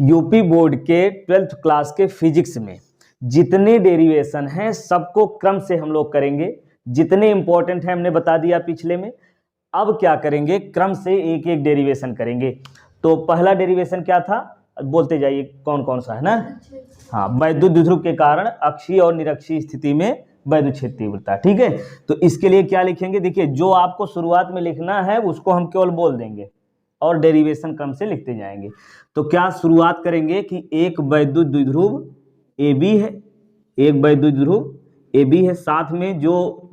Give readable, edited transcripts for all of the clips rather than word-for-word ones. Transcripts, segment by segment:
UP board के 12th class के physics में जितने डेरिवेशन हैं सबको क्रम से हम लोग करेंगे। जितने इंपॉर्टेंट हैं हमने बता दिया पिछले में। अब क्या करेंगे, क्रम से एक एक डेरिवेशन करेंगे। तो पहला डेरिवेशन क्या था, बोलते जाइए कौन कौन सा है ना। हाँ, वैद्युत द्विध्रुव के कारण अक्षीय और निरक्षीय स्थिति में वैद्युत क्षेत्र तीव्रता। ठीक है, तो इसके लिए क्या लिखेंगे, देखिए जो आपको शुरुआत में लिखना है उसको हम केवल बोल देंगे और डेरिवेशन क्रम से लिखते जाएंगे। तो क्या शुरुआत करेंगे कि एक वैद्युत द्विध्रुव AB है, एक वैद्युत द्विध्रुव AB है, साथ में जो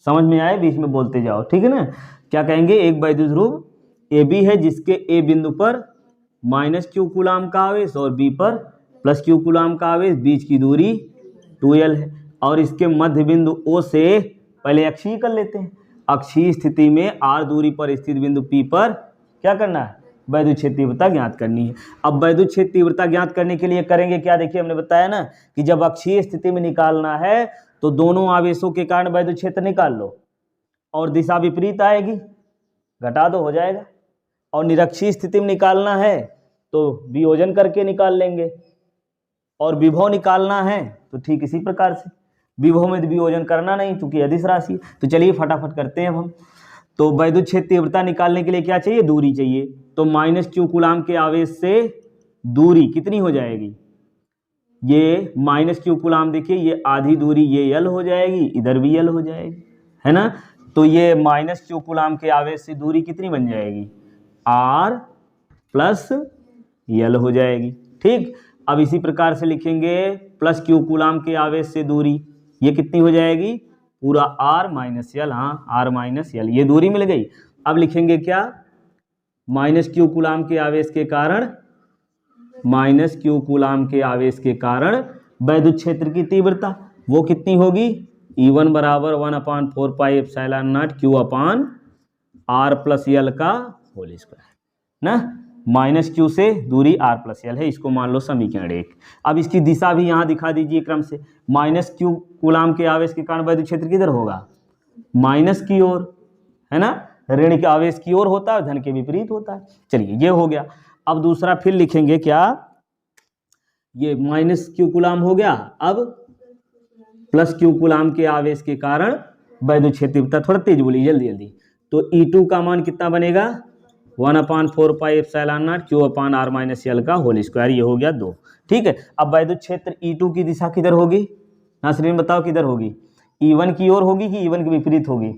समझ में आए बीच में बोलते जाओ, ठीक है ना। क्या कहेंगे, एक वैद्युत ध्रुव AB है जिसके A बिंदु पर -q कूलाम का आवेश और B पर +q कूलाम का आवेश, बीच की दूरी 2l है और इसके मध्य बिंदु O से पहले अक्षीय कर लेते हैं। अक्षीय स्थिति में r दूरी पर स्थित बिंदु P पर क्या करना है, वैद्युत क्षेत्र तीव्रता ज्ञात करनी है। अब वैद्युत क्षेत्र तीव्रता ज्ञात करने के लिए करेंगे क्या, देखिए हमने बताया ना कि जब अक्षीय स्थिति में निकालना है तो दोनों आवेशों के कारण वैद्युत क्षेत्र निकाल लो और दिशा विपरीत आएगी, घटा दो हो जाएगा। और निरक्षीय स्थिति में निकालना है तो वियोजन करके निकाल लेंगे और विभव निकालना है तो ठीक इसी प्रकार से। विभव में वियोजन करना नहीं क्योंकि अदिश राशि है। तो चलिए फटाफट करते हैं अब हम। तो वैद्युत क्षेत्र तीव्रता निकालने के लिए क्या चाहिए, दूरी चाहिए। तो -q कूलाम के आवेश से दूरी कितनी हो जाएगी, ये -q कूलाम, देखिए ये आधी दूरी ये l हो जाएगी, इधर भी l हो जाएगी, है ना। तो ये -q कूलाम के आवेश से दूरी कितनी बन जाएगी, r + l हो जाएगी। ठीक, अब इसी प्रकार से लिखेंगे +q कूलाम के आवेश से दूरी ये कितनी हो जाएगी, पूरा r - l, हाँ r - l, ये दूरी मिल गई। अब लिखेंगे क्या, -q कूलाम के आवेश के कारण, -q कूलाम के आवेश के कारण वैद्युत क्षेत्र की तीव्रता वो कितनी होगी, E1 बराबर 1/4πε0 q/r + l का होल स्क्वायर ना। -q से दूरी r + l है, इसको मान लो समीकरण 1। अब इसकी दिशा भी यहाँ दिखा दीजिए क्रम से। -q कूलाम के आवेश के कारण वैद्युत क्षेत्र किधर होगा, माइनस की ओर, है ना। ऋण के आवेश की ओर होता है, धन के विपरीत होता है। चलिए ये हो गया। अब दूसरा फिर लिखेंगे क्या, ये -q कूलाम हो गया। अब +q कूलाम के आवेश के कारण वैद्युत क्षेत्र तीव्रता, थोड़ा तेज बोलिए जल्दी जल्दी। तो E2 का मान कितना बनेगा, 1/4πε0 q/r - l का होल स्क्वायर, ये हो गया 2। ठीक है, अब वैद्युत क्षेत्र E2 की दिशा किधर होगी, नासरीन बताओ किधर होगी, E1 की ओर होगी कि E1 के विपरीत होगी,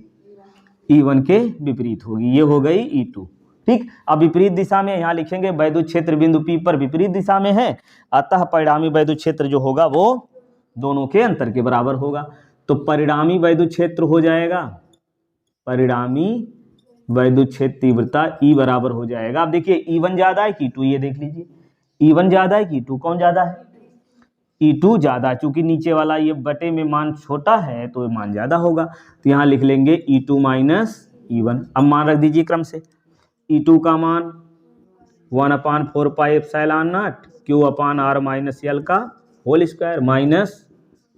E1 के विपरीत होगी। ये हो गई E2। ठीक, अब विपरीत दिशा में यहाँ लिखेंगे वैद्युत क्षेत्र बिंदु P पर विपरीत दिशा में है, अतः परिणामी वैद्युत क्षेत्र जो होगा वो दोनों के अंतर के बराबर होगा। तो परिणामी वैद्युत क्षेत्र हो जाएगा, परिणामी वैद्युत क्षेत्र तीव्रता E बराबर हो जाएगा। अब देखिए E1 ज्यादा है कि E2, ये देख लीजिए E1 ज्यादा है कि E2, कौन ज्यादा है, E2 ज्यादा, चूंकि नीचे वाला ये बटे में मान छोटा है तो मान ज्यादा होगा। तो यहाँ लिख लेंगे E2 - E1। अब मान रख दीजिए क्रम से। E2 का मान 1/4πε0 q/r - l का whole square minus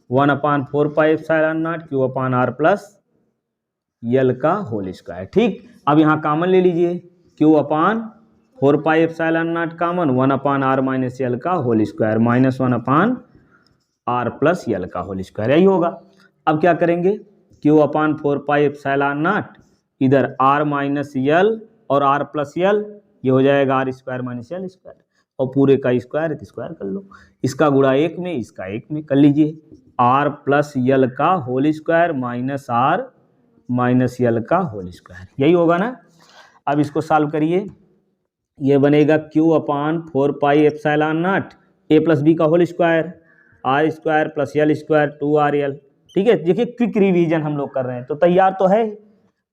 1/4πε0 q/r + l का होल स्क्वायर। ठीक, अब यहाँ कामन ले लीजिए, q/4πε0 कामन, 1/r - l का whole square minus 1/r + l का होल स्क्वायर, यही होगा। अब क्या करेंगे, q/4πε0 इधर r - l और r + l, ये हो जाएगा r² - l स्क्वायर, और पूरे का स्क्वायर तो स्क्वायर कर लो, इसका गुणा 1 में इसका 1 में कर लीजिए, r + l का whole square minus r - l का होल स्क्वायर, यही होगा ना। अब इसको सॉल्व करिए, ये बनेगा q/4πε0 a + b का whole square r² + l square 2rl। ठीक है, देखिए क्विक रिवीजन हम लोग कर रहे हैं तो तैयार तो है,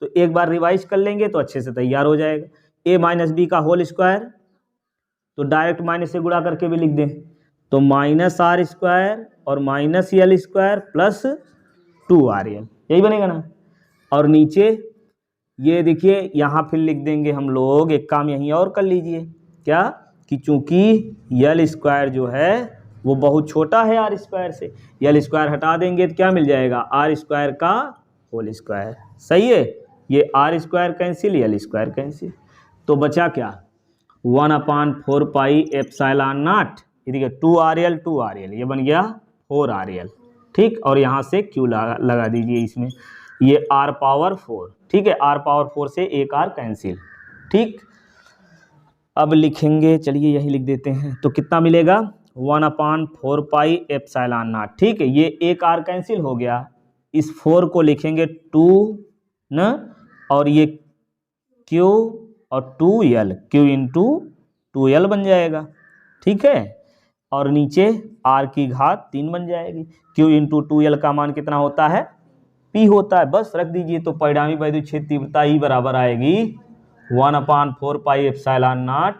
तो एक बार रिवाइज कर लेंगे तो अच्छे से तैयार हो जाएगा। a - b का होल स्क्वायर, तो डायरेक्ट माइनस से गुणा करके भी लिख दें, तो -r² और -l स्क्वायर प्लस 2rl, यही बनेगा ना। और नीचे ये देखिए यहाँ फिर लिख देंगे हम लोग, एक काम यहीं और कर लीजिए, क्या कि चूंकि l स्क्वायर जो है वो बहुत छोटा है r² से, l स्क्वायर हटा देंगे तो क्या मिल जाएगा, r² का होल स्क्वायर। सही है, ये r² cancel, l square cancel, तो बचा क्या 1/4 पाई एप्सिलॉन नॉट, ये देखिए 2RL ये बन गया 4RL, ठीक। और यहाँ से Q लगा दीजिए इसमें, ये R पावर 4, ठीक है। R पावर 4 से एक R कैंसिल, ठीक। अब लिखेंगे, चलिए यही लिख देते हैं, तो कितना मिलेगा 1/4 पाई एप्सिलॉन नॉट, ठीक है। ये एक R कैंसिल हो गया, इस 4 को लिखेंगे 2 न, और ये Q और 2L, Q इंटू 2L बन जाएगा, ठीक है। और नीचे R की घात 3 बन जाएगी। Q इंटू 2L का मान कितना होता है, P होता है, बस रख दीजिए। तो परिणामी वैद्युत क्षेत्र तीव्रता ही बराबर आएगी 1/4 पाई एप्सिलॉन नॉट,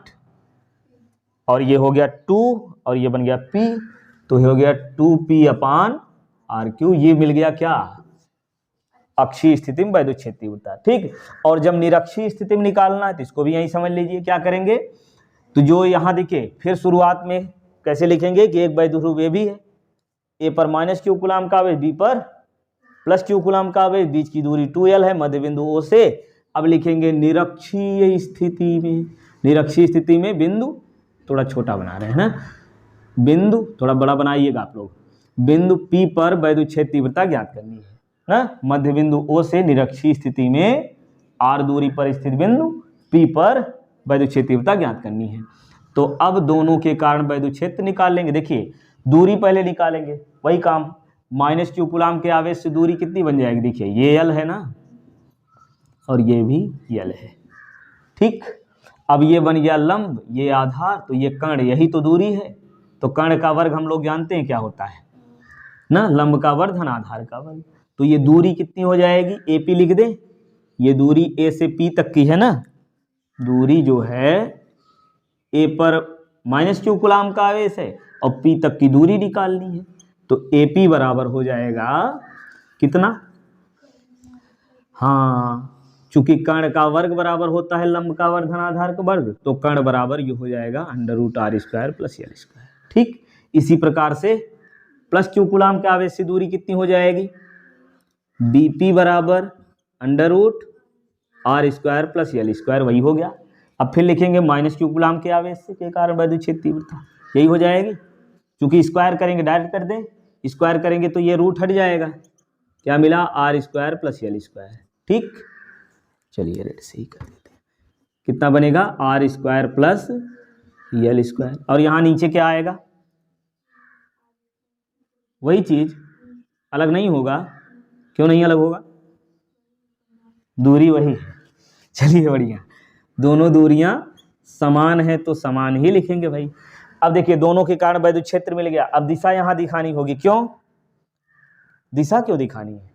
और ये हो गया 2 और ये बन गया P, तो ये हो गया 2P/RQ। ये मिल गया क्या, अक्षीय स्थिति में वैद्युत क्षेत्र तीव्रता, ठीक। और जब निरक्षीय स्थिति में निकालना है तो इसको भी यही समझ लीजिए, क्या करेंगे, तो जो यहाँ देखिए फिर शुरुआत में कैसे लिखेंगे कि एक वैद्युत ध्रुव ए भी है, ए पर -Q कूलाम का आवेश, बी पर +Q कूलाम का आवेश, बीच की दूरी 2L है, मध्य बिंदु O से। अब लिखेंगे निरक्षीय स्थिति में, निरक्षीय स्थिति में बिंदु थोड़ा छोटा बना रहे हैं ना, बिंदु थोड़ा बड़ा बनाइएगा आप लोग, बिंदु P पर वैद्युत क्षेत्र तीव्रता ज्ञात करनी है ना। मध्य बिंदु O से निरक्षीय स्थिति में R दूरी पर स्थित बिंदु P पर वैद्युत क्षेत्र तीव्रता ज्ञात करनी है। तो अब दोनों के कारण वैद्युत क्षेत्र निकाल लेंगे। देखिए दूरी पहले निकालेंगे, वही काम, -Q कूलाम के आवेश से दूरी कितनी बन जाएगी, देखिए ये L है ना, और ये भी L है, ठीक। अब ये बन गया लंब, ये आधार, तो ये कर्ण, यही तो दूरी है। तो कर्ण का वर्ग हम लोग जानते हैं क्या होता है ना, लंब का वर्ग धन आधार का वर्ग। तो ये दूरी कितनी हो जाएगी, AP लिख दे, ये दूरी A से P तक की है ना, दूरी जो है A पर -Q कूलाम का आवेश है और P तक की दूरी निकालनी है। तो AP बराबर हो जाएगा कितना, हाँ, चूंकि कर्ण का वर्ग बराबर होता है लंब का वर्ग धन आधार का वर्ग, तो कर्ण बराबर ये हो जाएगा √R² + L², ठीक। इसी प्रकार से +Q कूलाम के आवेश से दूरी कितनी हो जाएगी, BP बराबर √R² + L², वही हो गया। अब फिर लिखेंगे -Q कूलाम के आवेश से के कारण वैद्युत क्षेत्र तीव्रता, यही हो जाएगी। क्योंकि स्क्वायर करेंगे, डायरेक्ट कर दें, स्क्वायर करेंगे तो ये रूट हट जाएगा, क्या मिला R² + L², ठीक। चलिए रेड से ही कर देते हैं, कितना बनेगा R² + L², और यहाँ नीचे क्या आएगा, वही चीज, अलग नहीं होगा, क्यों नहीं अलग होगा, दूरी वही है। चलिए बढ़िया, दोनों दूरियां समान है तो समान ही लिखेंगे भाई। अब देखिए दोनों के कारण वैद्युत क्षेत्र मिल गया। अब दिशा यहां दिखानी होगी, क्यों, दिशा क्यों दिखानी है,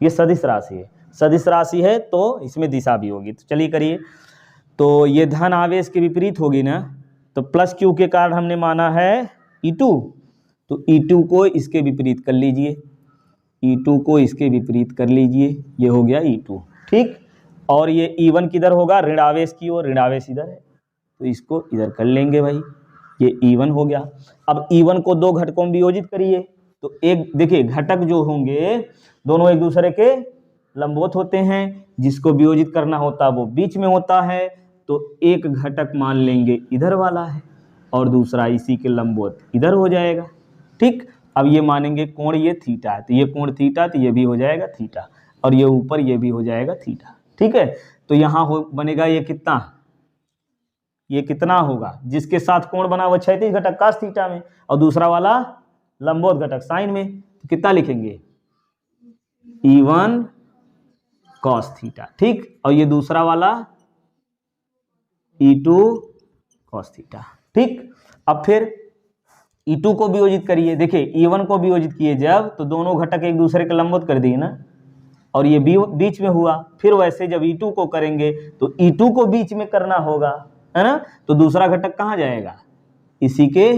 ये सदिश राशि है, सदिश राशि है तो इसमें दिशा भी होगी। तो चलिए करिए, तो ये धन आवेश के विपरीत होगी ना, तो +Q के कारण हमने माना है E2, तो E2 को इसके विपरीत कर लीजिए, E2 को इसके विपरीत कर लीजिए, ये हो गया E2, ठीक। और ये E1 किधर होगा, ऋण आवेश की ओर, ऋण आवेश इधर है, तो इसको इधर कर लेंगे भाई, ये E1 हो गया। अब E1 को दो घटकों में वियोजित करिए, तो एक देखिए घटक जो होंगे दोनों एक दूसरे के लंबवत होते हैं, जिसको वियोजित करना होता है वो बीच में होता है, तो एक घटक मान लेंगे इधर वाला है और दूसरा इसी के लंबवत इधर हो जाएगा, ठीक। अब ये मानेंगे कोण ये थीटा है, तो ये कोण थीटा, तो ये भी हो जाएगा थीटा, और ये ऊपर ये भी हो जाएगा थीटा, ठीक है। तो यहाँ हो बनेगा ये कितना, ये कितना होगा, जिसके साथ कोण बना वो क्षैतिज घटक cos थीटा में और दूसरा वाला लंबवत घटक साइन में, तो कितना लिखेंगे E1 cos थीटा, ठीक। और ये दूसरा वाला E2 cos थीटा, ठीक। अब फिर E2 को वियोजित करिए, देखिए E1 को वियोजित किए जब, तो दोनों घटक एक दूसरे के लंबवत कर दिए ना, और ये बीच में हुआ। फिर वैसे जब E2 को करेंगे तो E2 को बीच में करना होगा, है ना, तो दूसरा घटक कहाँ जाएगा, इसी के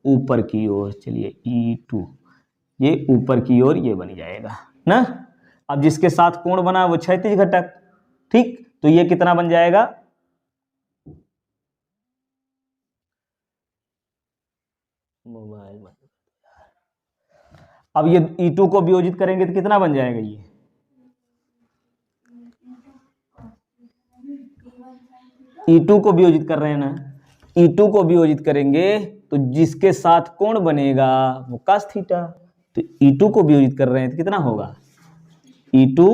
ऊपर की ओर। चलिए E2 ये ऊपर की ओर ये बन जाएगा ना। अब जिसके साथ कोण बना वो क्षैतिज घटक, ठीक, तो ये कितना बन जाएगा, मोबाइल। अब ये E2 को वियोजित करेंगे तो कितना बन जाएगा, ये E2 को वियोजित कर रहे हैं ना, E2 को वियोजित करेंगे तो जिसके साथ कोण बनेगा वो cos थीटा। तो E2 को वियोजित कर रहे हैं तो कितना होगा E2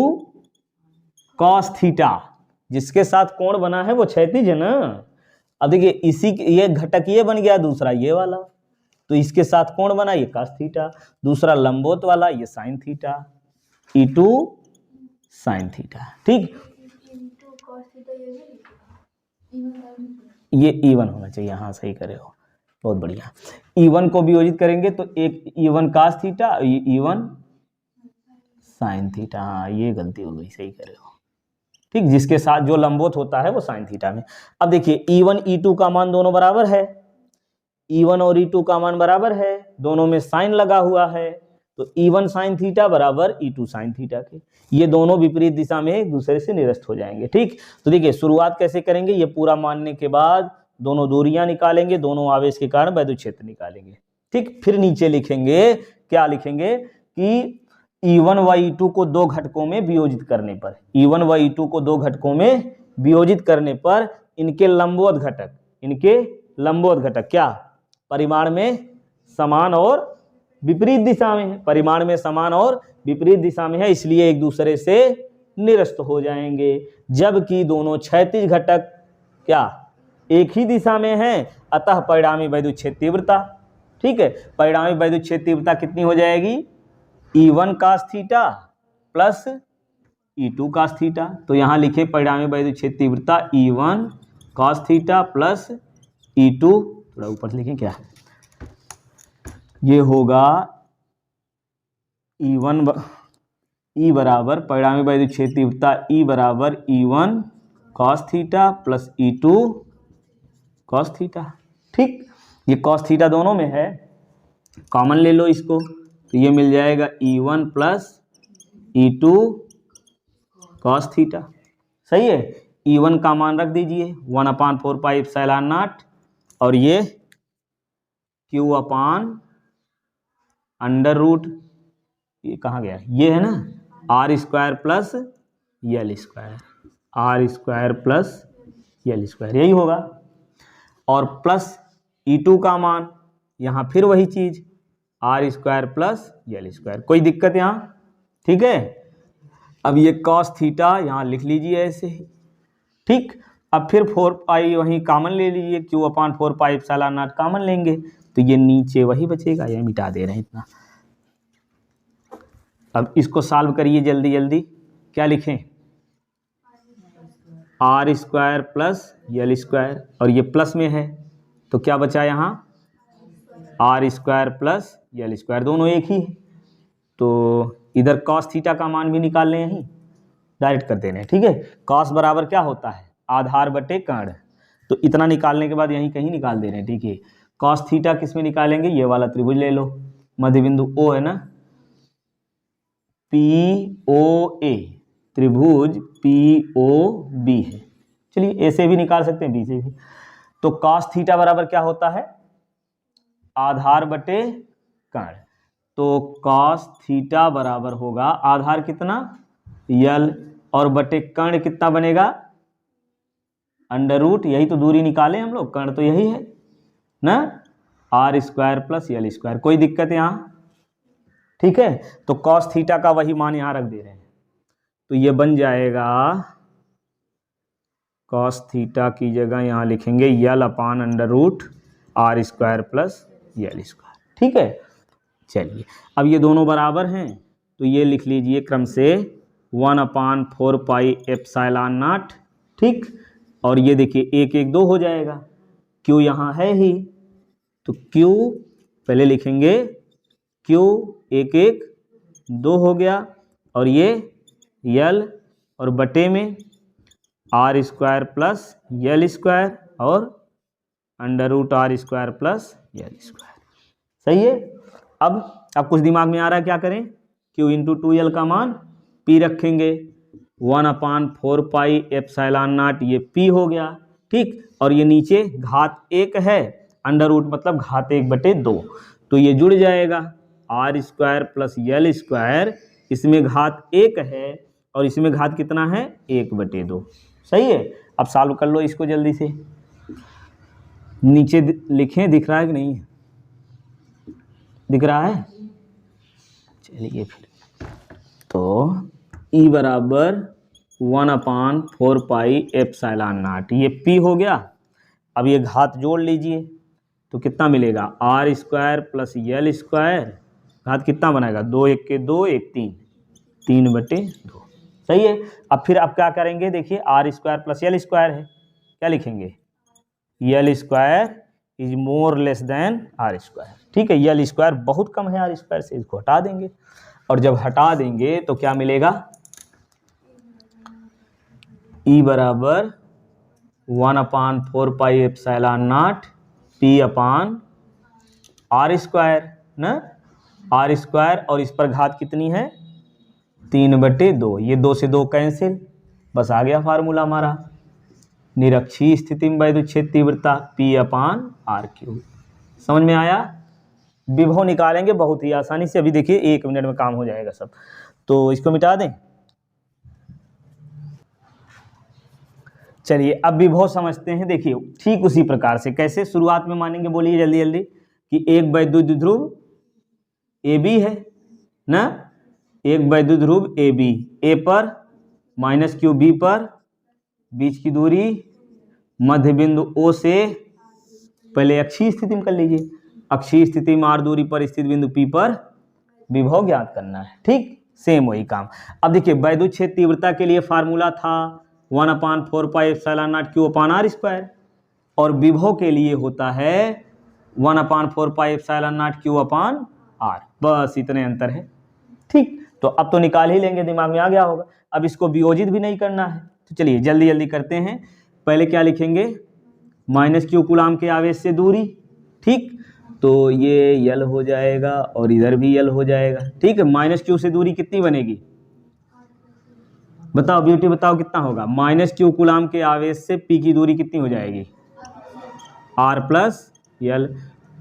cos थीटा। जिसके साथ कोण बना है वो क्षैतिज है ना। अब देखिए इसी ये घटक ये बन गया, दूसरा ये वाला, तो इसके साथ कोण बना ये cos थीटा, दूसरा लंबवत वाला ये sin theta, E2 sin theta. ठीक, ये E1 होना चाहिए, हाँ सही करे हो, बहुत बढ़िया। E1 को वियोजित करेंगे तो एक E1 cos theta, E1 sin theta, हाँ ये गलती हो गई, सही करे हो। ठीक, जिसके साथ जो लंबवत होता है वो sin थीटा में। अब देखिए E1 E2 का मान दोनों बराबर है, E1 और E2 का मान बराबर है, दोनों में sin लगा हुआ है, तो E1 sin थीटा बराबर E2 sin थीटा के, ये दोनों विपरीत दिशा में एक दूसरे से निरस्त हो जाएंगे। ठीक, तो देखिए शुरुआत कैसे करेंगे, ये पूरा मानने के बाद दोनों दूरियां निकालेंगे, दोनों आवेश के कारण वैद्युत क्षेत्र निकालेंगे। ठीक, फिर नीचे लिखेंगे, क्या लिखेंगे कि E1 व E2 को दो घटकों में वियोजित करने पर, E1 व E2 को दो घटकों में वियोजित करने पर इनके लंबवत घटक क्या परिमाण में समान और विपरीत दिशा में है, परिमाण में समान और विपरीत दिशा में है, इसलिए एक दूसरे से निरस्त हो जाएंगे। जबकि दोनों क्षैतिज घटक क्या एक ही दिशा में हैं, अतः परिणामी वैद्युत क्षेत्र तीव्रता, ठीक है, परिणामी वैद्युत क्षेत्र तीव्रता कितनी हो जाएगी E1 cos theta plus E2 cos theta. तो यहां लिखे परिणामी वैद्युत क्षेत्र तीव्रता E1 cos theta plus E2, थोड़ा ऊपर लिखें क्या, ये होगा E बराबर परिणामी वैद्युत क्षेत्र तीव्रता E बराबर E1 cos theta plus E2 cos theta. ठीक, ये cos थीटा दोनों में है, कॉमन ले लो इसको, तो ये मिल जाएगा E1 plus E2 cos theta. सही है, E1 का मान रख दीजिए 1/4 पाई एप्सिलॉन नॉट, और ये Q अपान अंडर रूट, ये कहाँ गया, ये है ना R square plus L square, R square plus L square, यही होगा। और प्लस E2 का मान यहाँ फिर वही चीज R square plus L square, कोई दिक्कत यहाँ, ठीक है। अब ये cos थीटा यहाँ लिख लीजिए ऐसे ही। ठीक, अब फिर 4 पाई वहीं कॉमन ले लीजिए, Q/4 pi epsilon not common लेंगे, तो ये नीचे वही बचेगा, ये मिटा दे रहे हैं इतना। अब इसको सॉल्व करिए जल्दी जल्दी, क्या लिखें R square plus L square, और ये प्लस में है तो क्या बचा यहाँ R square plus L square, दोनों एक ही है, तो इधर cos थीटा का मान भी निकाल लें, यहीं डायरेक्ट कर दे रहे हैं। ठीक है, cos बराबर क्या होता है आधार बटे कर्ण, तो इतना निकालने के बाद यहीं कहीं निकाल दे रहे हैं। ठीक है, cos थीटा किस में निकालेंगे, ये वाला त्रिभुज ले लो, मध्य बिंदु O है ना, POA, त्रिभुज POB है, चलिए A से भी निकाल सकते हैं B से भी। तो cos थीटा बराबर क्या होता है आधार बटे कर्ण, तो cos थीटा बराबर होगा आधार कितना L, और बटे कर्ण कितना बनेगा अंडर रूट, यही तो दूरी निकाले हम लोग, कर्ण तो यही है ना, R square plus L square, कोई दिक्कत यहाँ। ठीक है, तो cos थीटा का वही मान यहाँ रख दे रहे हैं, तो ये बन जाएगा cos थीटा की जगह यहाँ लिखेंगे L upon under root R square plus L square. ठीक है, चलिए अब ये दोनों बराबर हैं, तो ये लिख लीजिए क्रम से 1/4 पाई एप्सिलॉन नॉट। ठीक, और ये देखिए 1 1 2 हो जाएगा, Q यहाँ है ही, तो Q पहले लिखेंगे Q 1 1 2 हो गया, और ये L और बटे में R square plus L square और under root R square plus L square. सही है, अब कुछ दिमाग में आ रहा है, क्या करें, Q इंटू 2L का मान P रखेंगे, 1/4 पाई एप्सिलॉन नॉट, ये P हो गया। ठीक, और ये नीचे घात 1 है, अंडर रूट मतलब घात 1/2, तो ये जुड़ जाएगा R square plus L square, इसमें घात 1 है और इसमें घात कितना है 1/2। सही है, अब सॉल्व कर लो इसको जल्दी से। नीचे लिखें, दिख रहा है कि नहीं? दिख रहा है? चलिए फिर तो E बराबर 1/4πε0, ये P हो गया। अब ये घात जोड़ लीजिए तो कितना मिलेगा, R square plus L square, घात कितना बनाएगा, 2 1 के 2, 1 3, 3/2। सही है। अब फिर आप क्या करेंगे, देखिए R square plus L square है, क्या लिखेंगे, L square is more less then R square. ठीक है, L स्क्वायर बहुत कम है R स्क्वायर से, इसको हटा देंगे और जब हटा देंगे तो क्या मिलेगा, E बराबर 1/4πε0 P/R स्क्वायर ना, R स्क्वायर और इस पर घात कितनी है, 3/2, ये 2 से 2 कैंसिल, बस आ गया फार्मूला हमारा, निरक्षीय स्थिति में वैद्युच्छेद तीव्रता P/R3। समझ में आया? विभव निकालेंगे बहुत ही आसानी से, अभी देखिए 1 मिनट में काम हो जाएगा सब। तो इसको मिटा दें। चलिए अब विभव समझते हैं। देखिए ठीक उसी प्रकार से, कैसे शुरुआत में मानेंगे, बोलिए जल्दी जल्दी, कि एक वैद्युत ध्रुव AB है ना, एक वैद्युत ध्रुव AB, A पर -q B पर, बीच की दूरी मध्य बिंदु O से, पहले अक्षीय स्थिति में कर लीजिए, अक्षीय स्थिति में r दूरी पर स्थित बिंदु P पर विभव ज्ञात करना है। ठीक, सेम वही काम। अब देखिए वैद्युत क्षेत्र तीव्रता के लिए फार्मूला था 1/4πε0 q/r स्क्वायर, और विभव के लिए होता है 1/4πε0 q/r, बस इतने अंतर है। ठीक, तो अब तो निकाल ही लेंगे, दिमाग में आ गया होगा। अब इसको वियोजित भी नहीं करना है, तो चलिए जल्दी जल्दी करते हैं। पहले क्या लिखेंगे, -q कूलाम के आवेश से दूरी। ठीक, तो ये L हो जाएगा और इधर भी L हो जाएगा। ठीक है, -q से दूरी कितनी बनेगी, बताओ ब्यूटी, बताओ कितना होगा, -q कूलाम के आवेश से P की दूरी कितनी हो जाएगी, R प्लस L,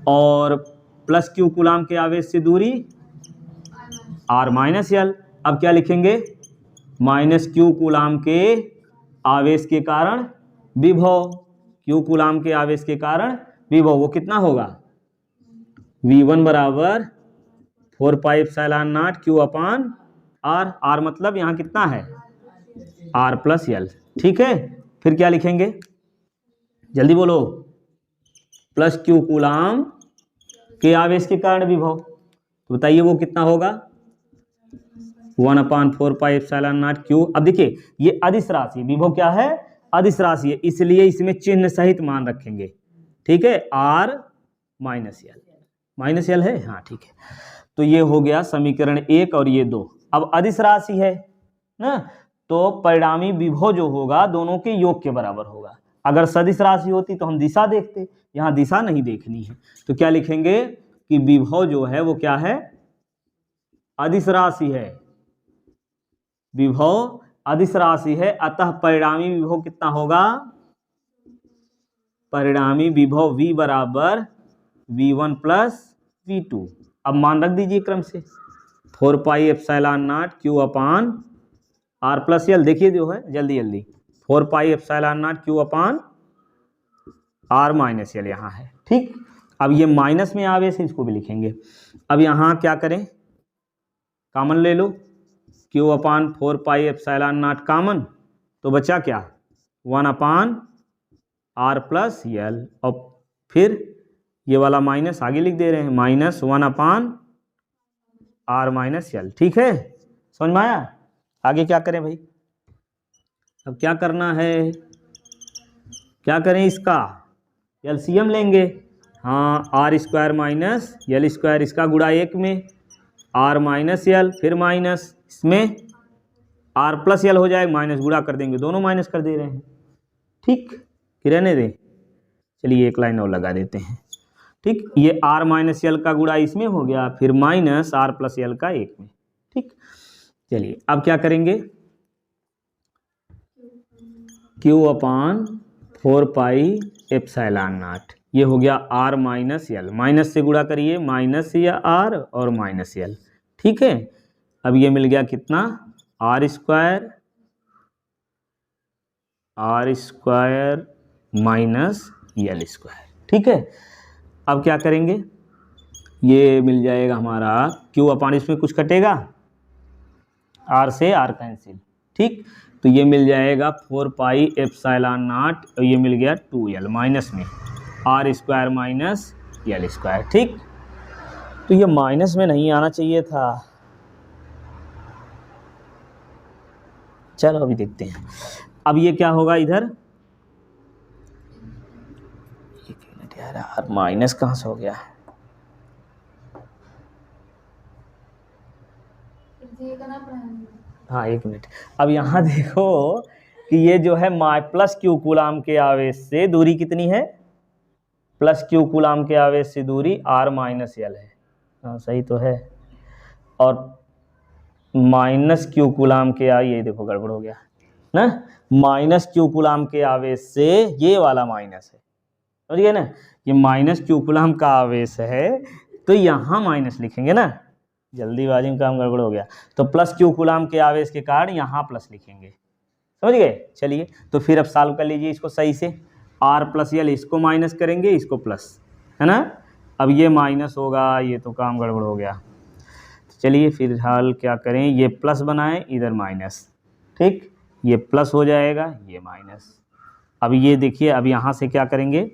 और +q कूलाम के आवेश से दूरी R माइनस L। अब क्या लिखेंगे, -q कूलाम के आवेश के कारण विभव, q कूलाम के आवेश के कारण विभव, वो कितना होगा, V1 बराबर 4πε0 q/r, R मतलब यहाँ कितना है, R प्लस L। ठीक है, फिर क्या लिखेंगे, जल्दी बोलो, +q कूलाम के आवेश के कारण विभव, तो बताइए वो कितना होगा, 1/4πε0 q। अब देखिए ये अदिश राशि, विभव क्या है, अदिश राशि है, इसलिए इसमें चिन्ह सहित मान रखेंगे। ठीक है, R माइनस L है, हाँ ठीक है। तो ये हो गया समीकरण 1 और ये 2। अब अदिश राशि है ना, तो परिणामी विभव जो होगा दोनों के योग के बराबर होगा। अगर सदिश राशि होती तो हम दिशा देखते, यहाँ दिशा नहीं देखनी है, तो क्या लिखेंगे कि विभव जो है वो क्या है, अदिश राशि है, विभव अदिश राशि है, अतः परिणामी विभव कितना होगा, परिणामी विभव V बराबर V1 प्लस V2। अब मान रख दीजिए क्रम से, 4πε0 q/r प्लस L, देखिए जो है जल्दी जल्दी, 4πε0 q/r माइनस L यहाँ है। ठीक, अब ये माइनस में आवेश है, इसको भी लिखेंगे। अब यहाँ क्या करें, कॉमन ले लो, q/4πε0 कॉमन, तो बचा क्या, 1/r प्लस L, और फिर ये वाला माइनस आगे लिख दे रहे हैं, -1/r माइनस L। ठीक है, समझ में आया? आगे क्या करें भाई, अब क्या करना है, क्या करें, इसका एलसीएम लेंगे। हाँ, R square minus L square, इसका गुणा 1 में R माइनस L, फिर माइनस, इसमें R प्लस L हो जाएगा, माइनस गुणा कर देंगे, दोनों माइनस कर दे रहे हैं। ठीक, कि रहने दें, चलिए एक लाइन और लगा देते हैं। ठीक, ये R माइनस L का गुणा इसमें हो गया, फिर माइनस R प्लस L का 1 में। ठीक, चलिए अब क्या करेंगे, q/4πε0, ये हो गया R माइनस L, माइनस से गुणा करिए, माइनस या R और माइनस L। ठीक है, अब ये मिल गया कितना, R square minus L square. ठीक है, अब क्या करेंगे, ये मिल जाएगा हमारा क्यू अपान इसमें कुछ कटेगा, आर से आर कैंसिल, ठीक, तो ये मिल जाएगा 4 पाई एप्सिलॉन नॉट और ये मिल गया 2l माइनस में R square minus L square, ठीक, तो ये माइनस में नहीं आना चाहिए था। चलो अभी देखते हैं, अब ये क्या होगा इधर, यार माइनस कहाँ से हो गया, हाँ 1 मिनट, अब यहाँ देखो कि ये जो है प्लस क्यू कूलाम के आवेश से दूरी कितनी है, प्लस क्यू कूलाम के आवेश से दूरी r माइनस एल है, हाँ सही तो है, और माइनस क्यू कूलाम के ये देखो गड़बड़ हो गया ना, माइनस क्यू कूलाम के आवेश से ये वाला माइनस है, समझिए ना, ये माइनस क्यू कूलाम का आवेश है तो यहाँ माइनस लिखेंगे ना, जल्दीबाजी में काम गड़बड़ हो गया, तो प्लस क्यू कूलाम के आवेश के कारण यहाँ प्लस लिखेंगे, समझ गए। चलिए तो फिर अब सॉल्व कर लीजिए इसको सही से, आर प्लस एल इसको माइनस करेंगे, इसको प्लस, है ना, अब ये माइनस होगा, ये तो काम गड़बड़ हो गया, चलिए फिलहाल क्या करें, ये प्लस बनाएं इधर माइनस, ठीक, ये प्लस हो जाएगा ये माइनस, अब ये देखिए अब यहाँ से क्या करेंगे,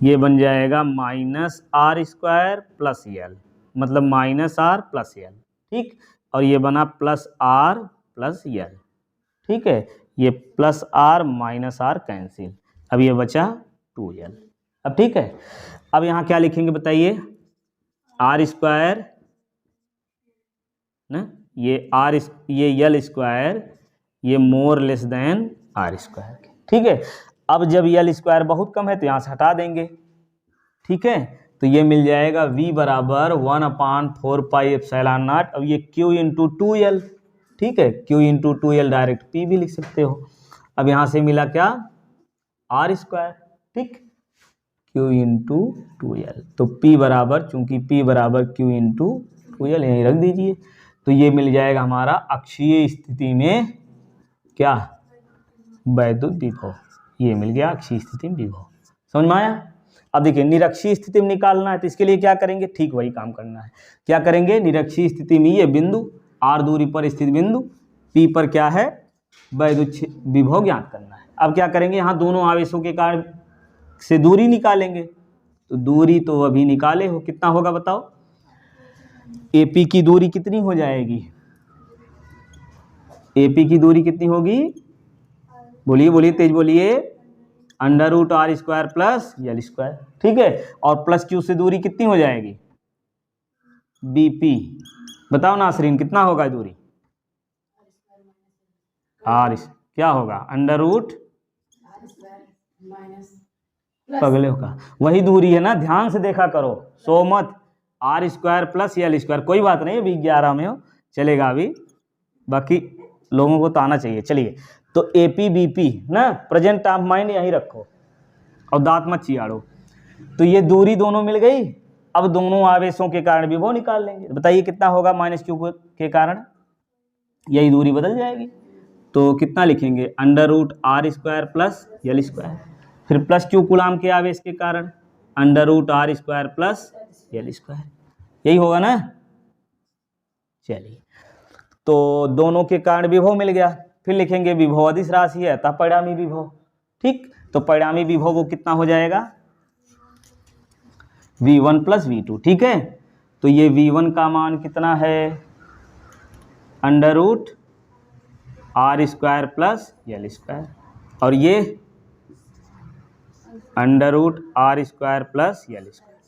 ये बन जाएगा minus R square plus L, मतलब माइनस आर प्लस एल, ठीक, और ये बना प्लस आर प्लस एल, ठीक है, ये plus R minus R cancel, अब ये बचा 2l, अब ठीक है, अब यहाँ क्या लिखेंगे बताइए, आर स्क्वायर ना, ये आर ये एल स्क्वायर ये more less than R square, ठीक है, अब जब एल स्क्वायर बहुत कम है तो यहाँ से हटा देंगे, ठीक है, तो ये मिल जाएगा v बराबर 1/4 पाई एप्सिलॉन नॉट, अब ये q इंटू 2l, ठीक है, q into 2l direct p भी लिख सकते हो, अब यहाँ से मिला क्या आर स्क्वायर, ठीक, q इंटू 2l, तो p बराबर, चूंकि p बराबर q इंटू 2l यहीं रख दीजिए, तो ये मिल जाएगा हमारा अक्षीय स्थिति में क्या वैद्युत विभव, ये मिल गया अक्षीय स्थिति में विभव, समझ में आया। अब देखिए निरक्षीय स्थिति में निकालना है तो इसके लिए क्या करेंगे, ठीक वही काम करना है, क्या करेंगे, निरक्षीय स्थिति में ये बिंदु r दूरी पर स्थित बिंदु P पर क्या है वैद्युत विभव ज्ञात करना है। अब क्या करेंगे, यहाँ दोनों आवेशों के कारण से दूरी निकालेंगे, तो दूरी तो अभी निकाले हो, कितना होगा बताओ, AP की दूरी कितनी हो जाएगी, AP की दूरी कितनी होगी, बोलिए बोलिए तेज बोलिए, under root R square plus L square, ठीक है, और प्लस क्यू से दूरी कितनी हो जाएगी BP, बताओ नासरीन कितना होगा दूरी, आर क्या होगा अंडर रूट पगले होगा, वही दूरी है ना, ध्यान से देखा करो, सो मत, R square plus L square, कोई बात नहीं 11 में हो चलेगा, अभी बाकी लोगों को तो आना चाहिए। चलिए तो AP BP ना, प्रेजेंट ऑफ माइंड यहीं रखो और दांत मत चियाड़ो, तो ये दूरी दोनों मिल गई, अब दोनों आवेशों के कारण विभव निकाल लेंगे, बताइए कितना होगा, माइनस क्यू के कारण यही दूरी बदल जाएगी, तो कितना लिखेंगे under root R square plus L square, फिर प्लस क्यू कूलाम के आवेश के कारण under root R square plus L square, यही होगा ना। चलिए तो दोनों के कारण विभव मिल गया, फिर लिखेंगे विभव अदिश राशि है तब परिणामी विभव, ठीक, तो परिणामी विभव वो कितना हो जाएगा V1 प्लस V2, ठीक है, तो ये V1 का मान कितना है under root R square plus L square, और ये under root R square plus L square,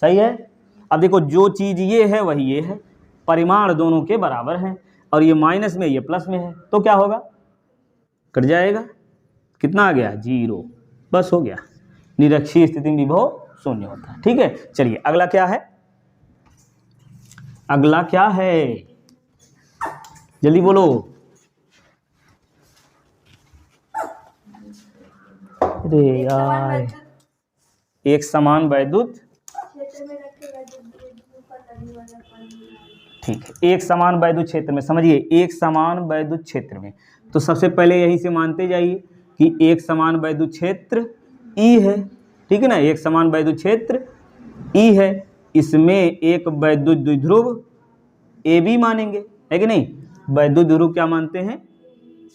सही है। अब देखो जो चीज़ ये है वही ये है, परिमाण दोनों के बराबर हैं, और ये माइनस में ये प्लस में है, तो क्या होगा कट जाएगा, कितना आ गया 0, बस हो गया, निरक्षीय स्थिति में विभव शून्य होता है, ठीक है। चलिए अगला क्या है, अगला क्या है जल्दी बोलो, अरे यार एक समान वैद्युत, ठीक है, एक समान वैद्युत क्षेत्र में, समझिए एक समान वैद्युत क्षेत्र में, तो सबसे पहले यही से मानते जाइए कि एक समान वैद्युत क्षेत्र E है, ठीक है ना, एक समान वैद्युत क्षेत्र ई है, इसमें एक वैद्युत द्विध्रुव ए बी मानेंगे, है कि नहीं। वैद्युत द्विध्रुव क्या मानते हैं,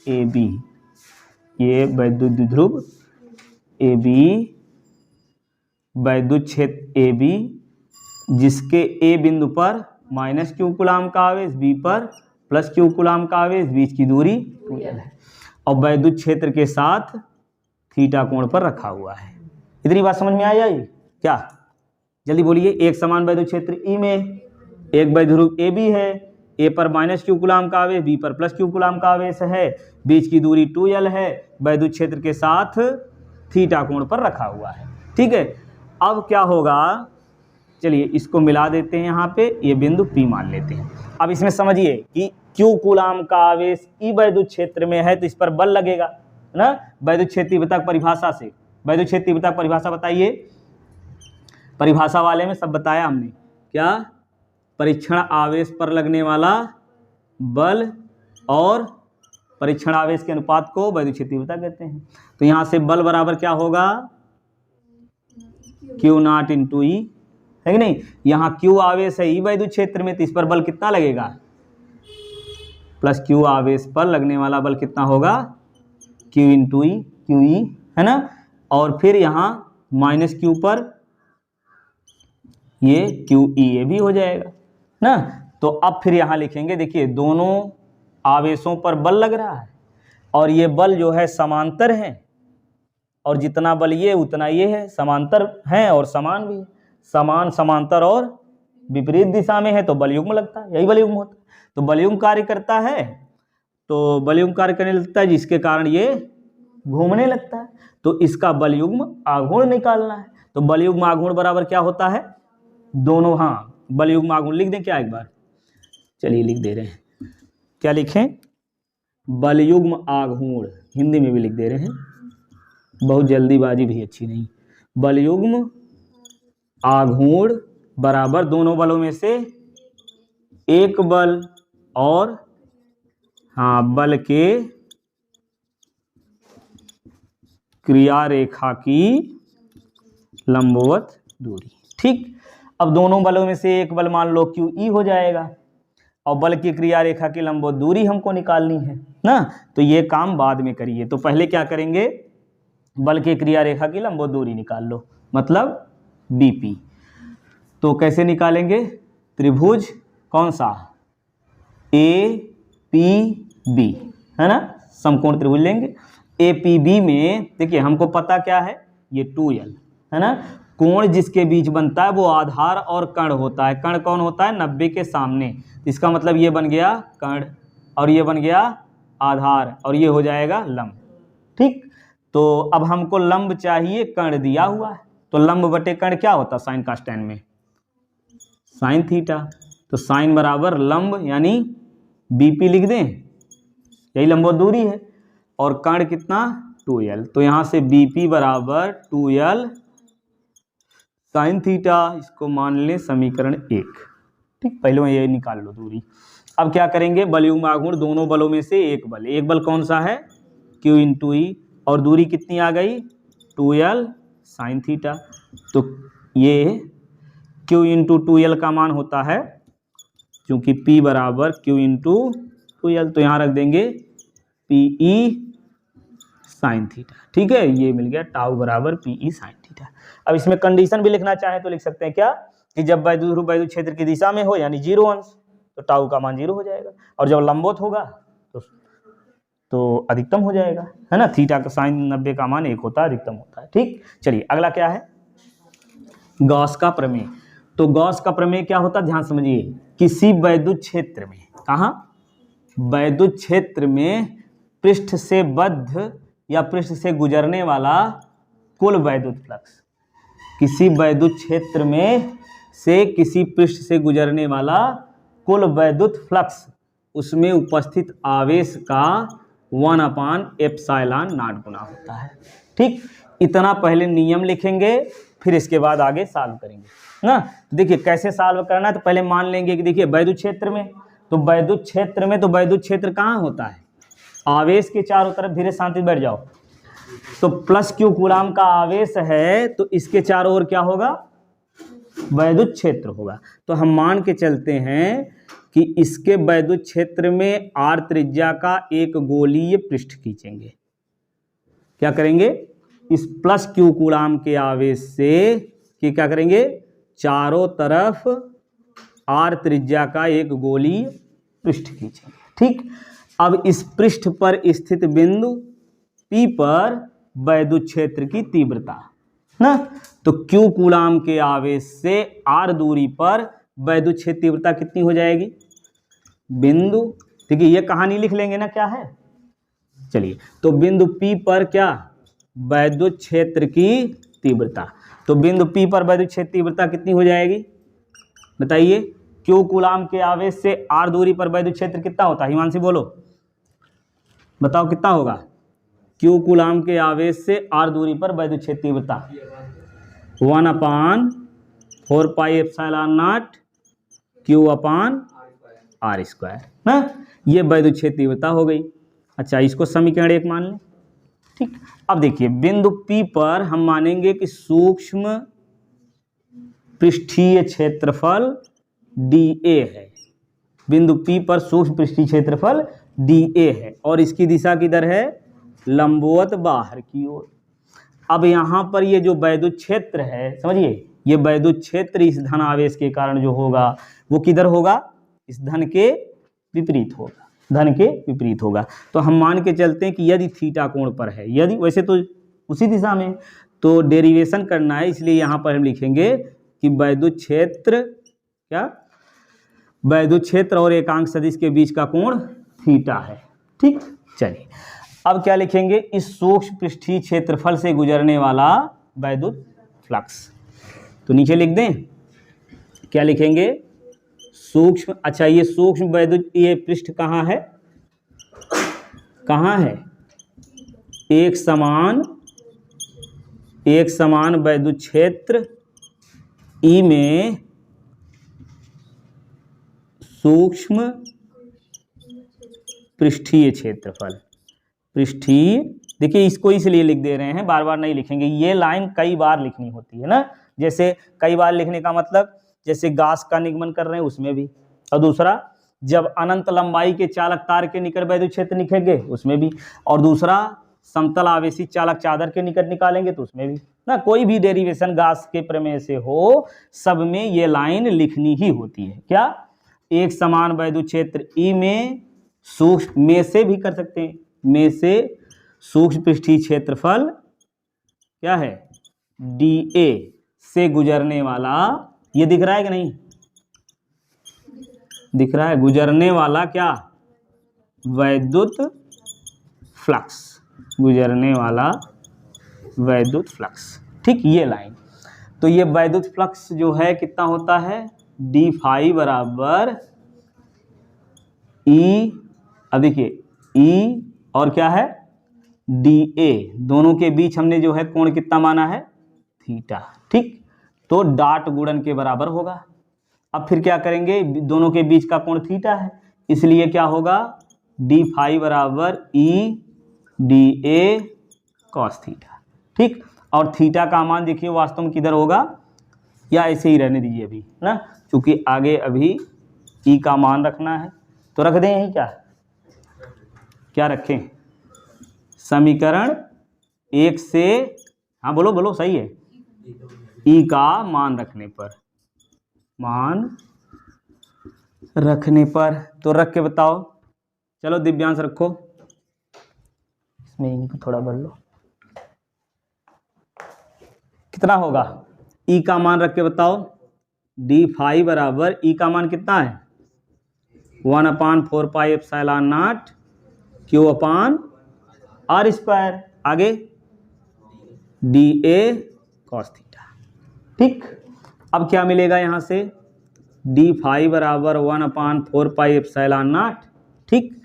ए बी, ये वैद्युत द्विध्रुव ए बी, वैद्युत क्षेत्र ए बी जिसके ए बिंदु पर माइनस क्यू कूलाम का आवेश, बी पर प्लस क्यू कूलाम का आवेश, बीच की दूरी 2l है, और वैद्युत क्षेत्र के साथ थीटा कोण पर रखा हुआ है। इतनी बात समझ में आ जाएगी क्या, जल्दी बोलिए। एक समान वैद्युत क्षेत्र ई में एक वैद्युत ए बी है, ए पर माइनस क्यू कूलाम का आवेश, बी पर प्लस क्यू कूलाम का आवेश है, बीच की दूरी 2l है, वैद्युत क्षेत्र के साथ थीटा कोण पर रखा हुआ है, ठीक है। अब क्या होगा, चलिए इसको मिला देते हैं यहाँ पे, ये बिंदु P मान लेते हैं। अब इसमें समझिए कि क्यू कूलाम का आवेश ई वैद्युत क्षेत्र में है तो इस पर बल लगेगा ना, वैद्युत क्षेत्र तीव्रता परिभाषा से। वैद्युत क्षेत्र तीव्रता परिभाषा बताइए, परिभाषा वाले में सब बताया हमने, क्या, परीक्षण आवेश पर लगने वाला बल और परीक्षण आवेश के अनुपात को वैद्युत क्षेत्र तीव्रता कहते हैं। तो यहाँ से बल बराबर क्या होगा, क्यू नॉट इंटू ई, है कि नहीं। यहाँ क्यू आवेश है ई वैद्युत क्षेत्र में तो इस पर बल कितना लगेगा, प्लस क्यू आवेश पर लगने वाला बल कितना होगा, क्यू इंटू ई, क्यू ई, है ना। और फिर यहाँ माइनस क्यू पर ये क्यू ई ए भी हो जाएगा ना। तो अब फिर यहाँ लिखेंगे, देखिए दोनों आवेशों पर बल लग रहा है और ये बल जो है समांतर है, और जितना बल ये उतना ये है, समांतर है और समान भी है। समान, समांतर और विपरीत दिशा में है तो बलयुग्म लगता है, यही बलयुग्म होता है। तो बलयुग्म कार्य करता है, तो बलयुग्म कार्य करने लगता है जिसके कारण ये घूमने लगता है, तो इसका बलयुग्म आघूर्ण निकालना है। तो बलयुग्म आघूर्ण बराबर क्या होता है, दोनों, हाँ बलयुग्म आघूर्ण लिख दें क्या एक बार, चलिए लिख दे रहे हैं, क्या लिखें, बलयुग्म आघूर्ण, हिंदी में भी लिख दे रहे हैं, बहुत जल्दीबाजी भी अच्छी नहीं। बलयुग्म आघूर्ण बराबर दोनों बलों में से एक बल और, हाँ, बल के क्रिया रेखा की लंबवत दूरी, ठीक। अब दोनों बलों में से एक बल मान लो क्यू ई हो जाएगा और बल की क्रिया रेखा की लंबवत दूरी हमको निकालनी है ना, तो ये काम बाद में करिए। तो पहले क्या करेंगे, बल की क्रिया रेखा की लंबवत दूरी निकाल लो, मतलब बीपी। तो कैसे निकालेंगे, त्रिभुज कौन सा, ए पी बी, है ना, समकोण त्रिभुज लेंगे। ए पी बी में देखिए हमको पता क्या है, ये 2l है ना, कोण जिसके बीच बनता है वो आधार और कर्ण होता है। कर्ण कौन होता है, 90 के सामने, इसका मतलब ये बन गया कर्ण और ये बन गया आधार और ये हो जाएगा लंब, ठीक। तो अब हमको लंब चाहिए, कर्ण दिया हुआ है, तो लंब बटे कर्ण क्या होता है, साइन का स्टैन में साइन थीटा, तो साइन बराबर लंब यानी बीपी लिख दें, यही लंबवत दूरी है, और कर्ण कितना 2l, तो यहाँ से बीपी बराबर 2l साइन थीटा, इसको मान लें समीकरण 1, ठीक। पहले ये निकाल लो दूरी। अब क्या करेंगे, बलयुग्म आघूर्ण दोनों बलों में से एक बल, एक बल कौन सा है, Q इंटू ई, और दूरी कितनी आ गई 2l साइन थीटा। तो ये Q इंटू 2l का मान होता है, क्योंकि P बराबर Q इंटू 2l, तो यहाँ रख देंगे PE साइन थीटा, ठीक है। ये मिल गया टाउ बराबर PE साइन थीटा। अब इसमें कंडीशन भी लिखना चाहे तो लिख सकते हैं क्या, कि जब वैद्युत क्षेत्र की दिशा में हो यानी 0 अंश, तो टाउ का मान 0 हो जाएगा, और जब लंबवत होगा तो अधिकतम हो जाएगा, है ना। थीटा का साइन 90 का मान 1 होता है, अधिकतम होता है, ठीक। चलिए अगला क्या है, गॉस का प्रमेय। तो गॉस का प्रमेय क्या होता है, ध्यान समझिए, किसी वैद्युत क्षेत्र में, कहाँ, वैद्युत क्षेत्र में पृष्ठ से बद्ध या पृष्ठ से गुजरने वाला कुल वैद्युत फ्लक्स, किसी वैद्युत क्षेत्र में से किसी पृष्ठ से गुजरने वाला कुल वैद्युत फ्लक्स, उसमें उपस्थित आवेश का 1/ε0 गुना होता है, ठीक। इतना पहले नियम लिखेंगे, फिर इसके बाद आगे सॉल्व करेंगे ना। तो देखिए कैसे सॉल्व करना है, तो पहले मान लेंगे कि देखिए वैद्युत क्षेत्र में, तो वैद्युत क्षेत्र में, तो वैद्युत क्षेत्र कहाँ होता है, आवेश के चारों तरफ, धीरे शांति बैठ जाओ, तो प्लस क्यू कूलाम का आवेश है तो इसके चारों ओर क्या होगा, वैद्युत क्षेत्र होगा। तो हम मान के चलते हैं कि इसके वैद्युत क्षेत्र में आर त्रिज्या का एक गोलीय पृष्ठ खींचेंगे। क्या करेंगे, इस प्लस क्यू कूलाम के आवेश से कि क्या करेंगे, चारों तरफ आर त्रिज्या का एक गोलीय पृष्ठ खींचेंगे। ठीक, अब इस पृष्ठ पर स्थित बिंदु P पर वैद्युत क्षेत्र की तीव्रता ना, तो Q कूलाम के आवेश से R दूरी पर वैद्युत क्षेत्र तीव्रता कितनी हो जाएगी, बिंदु, ठीक है, ये कहानी लिख लेंगे ना क्या है। चलिए, तो बिंदु P पर क्या, वैद्युत क्षेत्र की तीव्रता, तो बिंदु P पर वैद्युत क्षेत्र तीव्रता कितनी हो जाएगी बताइए। Q कूलाम के आवेश से R दूरी पर वैद्युत क्षेत्र कितना होता है, हिमांशी बोलो, बताओ कितना होगा। Q कूलाम के आवेश से R दूरी पर वैद्युत क्षेत्र तीव्रता 1/4πε0 Q/R² ना, ये वैद्युत क्षेत्र तीव्रता हो गई। अच्छा, इसको समीकरण 1 मान लें। ठीक, अब देखिए बिंदु P पर हम मानेंगे कि सूक्ष्म पृष्ठीय क्षेत्रफल dA है। बिंदु P पर सूक्ष्म पृष्ठीय क्षेत्रफल dA है और इसकी दिशा किधर है, लंबवत बाहर की ओर। अब यहाँ पर ये जो वैद्युत क्षेत्र है, समझिए, ये वैद्युत क्षेत्र इस धन आवेश के कारण जो होगा वो किधर होगा, इस धन के विपरीत होगा, धन के विपरीत होगा। तो हम मान के चलते हैं कि यदि थीटा कोण पर है, यदि, वैसे तो उसी दिशा में, तो डेरिवेशन करना है, इसलिए यहाँ पर हम लिखेंगे कि वैद्युत क्षेत्र क्या, वैद्युत क्षेत्र और एकांक सदिश के बीच का कोण थीटा है। ठीक, चलिए अब क्या लिखेंगे, इस सूक्ष्म पृष्ठीय क्षेत्रफल से गुजरने वाला वैद्युत फ्लक्स, तो नीचे लिख दें, क्या लिखेंगे, सूक्ष्म, अच्छा ये सूक्ष्म वैद्युत, ये पृष्ठ कहाँ है, कहाँ है, एक समान वैद्युत क्षेत्र E में सूक्ष्म पृष्ठीय क्षेत्रफल, पृष्ठीय, देखिए इसको इसलिए लिख दे रहे हैं, बार बार नहीं लिखेंगे, ये लाइन कई बार लिखनी होती है ना, जैसे कई बार लिखने का मतलब जैसे गास का निगमन कर रहे हैं उसमें भी, और दूसरा जब अनंत लंबाई के चालक तार के निकट वैद्युत क्षेत्र लिखेंगे उसमें भी, और दूसरा समतल आवेशित चालक चादर के निकट निकालेंगे तो उसमें भी ना, कोई भी डेरिवेशन गास के प्रमेय से हो, सब में ये लाइन लिखनी ही होती है। क्या, एक समान वैद्युत क्षेत्र E में सूक्ष्म, में से भी कर सकते हैं, में से सूक्ष्म पृष्ठीय क्षेत्रफल क्या है, dA से गुजरने वाला, ये दिख रहा है कि नहीं, दिख रहा है, गुजरने वाला क्या, वैद्युत फ्लक्स, गुजरने वाला वैद्युत फ्लक्स। ठीक, ये लाइन, तो ये वैद्युत फ्लक्स जो है कितना होता है, d∅ बराबर E, अब देखिए E और क्या है dA, दोनों के बीच हमने जो है कोण कितना माना है, थीटा। ठीक, तो डॉट गुणन के बराबर होगा। अब फिर क्या करेंगे, दोनों के बीच का कोण थीटा है, इसलिए क्या होगा, d∅ बराबर E dA cos थीटा। ठीक, और थीटा का मान देखिए वास्तव में किधर होगा, या ऐसे ही रहने दीजिए अभी ना, क्योंकि आगे अभी E का मान रखना है, तो रख दें यही, क्या रखें, समीकरण 1 से, हाँ बोलो बोलो, सही है, E का मान रखने पर, मान रखने पर, तो रख के बताओ, चलो दिव्यांश रखो, इसमें इनको थोड़ा बढ़ लो, कितना होगा, E का मान रख के बताओ, d∅ बराबर E का मान कितना है, 1/4πε0 Q/R², आगे dA cos थीटा। ठीक, अब क्या मिलेगा यहाँ से, d∅ बराबर 1/4πε0। ठीक,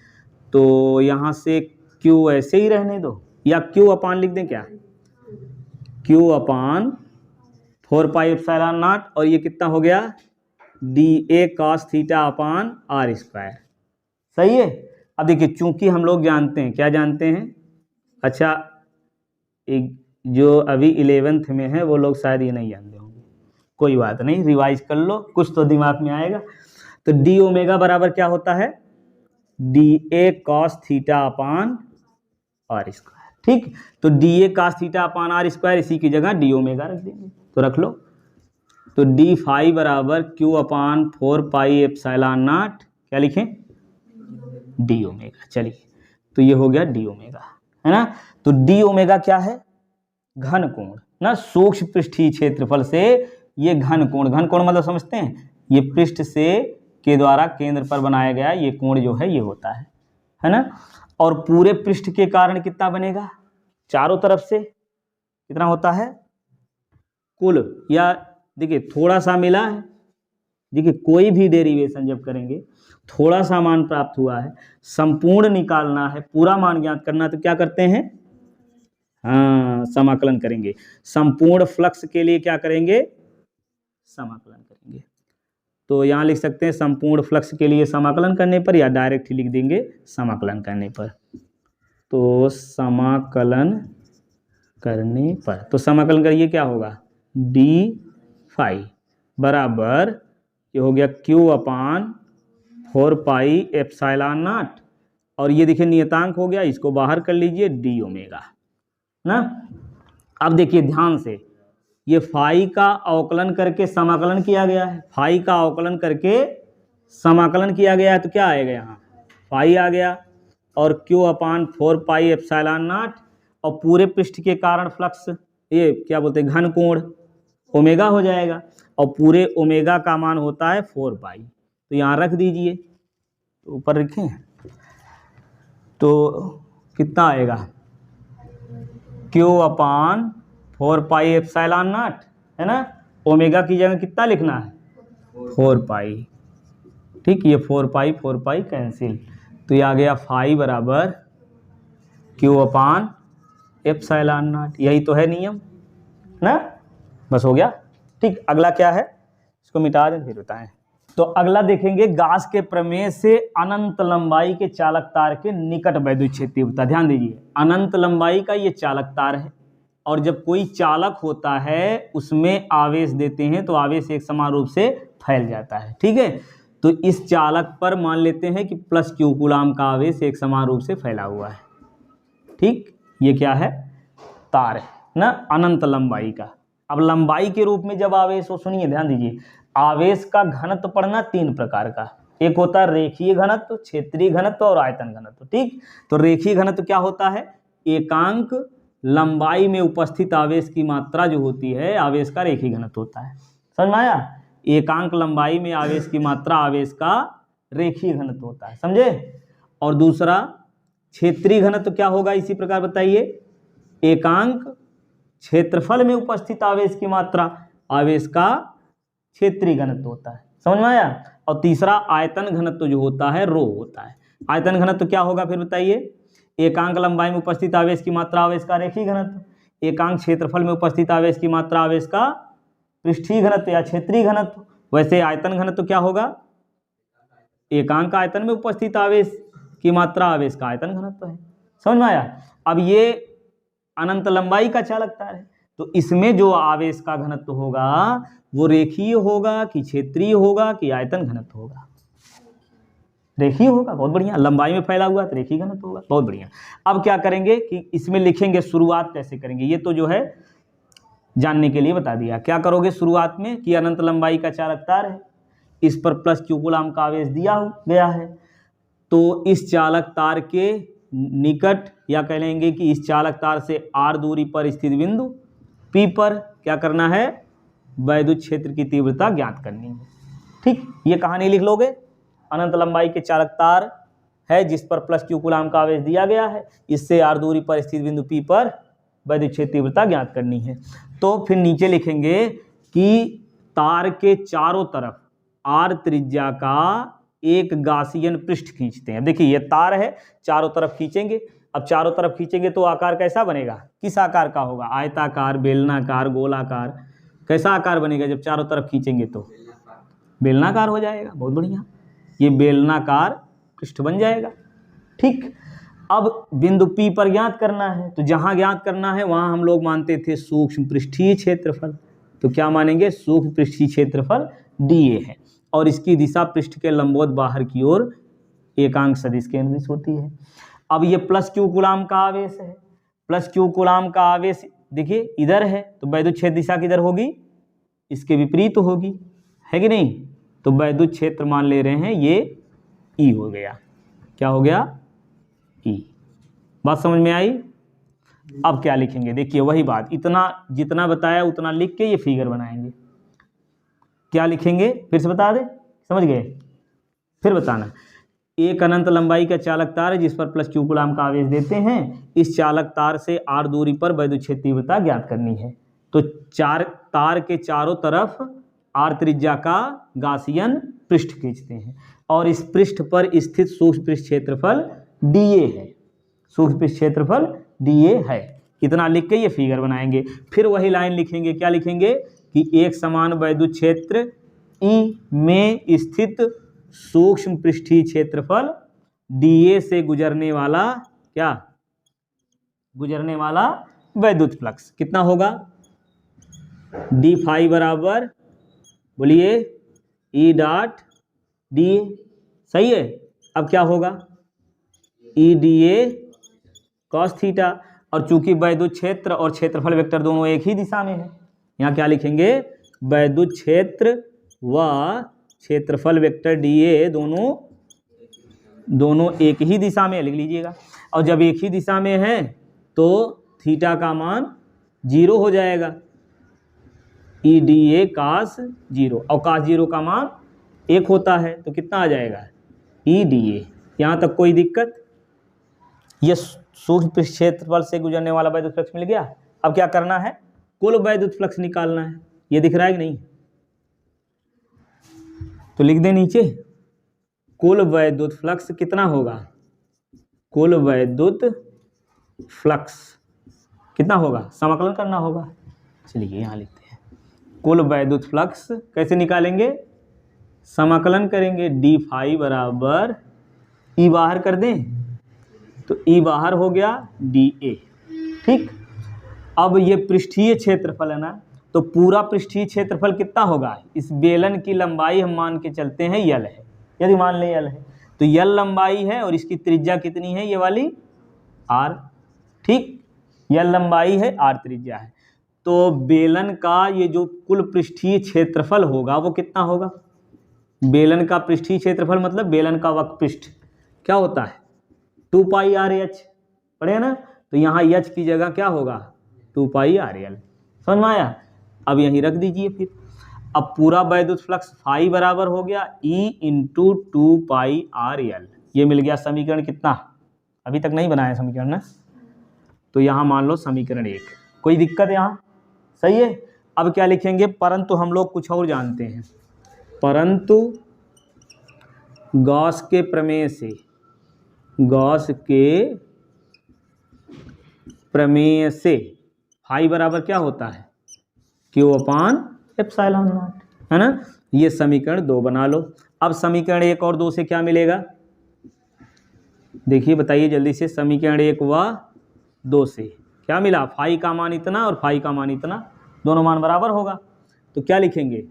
तो यहाँ से Q ऐसे ही रहने दो, या Q/ लिख दें, क्या Q/4πε0, और ये कितना हो गया, dA cos θ/R²। सही है। अब देखिए, चूंकि हम लोग जानते हैं, क्या जानते हैं, अच्छा एक जो अभी 11th में है वो लोग शायद ये नहीं जानते होंगे, कोई बात नहीं, रिवाइज कर लो, कुछ तो दिमाग में आएगा। तो डी ओमेगा बराबर क्या होता है, D A cos theta upon R square. ठीक, तो D A cos theta upon R square, इसी की जगह डी ओमेगा रख देंगे, तो रख लो। तो डी फाई बराबर Q upon 4 pi epsilon not, क्या लिखें, डी ओमेगा। चलिए, तो ये हो गया डी ओमेगा, है ना। तो डी ओमेगा क्या है, घन कोण ना, सूक्ष्म पृष्ठीय क्षेत्रफल से ये घन कोण, घन कोण मतलब समझते हैं, ये पृष्ठ से के द्वारा केंद्र पर बनाया गया ये कोण जो है ये होता है ना। और पूरे पृष्ठ के कारण कितना बनेगा, चारों तरफ से कितना होता है कुल, या देखिए थोड़ा सा मिला है, देखिए कोई भी डेरिवेशन जब करेंगे थोड़ा सा मान प्राप्त हुआ है, संपूर्ण निकालना है, पूरा मान ज्ञात करना, तो क्या करते हैं, हाँ समाकलन करेंगे। संपूर्ण फ्लक्स के लिए क्या करेंगे, समाकलन करेंगे। तो यहाँ लिख सकते हैं संपूर्ण फ्लक्स के लिए समाकलन करने पर, या डायरेक्ट ही लिख देंगे समाकलन करने पर। तो समाकलन करने पर, तो समाकलन करिए, क्या होगा, डी फाई बराबर ये हो गया Q upon 4 pi epsilon not, और ये देखिए नियतांक हो गया, इसको बाहर कर लीजिए, डी ओमेगा ना। अब देखिए ध्यान से, ये फाई का अवकलन करके समाकलन किया गया है, फाई का अवकलन करके समाकलन किया गया है, तो क्या आएगा यहाँ, फाई आ गया, और Q upon 4 pi epsilon not, और पूरे पृष्ठ के कारण फ्लक्स, ये क्या बोलते हैं घन कोण, ओमेगा हो जाएगा, और पूरे ओमेगा का मान होता है 4 पाई, तो यहाँ रख दीजिए, तो ऊपर रखें, तो कितना आएगा, Q upon 4 pi epsilon not, है ना, ओमेगा की जगह कितना लिखना है, 4 पाई। ठीक, ये 4 पाई कैंसिल, तो ये आ गया फाई बराबर क्यू अपान एप्सिलॉन नॉट, यही तो है नियम ना, बस हो गया। ठीक, अगला क्या है, इसको मिटा दें फिर बताएं। तो अगला देखेंगे, गाउस के प्रमेय से अनंत लंबाई के चालक तार के निकट वैद्युत क्षेत्र तीव्रता। ध्यान दीजिए, अनंत लंबाई का ये चालक तार है, और जब कोई चालक होता है उसमें आवेश देते हैं तो आवेश एक समान रूप से फैल जाता है। ठीक है, तो इस चालक पर मान लेते हैं कि प्लस क्यू कूलाम का आवेश एक समान रूप से फैला हुआ है। ठीक, ये क्या है, तार है ना, अनंत लंबाई का। अब लंबाई के रूप में जब आवेश हो, सुनिए ध्यान दीजिए, आवेश का घनत्व पढ़ना 3 प्रकार का, एक होता है रेखीय घनत्व, क्षेत्रीय घनत्व और आयतन घनत्व। ठीक, तो रेखीय घनत्व क्या होता है, एकांक लंबाई में उपस्थित आवेश की मात्रा जो होती है, आवेश का रेखीय घनत्व होता है। समझ में आया, एकांक लंबाई में आवेश की मात्रा आवेश का रेखीय घनत्व होता है, समझे। और दूसरा क्षेत्रीय घनत्व क्या होगा, इसी प्रकार बताइए, एकांक क्षेत्रफल में उपस्थित आवेश की मात्रा आवेश का क्षेत्रीय घनत्व होता है। समझ में आया। और तीसरा आयतन घनत्व जो होता है रो होता है। आयतन घनत्व क्या होगा फिर बताइए, एकांक लंबाई में उपस्थित आवेश की मात्रा आवेश का रेखीय घनत्व, एकांक क्षेत्रफल में उपस्थित आवेश की मात्रा आवेश का पृष्ठीय घनत्व या क्षेत्रीय घनत्व। वैसे आयतन घनत्व क्या होगा, एकांक आयतन में उपस्थित आवेश की मात्रा आवेश का आयतन घनत्व है। समझ में आया। अब ये अनंत लंबाई का चालक तार है, तो इसमें जो आवेश का घनत्व होगा वो रेखीय होगा कि क्षेत्रीय होगा कि आयतन घनत्व होगा, रेखीय होगा। बहुत बढ़िया, लंबाई में फैला हुआ तो रेखीय घनत्व होगा। बहुत बढ़िया। अब क्या करेंगे कि इसमें लिखेंगे, शुरुआत कैसे करेंगे, ये तो जो है जानने के लिए बता दिया। क्या करोगे शुरुआत में कि अनंत लंबाई का चालक तार है, इस पर प्लस क्यू कूलाम का आवेश दिया गया है, तो इस चालक तार के निकट या कह लेंगे कि इस चालक तार से r दूरी पर स्थित बिंदु P पर क्या करना है, वैद्युत क्षेत्र की तीव्रता ज्ञात करनी है। ठीक, ये कहानी लिख लोगे। अनंत लंबाई के चालक तार है जिस पर प्लस क्यू कूलाम का आवेश दिया गया है, इससे r दूरी पर स्थित बिंदु P पर वैद्युत क्षेत्र तीव्रता ज्ञात करनी है। तो फिर नीचे लिखेंगे कि तार के चारों तरफ r त्रिज्या का एक गासियन पृष्ठ खींचते हैं। देखिए ये तार है, चारों तरफ खींचेंगे। अब चारों तरफ खींचेंगे तो आकार कैसा बनेगा, किस आकार का होगा, आयताकार, बेलनाकार, गोलाकार, कैसा आकार बनेगा जब चारों तरफ खींचेंगे तो बेलनाकार हो जाएगा। बहुत बढ़िया, ये बेलनाकार पृष्ठ बन जाएगा। ठीक, अब बिंदु P पर ज्ञात करना है, तो जहां ज्ञात करना है वहां हम लोग मानते थे सूक्ष्म पृष्ठीय क्षेत्रफल, तो क्या मानेंगे, सूक्ष्म पृष्ठीय क्षेत्रफल dA है और इसकी दिशा पृष्ठ के लंबवत बाहर की ओर एकांक सदिश केंद्रित होती है। अब ये प्लस क्यू कूलाम का आवेश है, प्लस क्यू कूलाम का आवेश देखिए इधर है, तो वैद्युत क्षेत्र दिशा किधर होगी, इसके विपरीत होगी, है कि नहीं। तो वैद्युत क्षेत्र मान ले रहे हैं ये E हो गया, क्या हो गया, E। बात समझ में आई। अब क्या लिखेंगे, देखिए वही बात, इतना जितना बताया उतना लिख के ये फिगर बनाएंगे। क्या लिखेंगे फिर से बता दे, समझ गए, फिर बताना। एक अनंत लंबाई का चालक तार है जिस पर प्लस क्यू कूलाम का आवेश देते हैं। इस चालक तार से r दूरी पर वैद्युत क्षेत्र तीव्रता ज्ञात करनी है। तो तार के चारों तरफ r त्रिज्या का गासियन पृष्ठ खींचते हैं और इस पृष्ठ पर स्थित सूक्ष्म पृष्ठ क्षेत्रफल dA है, सूक्ष्म पृष्ठ क्षेत्रफल dA है। इतना लिख के ये फिगर बनाएंगे। फिर वही लाइन लिखेंगे, क्या लिखेंगे कि एक समान वैद्युत क्षेत्र E में स्थित सूक्ष्म पृष्ठीय क्षेत्रफल dA से गुजरने वाला क्या, गुजरने वाला वैद्युत फ्लक्स कितना होगा, d फाई बराबर बोलिए E डॉट dA, सही है। अब क्या होगा, E dA cos थीटा, और चूंकि वैद्युत क्षेत्र और क्षेत्रफल वेक्टर दोनों एक ही दिशा में है, यहाँ क्या लिखेंगे, वैद्युत क्षेत्र व क्षेत्रफल वेक्टर dA दोनों एक ही दिशा में, लिख लीजिएगा। और जब एक ही दिशा में है तो थीटा का मान 0 हो जाएगा, E dA cos 0, और cos 0 का मान 1 होता है, तो कितना आ जाएगा, E dA। यहाँ तक कोई दिक्कत, ये सूक्ष्म पृष्ठ क्षेत्रफल से गुजरने वाला वैद्युत फ्लक्स मिल गया। अब क्या करना है, कुल वैद्युत फ्लक्स निकालना है। ये दिख रहा है कि नहीं, तो लिख दे नीचे, कुल वैद्युत फ्लक्स कितना होगा, कुल वैद्युत फ्लक्स कितना होगा, समाकलन करना होगा। चलिए यहाँ लिखते हैं, कुल वैद्युत फ्लक्स कैसे निकालेंगे, समाकलन करेंगे। d फाई बराबर E बाहर कर दें, तो E बाहर हो गया dA, ठीक। अब ये पृष्ठीय क्षेत्रफल है ना, तो पूरा पृष्ठीय क्षेत्रफल कितना होगा, इस बेलन की लंबाई हम मान के चलते हैं L है, यदि मान लें L है, तो L लंबाई है और इसकी त्रिज्या कितनी है, ये वाली R, ठीक। L लंबाई है, R त्रिज्या है, तो बेलन का ये जो कुल पृष्ठीय क्षेत्रफल होगा वो कितना होगा, बेलन का पृष्ठीय क्षेत्रफल मतलब बेलन का वक्र पृष्ठ क्या होता है, 2 पाई RH, पढ़े ना, तो यहाँ H की जगह क्या होगा, 2 पाई RL, समझ में आया। अब यहीं रख दीजिए फिर। अब पूरा वैद्युत फ्लक्स फाई बराबर हो गया E इंटू 2 पाई RL, ये मिल गया समीकरण कितना, अभी तक नहीं बनाया समीकरण ना, तो यहाँ मान लो समीकरण 1, कोई दिक्कत यहाँ, सही है। अब क्या लिखेंगे, परंतु हम लोग कुछ और जानते हैं, परंतु गॉस के प्रमेय से, गॉस के प्रमेय से फाई बराबर क्या होता है, Q अपान एप्सिलॉन नॉट, है ना। ये समीकरण 2 बना लो। अब समीकरण 1 और 2 से क्या मिलेगा, देखिए बताइए जल्दी से, समीकरण 1 व 2 से क्या मिला, फाई का मान इतना और फाई का मान इतना, दोनों मान बराबर होगा, तो क्या लिखेंगे,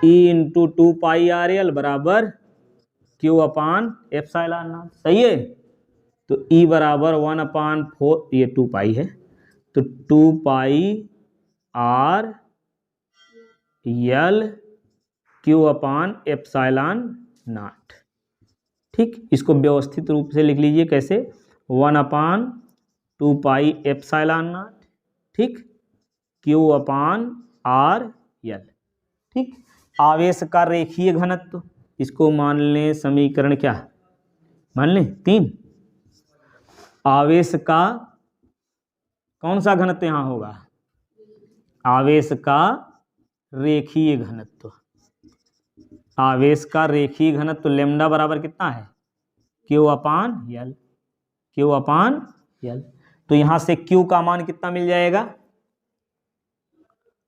E इंटू 2 पाई RL बराबर Q अपान एप्सिलॉन नॉट, सही है। तो E बराबर 1/4, ये 2 पाई है, तो 2 पाई R L Q upon epsilon not, ठीक। इसको व्यवस्थित रूप से लिख लीजिए, कैसे, 1/2 पाई एप्सिलॉन नॉट, ठीक, Q अपान R L, ठीक। आवेश का रेखीय घनत्व, इसको मान लें समीकरण क्या, मान लें 3। आवेश का कौन सा घनत्व यहाँ होगा, आवेश का रेखीय घनत्व, आवेश का रेखीय घनत्व लैम्डा बराबर कितना है, Q अपान L, Q अपान L। तो यहाँ से Q का मान कितना मिल जाएगा,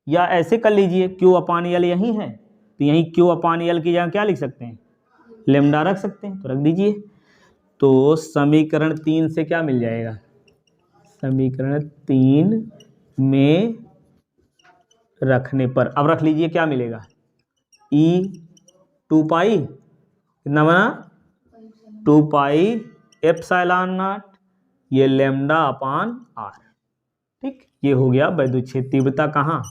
या ऐसे कर लीजिए, Q अपान L यही है, तो यहीं Q अपान L की जगह क्या लिख सकते हैं, लैम्डा रख सकते हैं, तो रख दीजिए। तो समीकरण 3 से क्या मिल जाएगा, समीकरण 3 में रखने पर अब रख लीजिए क्या मिलेगा, ई 2 पाई कितना बना 2 पाई एप्सिलॉन नॉट, ये लैम्डा अपान आर। ठीक, ये हो गया वैद्युत क्षेत्र तीव्रता कहाँ,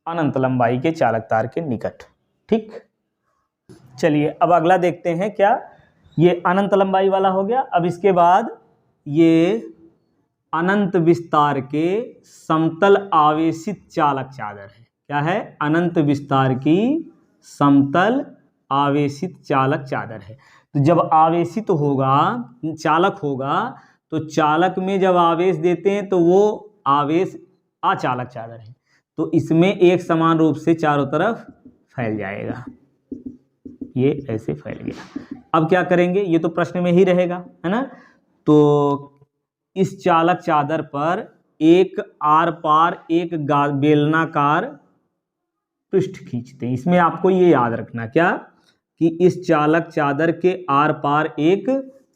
अनंत लंबाई के चालक तार के निकट। ठीक, चलिए अब अगला देखते हैं क्या, ये अनंत लंबाई वाला हो गया। अब इसके बाद ये अनंत विस्तार के समतल आवेशित चालक चादर है। क्या है, अनंत विस्तार की समतल आवेशित चालक चादर है। तो जब आवेशित होगा, चालक होगा, तो चालक में जब आवेश देते हैं तो वो आवेश अचालक चादर है, तो इसमें एक समान रूप से चारों तरफ फैल जाएगा, ये ऐसे फैल गया। अब क्या करेंगे, ये तो प्रश्न में ही रहेगा, है ना। तो इस चालक चादर पर एक आर पार एक बेलनाकार पृष्ठ खींचते हैं। इसमें आपको ये याद रखना क्या, कि इस चालक चादर के आर पार एक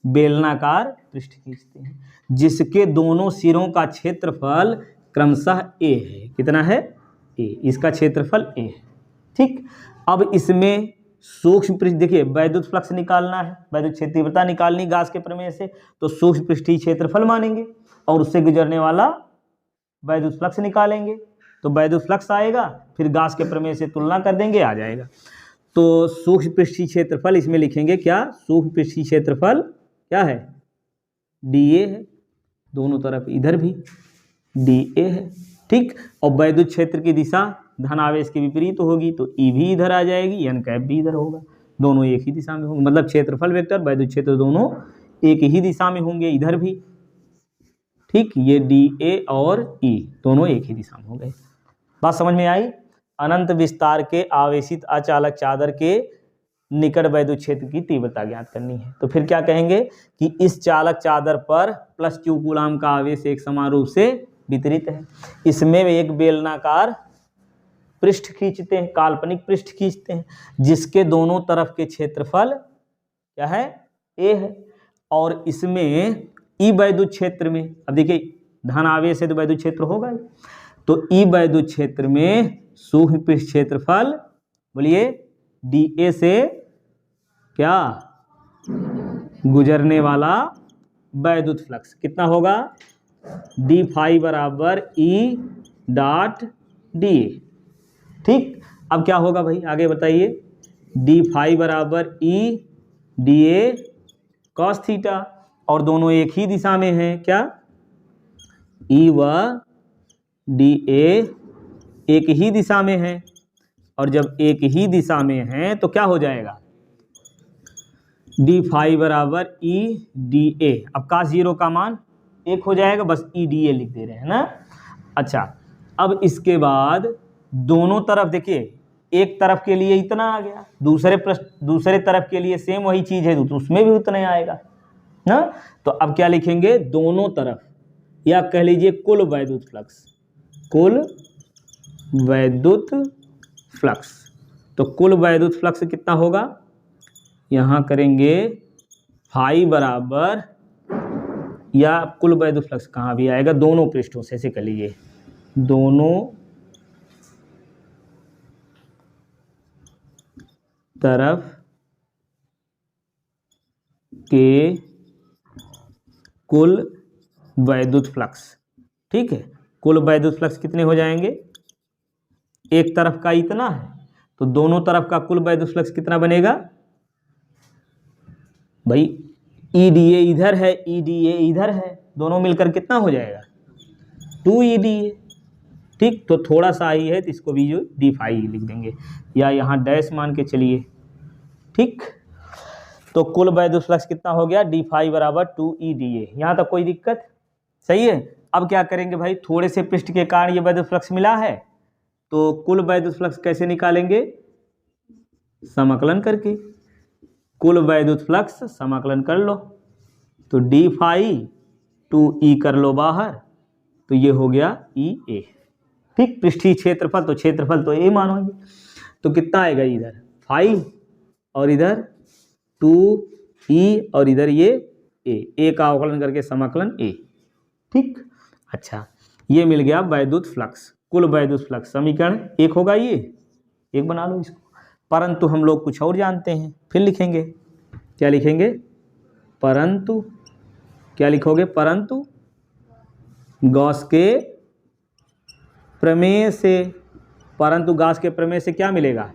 बेलनाकार पृष्ठ खींचते हैं, जिसके दोनों सिरों का क्षेत्रफल क्रमशः ए है। कितना है, ए, इसका क्षेत्रफल ए है। ठीक, अब इसमें सूक्ष्म पृष्ठ, देखिए वैद्युत फ्लक्स निकालना है, वैद्युत क्षेत्र तीव्रता निकालनी गास के प्रमेय से, तो सूक्ष्म पृष्ठीय क्षेत्रफल मानेंगे और उससे गुजरने वाला वैद्युत फ्लक्स निकालेंगे। तो वैद्युत फ्लक्स आएगा, फिर गास के प्रमेय से तुलना कर देंगे, आ जाएगा। तो सूक्ष्म पृष्ठीय क्षेत्रफल इसमें लिखेंगे क्या, सूक्ष्म पृष्ठीय क्षेत्रफल क्या है, dA है, दोनों तरफ इधर भी dA है। ठीक, और वैद्युत क्षेत्र की दिशा धन आवेश के विपरीत होगी, तो E भी इधर आ जाएगी, n कैप भी इधर होगा, दोनों एक ही दिशा में होंगे, मतलब क्षेत्रफल वेक्टर वैद्युत क्षेत्र दोनों एक ही दिशा में होंगे, इधर भी। ठीक, ये dA और E दोनों एक ही दिशा में होंगे। बात समझ में आई। अनंत विस्तार के आवेशित अचालक चादर के निकट वैद्युत क्षेत्र की तीव्रता ज्ञात करनी है। तो फिर क्या कहेंगे कि इस चालक चादर पर +q कूलाम का आवेश एक समान रूप से वितरित है। इसमें एक बेलनाकार पृष्ठ खींचते हैं, काल्पनिक पृष्ठ खींचते हैं, जिसके दोनों तरफ के क्षेत्रफल क्या है, a है। और इसमें ई वैद्युत क्षेत्र में, अब देखिए धन आवेश है तो वैद्युत क्षेत्र होगा ही, तो ई वैद्युत क्षेत्र में सूक्ष्म पृष्ठ क्षेत्रफल बोलिए dA से क्या गुजरने वाला वैद्युत फ्लक्स कितना होगा, d फाई बराबर E डॉट dA। ठीक, अब क्या होगा भाई, आगे बताइए, d फाई बराबर E dA cos थीटा, और दोनों एक ही दिशा में हैं, क्या E व dA एक ही दिशा में है, और जब एक ही दिशा में है तो क्या हो जाएगा, d फाई बराबर E dA। अब cos 0 का मान 1 हो जाएगा, बस E dA लिख दे रहे हैं ना। अच्छा, अब इसके बाद दोनों तरफ देखिए, एक तरफ के लिए इतना आ गया, दूसरे तरफ के लिए सेम वही चीज है तो उसमें भी उतना ही आएगा ना। तो अब क्या लिखेंगे, दोनों तरफ, या कह लीजिए कुल वैद्युत फ्लक्स, कुल वैद्युत फ्लक्स। तो कुल वैद्युत फ्लक्स कितना होगा, यहां करेंगे फाई बराबर, या कुल वैद्युत फ्लक्स कहाँ भी आएगा, दोनों पृष्ठों से, ऐसे कर लीजिए, दोनों तरफ के कुल वैद्युत फ्लक्स। ठीक है, कुल वैद्युत फ्लक्स कितने हो जाएंगे, एक तरफ का इतना है तो दोनों तरफ का कुल वैद्युत फ्लक्स कितना बनेगा भाई, EDA इधर है, EDA इधर है, दोनों मिलकर कितना हो जाएगा 2 EDA। ठीक, तो थोड़ा सा ही है तो इसको भी जो d फाई लिख देंगे, या यहाँ डैश मान के चलिए। ठीक, तो कुल वैद्युत फ्लक्स कितना हो गया, d फाई बराबर 2 EDA। यहाँ तक कोई दिक्कत, सही है। अब क्या करेंगे भाई, थोड़े से पृष्ठ के कारण ये वैद्युत फ्लक्स मिला है, तो कुल वैद्युत फ्लक्स कैसे निकालेंगे, समाकलन करके, कुल वैद्युत फ्लक्स समाकलन कर लो, तो d फाई 2E कर लो बाहर, तो ये हो गया EA। ठीक, पृष्ठीय क्षेत्रफल, तो क्षेत्रफल तो A मानोगे, तो कितना आएगा इधर 5 और इधर 2E और इधर ये ए का अवकलन करके समाकलन ए। ठीक, अच्छा ये मिल गया वैद्युत फ्लक्स, कुल वैद्युत फ्लक्स। समीकरण 1 होगा, ये 1 बना लो इसको। परंतु हम लोग कुछ और जानते हैं, फिर लिखेंगे। क्या लिखेंगे? परंतु, क्या लिखोगे? परंतु गॉस के प्रमेय से, परंतु गॉस के प्रमेय से क्या मिलेगा?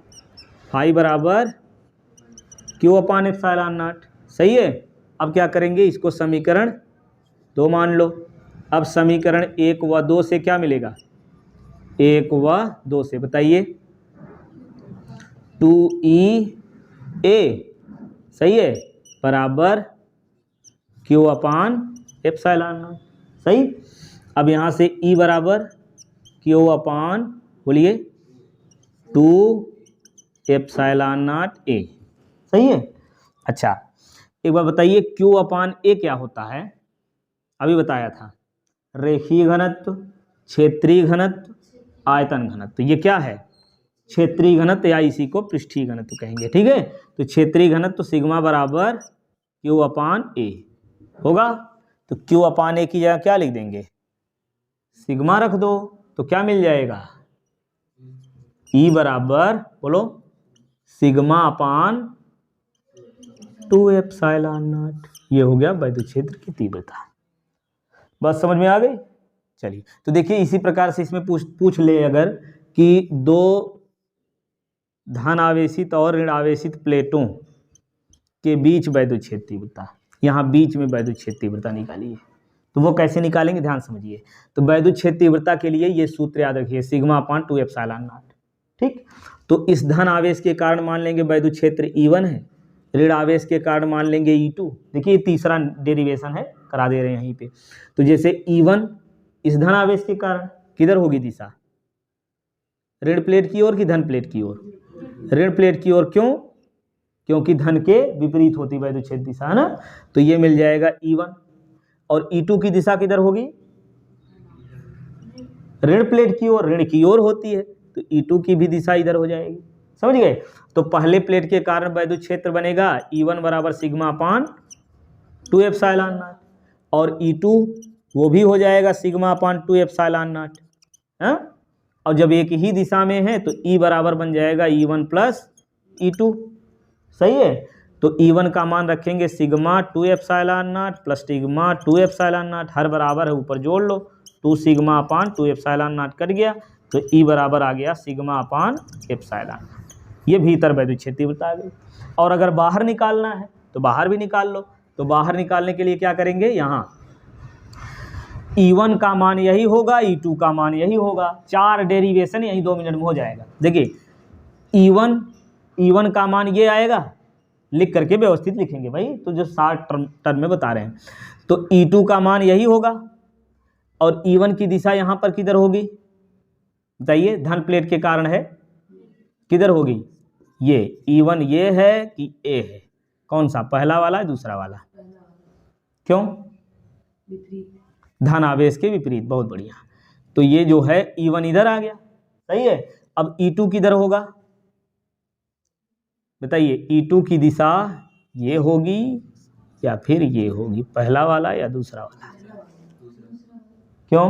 फाई बराबर क्यू अपान एप्सिलॉन नॉट। सही है। अब क्या करेंगे? इसको समीकरण 2 मान लो। अब समीकरण 1 व 2 से क्या मिलेगा? 1 व 2 से बताइए, 2E सही है बराबर क्यू अपान एप्सिलॉन नॉट। सही। अब यहाँ से E बराबर क्यू अपान, बोलिए, 2 एप्सिलॉन नॉट ए। सही है। अच्छा एक बार बताइए, क्यू अपान ए क्या होता है? अभी बताया था, रेखीय घनत्व, क्षेत्रीय घनत्व, आयतन घनत्व। ये क्या है? क्षेत्रीय घनत्व, या इसी को पृष्ठीय घनत्व कहेंगे। ठीक है। तो क्षेत्रीय घनत्व सिग्मा बराबर क्यू अपान ए होगा। तो क्यू अपान ए की जगह क्या लिख देंगे? सिग्मा रख दो, तो क्या मिल जाएगा? ई बराबर, बोलो, सिग्मा अपान 2 एप्सिलॉन नॉट। ये हो गया वैद्युत क्षेत्र की तीव्रता। बस समझ में आ गई? चलिए, तो देखिए इसी प्रकार से इसमें पूछ ले अगर कि 2 धन आवेशित और ऋण आवेशित प्लेटों के बीच वैद्युत क्षेत्र तीव्रता, यहाँ बीच में वैद्युत क्षेत्र तीव्रता निकालिए, तो वो कैसे निकालेंगे? ध्यान समझिए। तो वैद्युत क्षेत्र तीव्रता के लिए ये सूत्र याद रखिए, सिग्मा अपान 2 एप्सिलॉन नॉट। ठीक। तो इस धन आवेश के कारण मान लेंगे वैद्युत क्षेत्र E1 है, ऋण आवेश के कारण मान लेंगे E2। देखिए तीसरा डेरिवेशन है, करा दे रहे हैं यहीं पे। तो जैसे E1 इस धन आवेश के कारण किधर होगी दिशा? ऋण प्लेट की ओर कि धन प्लेट की ओर? ऋण प्लेट की ओर। क्यों? क्योंकि धन के विपरीत होती वैद्युत क्षेत्र दिशा, है ना। तो ये मिल जाएगा E1। और E2 की दिशा किधर होगी? ऋण प्लेट की ओर, ऋण की ओर होती है, तो E2 की भी दिशा इधर हो जाएगी। समझ गए? तो पहले प्लेट के कारण वैद्युत क्षेत्र बनेगा E1 बराबर सिग्मा अपान 2 एप्सिलॉन नॉट, और E2 वो भी हो जाएगा सिग्मा अपान 2 एप्सिलॉन नॉट। हाँ, और जब एक ही दिशा में है तो E बराबर बन जाएगा E1 प्लस E2। सही है। तो E1 का मान रखेंगे sigma 2 epsilon naught plus sigma 2 epsilon naught, हर बराबर है, ऊपर जोड़ लो, 2 sigma upon 2 epsilon naught cut गया, तो E बराबर आ गया सिग्मा अपान एप्सिलॉन। ये भीतर वैद्युत क्षेत्र तीव्रता आ गई। और अगर बाहर निकालना है तो बाहर भी निकाल लो। तो बाहर निकालने के लिए क्या करेंगे? यहाँ E1 का मान यही होगा, E2 का मान यही होगा। 4 डेरिवेशन यही 2 मिनट में हो जाएगा। देखिए E1 का मान ये आएगा, लिख करके व्यवस्थित लिखेंगे भाई, तो जो 60 टर्म में बता रहे हैं। तो E2 का मान यही होगा, और E1 की दिशा यहाँ पर किधर होगी? बताइए, धन प्लेट के कारण है, किधर होगी? ये E1 ये है कि A है? कौन सा? पहला वाला, दूसरा वाला? क्यों? धन आवेश के विपरीत। बहुत बढ़िया। तो ये जो है E1 इधर आ गया। सही है। अब E2 किधर होगा? बताइए, E2 की दिशा ये होगी या फिर ये होगी? पहला वाला या दूसरा वाला? क्यों?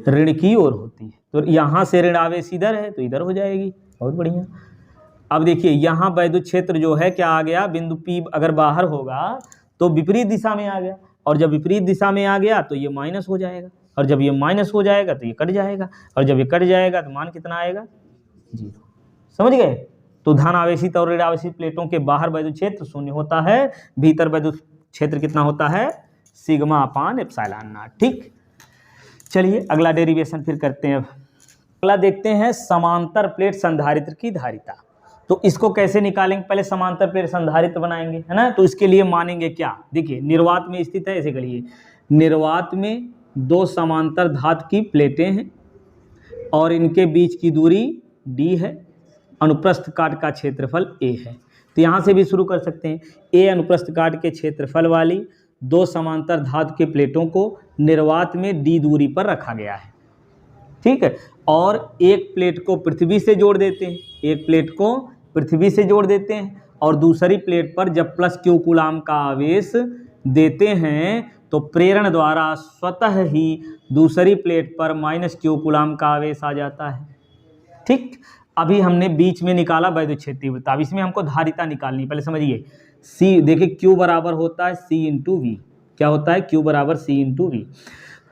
ऋण की ओर होती है, तो यहाँ से ऋण आवेश इधर है तो इधर हो जाएगी। बहुत बढ़िया। अब देखिए यहाँ वैद्युत क्षेत्र जो है क्या आ गया? बिंदु P अगर बाहर होगा तो विपरीत दिशा में आ गया, और जब विपरीत दिशा में आ गया तो ये माइनस हो जाएगा, और जब ये माइनस हो जाएगा तो ये कट जाएगा, और जब ये कट जाएगा तो मान कितना आएगा? 0। समझ गए? तो धन आवेशित और ऋण आवेशित प्लेटों के बाहर वैद्युत क्षेत्र 0 होता है, भीतर वैद्युत क्षेत्र कितना होता है? Sigma upon epsilon not. ठीक। चलिए अगला डेरिवेशन फिर करते हैं। अब अगला देखते हैं समांतर प्लेट संधारित्र की धारिता। तो इसको कैसे निकालेंगे? पहले समांतर प्लेट संधारित्र बनाएंगे, है ना। तो इसके लिए मानेंगे क्या? देखिए निर्वात में स्थित है, ऐसे करिए, निर्वात में 2 समांतर धातु की प्लेटें हैं और इनके बीच की दूरी d है, अनुप्रस्थ काट का क्षेत्रफल a है। तो यहाँ से भी शुरू कर सकते हैं। a अनुप्रस्थ काट के क्षेत्रफल वाली 2 समांतर धातु के प्लेटों को निर्वात में d दूरी पर रखा गया है। ठीक है। और एक प्लेट को पृथ्वी से जोड़ देते हैं, एक प्लेट को पृथ्वी से जोड़ देते हैं, और दूसरी प्लेट पर जब प्लस q कूलाम का आवेश देते हैं तो प्रेरण द्वारा स्वतः ही दूसरी प्लेट पर -q कूलाम का आवेश आ जाता है। ठीक, अभी हमने बीच में निकाला वैद्युत क्षेत्र तीव्रता, अब इसमें हमको धारिता निकालनी, पहले समझिए। C देखिए Q बराबर होता है C इंटू वी, क्या होता है Q बराबर C इंटू वी,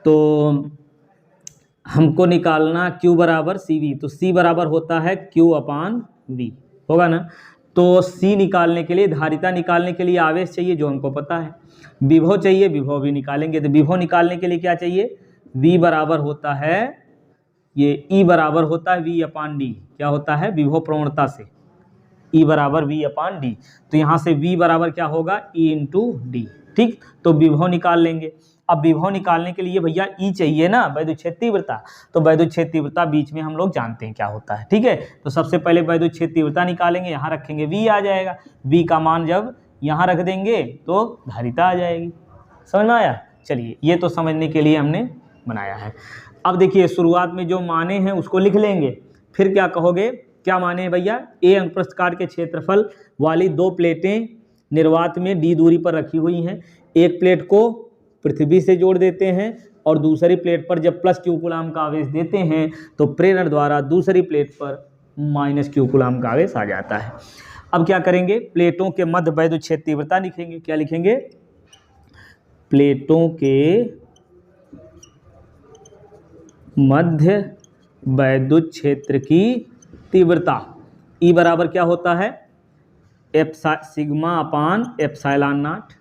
तो हमको निकालना Q बराबर CV, तो C बराबर होता है Q अपान V, होगा ना। तो C निकालने के लिए, धारिता निकालने के लिए आवेश चाहिए जो हमको पता है, विभव चाहिए, विभव भी निकालेंगे, तो विभव निकालने के लिए क्या चाहिए, V बराबर होता है, ये E बराबर होता है V अपान डी, क्या होता है विभव प्रवणता से, E बराबर V अपान डी, तो यहाँ से V बराबर क्या होगा E इंटू डी। ठीक, तो विभव निकाल लेंगे। अब विभव निकालने के लिए भैया E चाहिए ना, वैद्युत क्षेत्र तीव्रता, तो वैद्युत क्षेत्र तीव्रता बीच में हम लोग जानते हैं क्या होता है। ठीक है, तो सबसे पहले वैद्युत क्षेत्र तीव्रता निकालेंगे, यहाँ रखेंगे V आ जाएगा, V का मान जब यहाँ रख देंगे तो धारिता आ जाएगी। समझ में आया? चलिए, ये तो समझने के लिए हमने बनाया है। अब देखिए शुरुआत में जो माने हैं उसको लिख लेंगे, फिर क्या कहोगे, क्या माने हैं भैया, ए अनुप्रस्थ काट के क्षेत्रफल वाली दो प्लेटें निर्वात में डी दूरी पर रखी हुई हैं, एक प्लेट को पृथ्वी से जोड़ देते हैं और दूसरी प्लेट पर जब +q कूलाम का आवेश देते हैं तो प्रेरण द्वारा दूसरी प्लेट पर -q कूलाम का आवेश आ जाता है। अब क्या करेंगे, प्लेटों के मध्य वैद्युत क्षेत्र तीव्रता लिखेंगे, क्या लिखेंगे, प्लेटों के मध्य वैद्युत क्षेत्र की तीव्रता E बराबर क्या होता है, सिग्मा अपान एप्सिलॉन नॉट,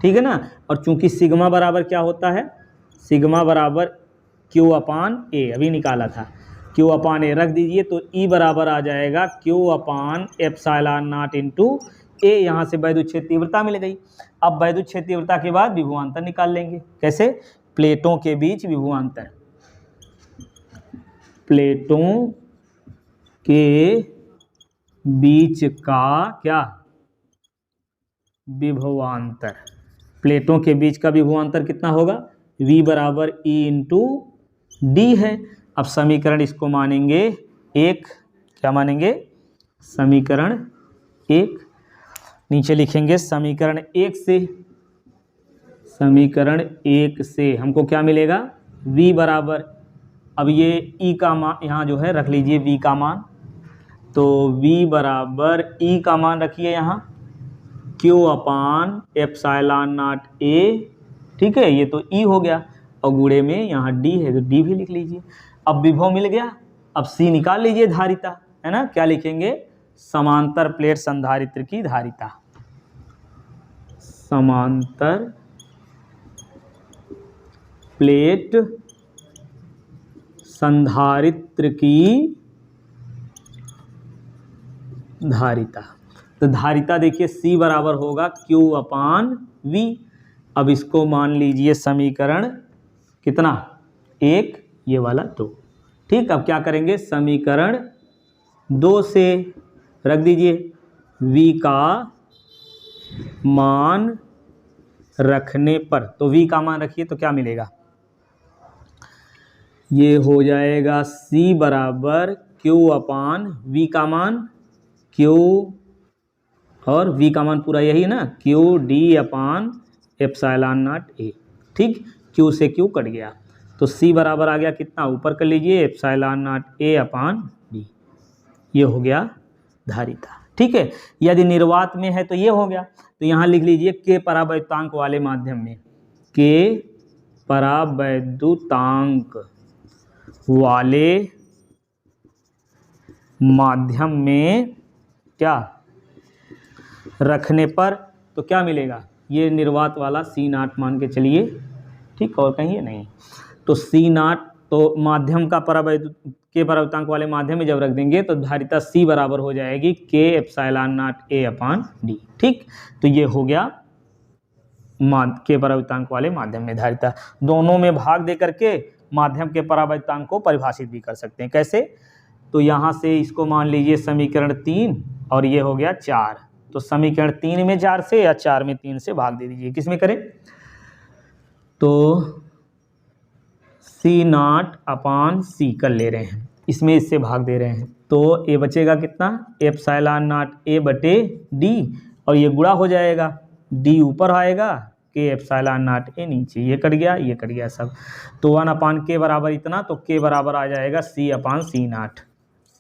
ठीक है ना। और चूंकि सिग्मा बराबर क्या होता है, सिग्मा बराबर Q अपान A, अभी निकाला था, Q अपान A रख दीजिए, तो E बराबर आ जाएगा Q upon epsilon not into A, यहाँ से वैद्युत क्षेत्र तीव्रता मिल गई। अब वैद्युत क्षेत्र तीव्रता के बाद विभवांतर निकाल लेंगे, कैसे, प्लेटों के बीच विभवांतर, प्लेटों के बीच का क्या, विभवांतर, प्लेटों के बीच का विभवांतर कितना होगा, V बराबर E इंटू डी है। अब समीकरण इसको मानेंगे एक, क्या मानेंगे, समीकरण एक, नीचे लिखेंगे समीकरण एक से, समीकरण एक से हमको क्या मिलेगा, V बराबर, अब ये E का मान यहाँ जो है रख लीजिए V का मान, तो V बराबर E का मान रखिए यहाँ Q upon epsilon not A, ठीक है, ये तो E हो गया, और गुणे में यहाँ D है तो D भी लिख लीजिए। अब विभव मिल गया, अब C निकाल लीजिए धारिता, है ना, क्या लिखेंगे, समांतर प्लेट संधारित्र की धारिता, समांतर प्लेट संधारित्र की धारिता, तो धारिता देखिए C बराबर होगा Q अपान V। अब इसको मान लीजिए समीकरण कितना, एक, ये वाला दो, ठीक। अब क्या करेंगे, समीकरण दो से रख दीजिए V का मान रखने पर, तो V का मान रखिए तो क्या मिलेगा, ये हो जाएगा C बराबर Q अपान V का मान Q, और V का मान पूरा यही ना, Q D upon epsilon not A, ठीक, Q से Q कट गया, तो C बराबर आ गया कितना, ऊपर कर लीजिए epsilon not A upon D, ये हो गया धारिता, ठीक है। यदि निर्वात में है तो ये हो गया, तो यहाँ लिख लीजिए K परावैद्युतांक वाले माध्यम में, K परावैद्युतांक वाले माध्यम में क्या रखने पर, तो क्या मिलेगा, ये निर्वात वाला C0 मान के चलिए, ठीक, और कहीं नहीं, तो C0, तो माध्यम का के परावैद्युतांक वाले माध्यम में जब रख देंगे तो धारिता C बराबर हो जाएगी K epsilon not A upon D, ठीक। तो ये हो गया के परावैद्युतांक वाले माध्यम में धारिता। दोनों में भाग दे करके माध्यम के परावैद्युतांक को परिभाषित भी कर सकते हैं, कैसे, तो यहाँ से इसको मान लीजिए समीकरण 3 और ये हो गया 4, तो समीकरण 3 में 4 से या 4 में 3 से भाग दे दीजिए, किस में करें, तो C0 अपान C कर ले रहे हैं, इसमें इससे भाग दे रहे हैं, तो ये बचेगा कितना, एप्सिलॉन नॉट A बटे D, और ये गुणा हो जाएगा, D ऊपर आएगा के एप्सिलॉन नॉट ए नीचे, ये कट गया सब। तो 1/k बराबर इतना, तो k बराबर आ जाएगा C/C0।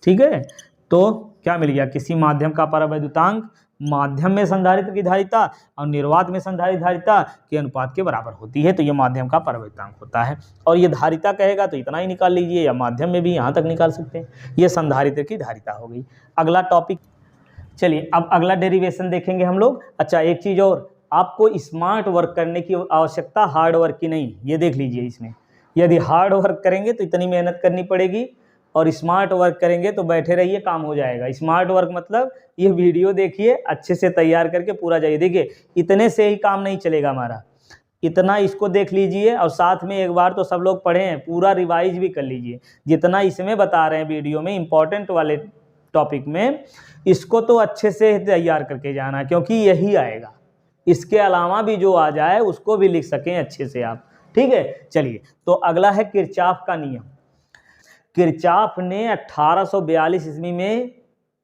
ठीक है, तो क्या मिल गया, किसी माध्यम का परावैद्युतांक माध्यम में संधारित्र की धारिता और निर्वात में संधारित्र धारिता के अनुपात के बराबर होती है, तो ये माध्यम का परावैद्युतांक होता है। और ये धारिता कहेगा तो इतना ही निकाल लीजिए, या माध्यम में भी यहाँ तक निकाल सकते हैं। ये संधारित्र की धारिता हो गई। अगला टॉपिक, चलिए अब अगला डेरिवेशन देखेंगे हम लोग। अच्छा, एक चीज़ और, आपको स्मार्ट वर्क करने की आवश्यकता हार्ड वर्क की नहीं, ये देख लीजिए। इसमें यदि हार्ड वर्क करेंगे तो इतनी मेहनत करनी पड़ेगी, और स्मार्ट वर्क करेंगे तो बैठे रहिए, काम हो जाएगा। स्मार्ट वर्क मतलब ये वीडियो देखिए, अच्छे से तैयार करके पूरा जाइए। देखिए, इतने से ही काम नहीं चलेगा हमारा, इतना इसको देख लीजिए, और साथ में एक बार तो सब लोग पढ़े हैं, पूरा रिवाइज भी कर लीजिए। जितना इसमें बता रहे हैं वीडियो में इंपॉर्टेंट वाले टॉपिक में, इसको तो अच्छे से तैयार करके जाना, क्योंकि यही आएगा। इसके अलावा भी जो आ जाए उसको भी लिख सकें अच्छे से आप। ठीक है, चलिए तो अगला है किरचॉफ का नियम। किरचॉफ ने 1842 ईस्वी में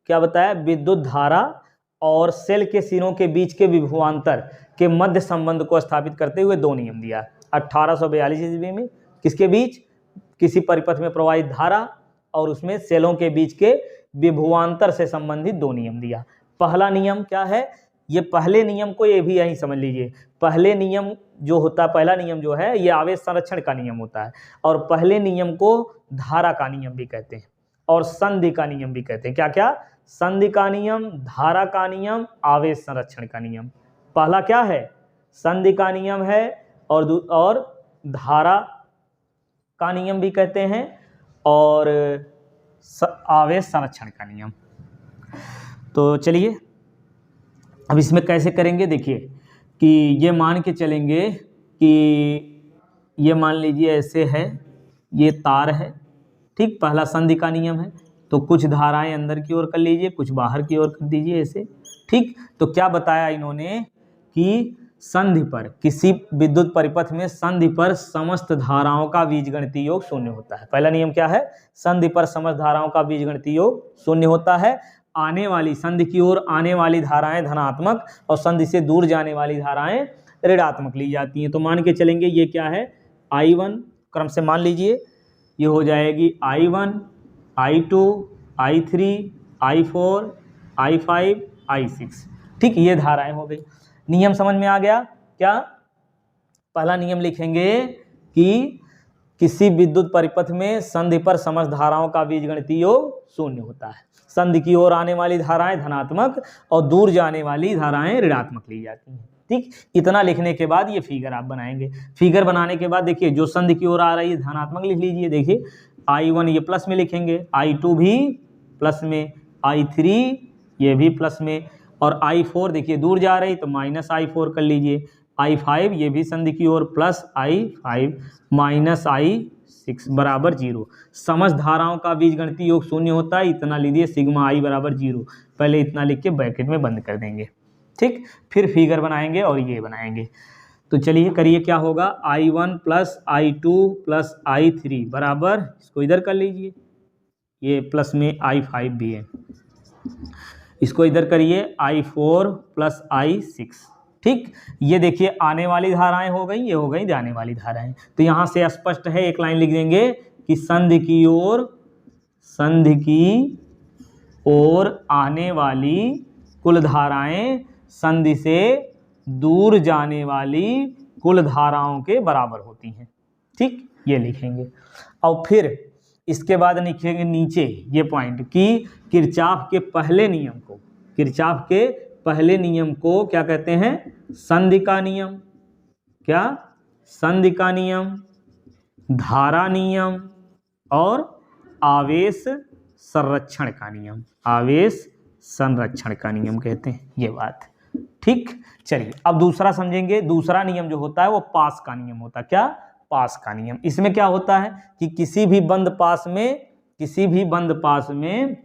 क्या बताया, विद्युत धारा और सेल के सिरों के बीच के विभवांतर के मध्य संबंध को स्थापित करते हुए दो नियम दिया। 1842 ईस्वी में किसके बीच, किसी परिपथ में प्रवाहित धारा और उसमें सेलों के बीच के विभवांतर से संबंधित दो नियम दिया। पहला नियम क्या है, ये पहले नियम को ये भी यहीं समझ लीजिए। पहले नियम जो होता है, पहला नियम जो है ये आवेश संरक्षण का नियम होता है, और पहले नियम को धारा का नियम भी कहते हैं और संधि का नियम भी कहते हैं। क्या क्या, संधि का नियम, धारा का नियम, आवेश संरक्षण का नियम। पहला क्या है, संधि का नियम है, और धारा का नियम भी कहते हैं, और आवेश संरक्षण का नियम। तो चलिए अब इसमें कैसे करेंगे, देखिए कि ये मान के चलेंगे कि ये मान लीजिए ऐसे है, ये तार है, ठीक, पहला संधि का नियम है, तो कुछ धाराएं अंदर की ओर कर लीजिए, कुछ बाहर की ओर कर दीजिए ऐसे। ठीक, तो क्या बताया इन्होंने कि संधि पर, किसी विद्युत परिपथ में संधि पर समस्त धाराओं का बीजगणितीय योग शून्य होता है। पहला नियम क्या है, संधि पर समस्त धाराओं का बीजगणितीय योग शून्य होता है। आने वाली, संधि की ओर आने वाली धाराएं धनात्मक और संधि से दूर जाने वाली धाराएं ऋणात्मक ली जाती हैं। तो मान के चलेंगे ये क्या है, I1 क्रम से मान लीजिए, ये हो जाएगी I1, I2, I3, I4, I5, I6। ठीक, ये धाराएं हो गई। नियम समझ में आ गया क्या? पहला नियम लिखेंगे कि किसी विद्युत परिपथ में संधि पर समस्त धाराओं का बीजगणितीय योग शून्य होता है। संधि की ओर आने वाली धाराएं धनात्मक और दूर जाने वाली धाराएं ऋणात्मक ली जाती हैं। ठीक, इतना लिखने के बाद ये फिगर आप बनाएंगे। फिगर बनाने के बाद देखिए, जो संधि की ओर आ रही है धनात्मक लिख लीजिए। देखिए I1 ये प्लस में लिखेंगे, I2 भी प्लस में, I3 ये भी प्लस में, और I4 देखिए दूर जा रही तो माइनस I4 कर लीजिए। I5 ये भी संधि की ओर प्लस I5 माइनस I6 बराबर 0। समस्त धाराओं का बीजगणितीय योग शून्य होता है, इतना लीजिए सिग्मा I बराबर 0। पहले इतना लिख के ब्रैकेट में बंद कर देंगे। ठीक, फिर फिगर बनाएंगे और ये बनाएंगे। तो चलिए करिए, क्या होगा, I1 plus I2 plus I3 बराबर, इसको इधर कर लीजिए, ये प्लस में I5 भी है, इसको इधर करिए I4 प्लस I6। ठीक, ये देखिए आने वाली धाराएं हो गई, ये हो गई जाने वाली धाराएं। तो यहाँ से स्पष्ट है, एक लाइन लिख देंगे कि संधि की ओर आने वाली कुल धाराएं संधि से दूर जाने वाली कुल धाराओं के बराबर होती हैं। ठीक, ये लिखेंगे। और फिर इसके बाद लिखेंगे नीचे ये पॉइंट कि किरचॉफ के पहले नियम को क्या कहते हैं, संधि का नियम। क्या, संधि का नियम, धारा नियम और आवेश संरक्षण का नियम। आवेश संरक्षण का नियम कहते हैं ये बात। ठीक, चलिए अब दूसरा समझेंगे। दूसरा नियम जो होता है वो पास का नियम होता है। क्या, पास का नियम। इसमें क्या होता है कि किसी भी बंद पास में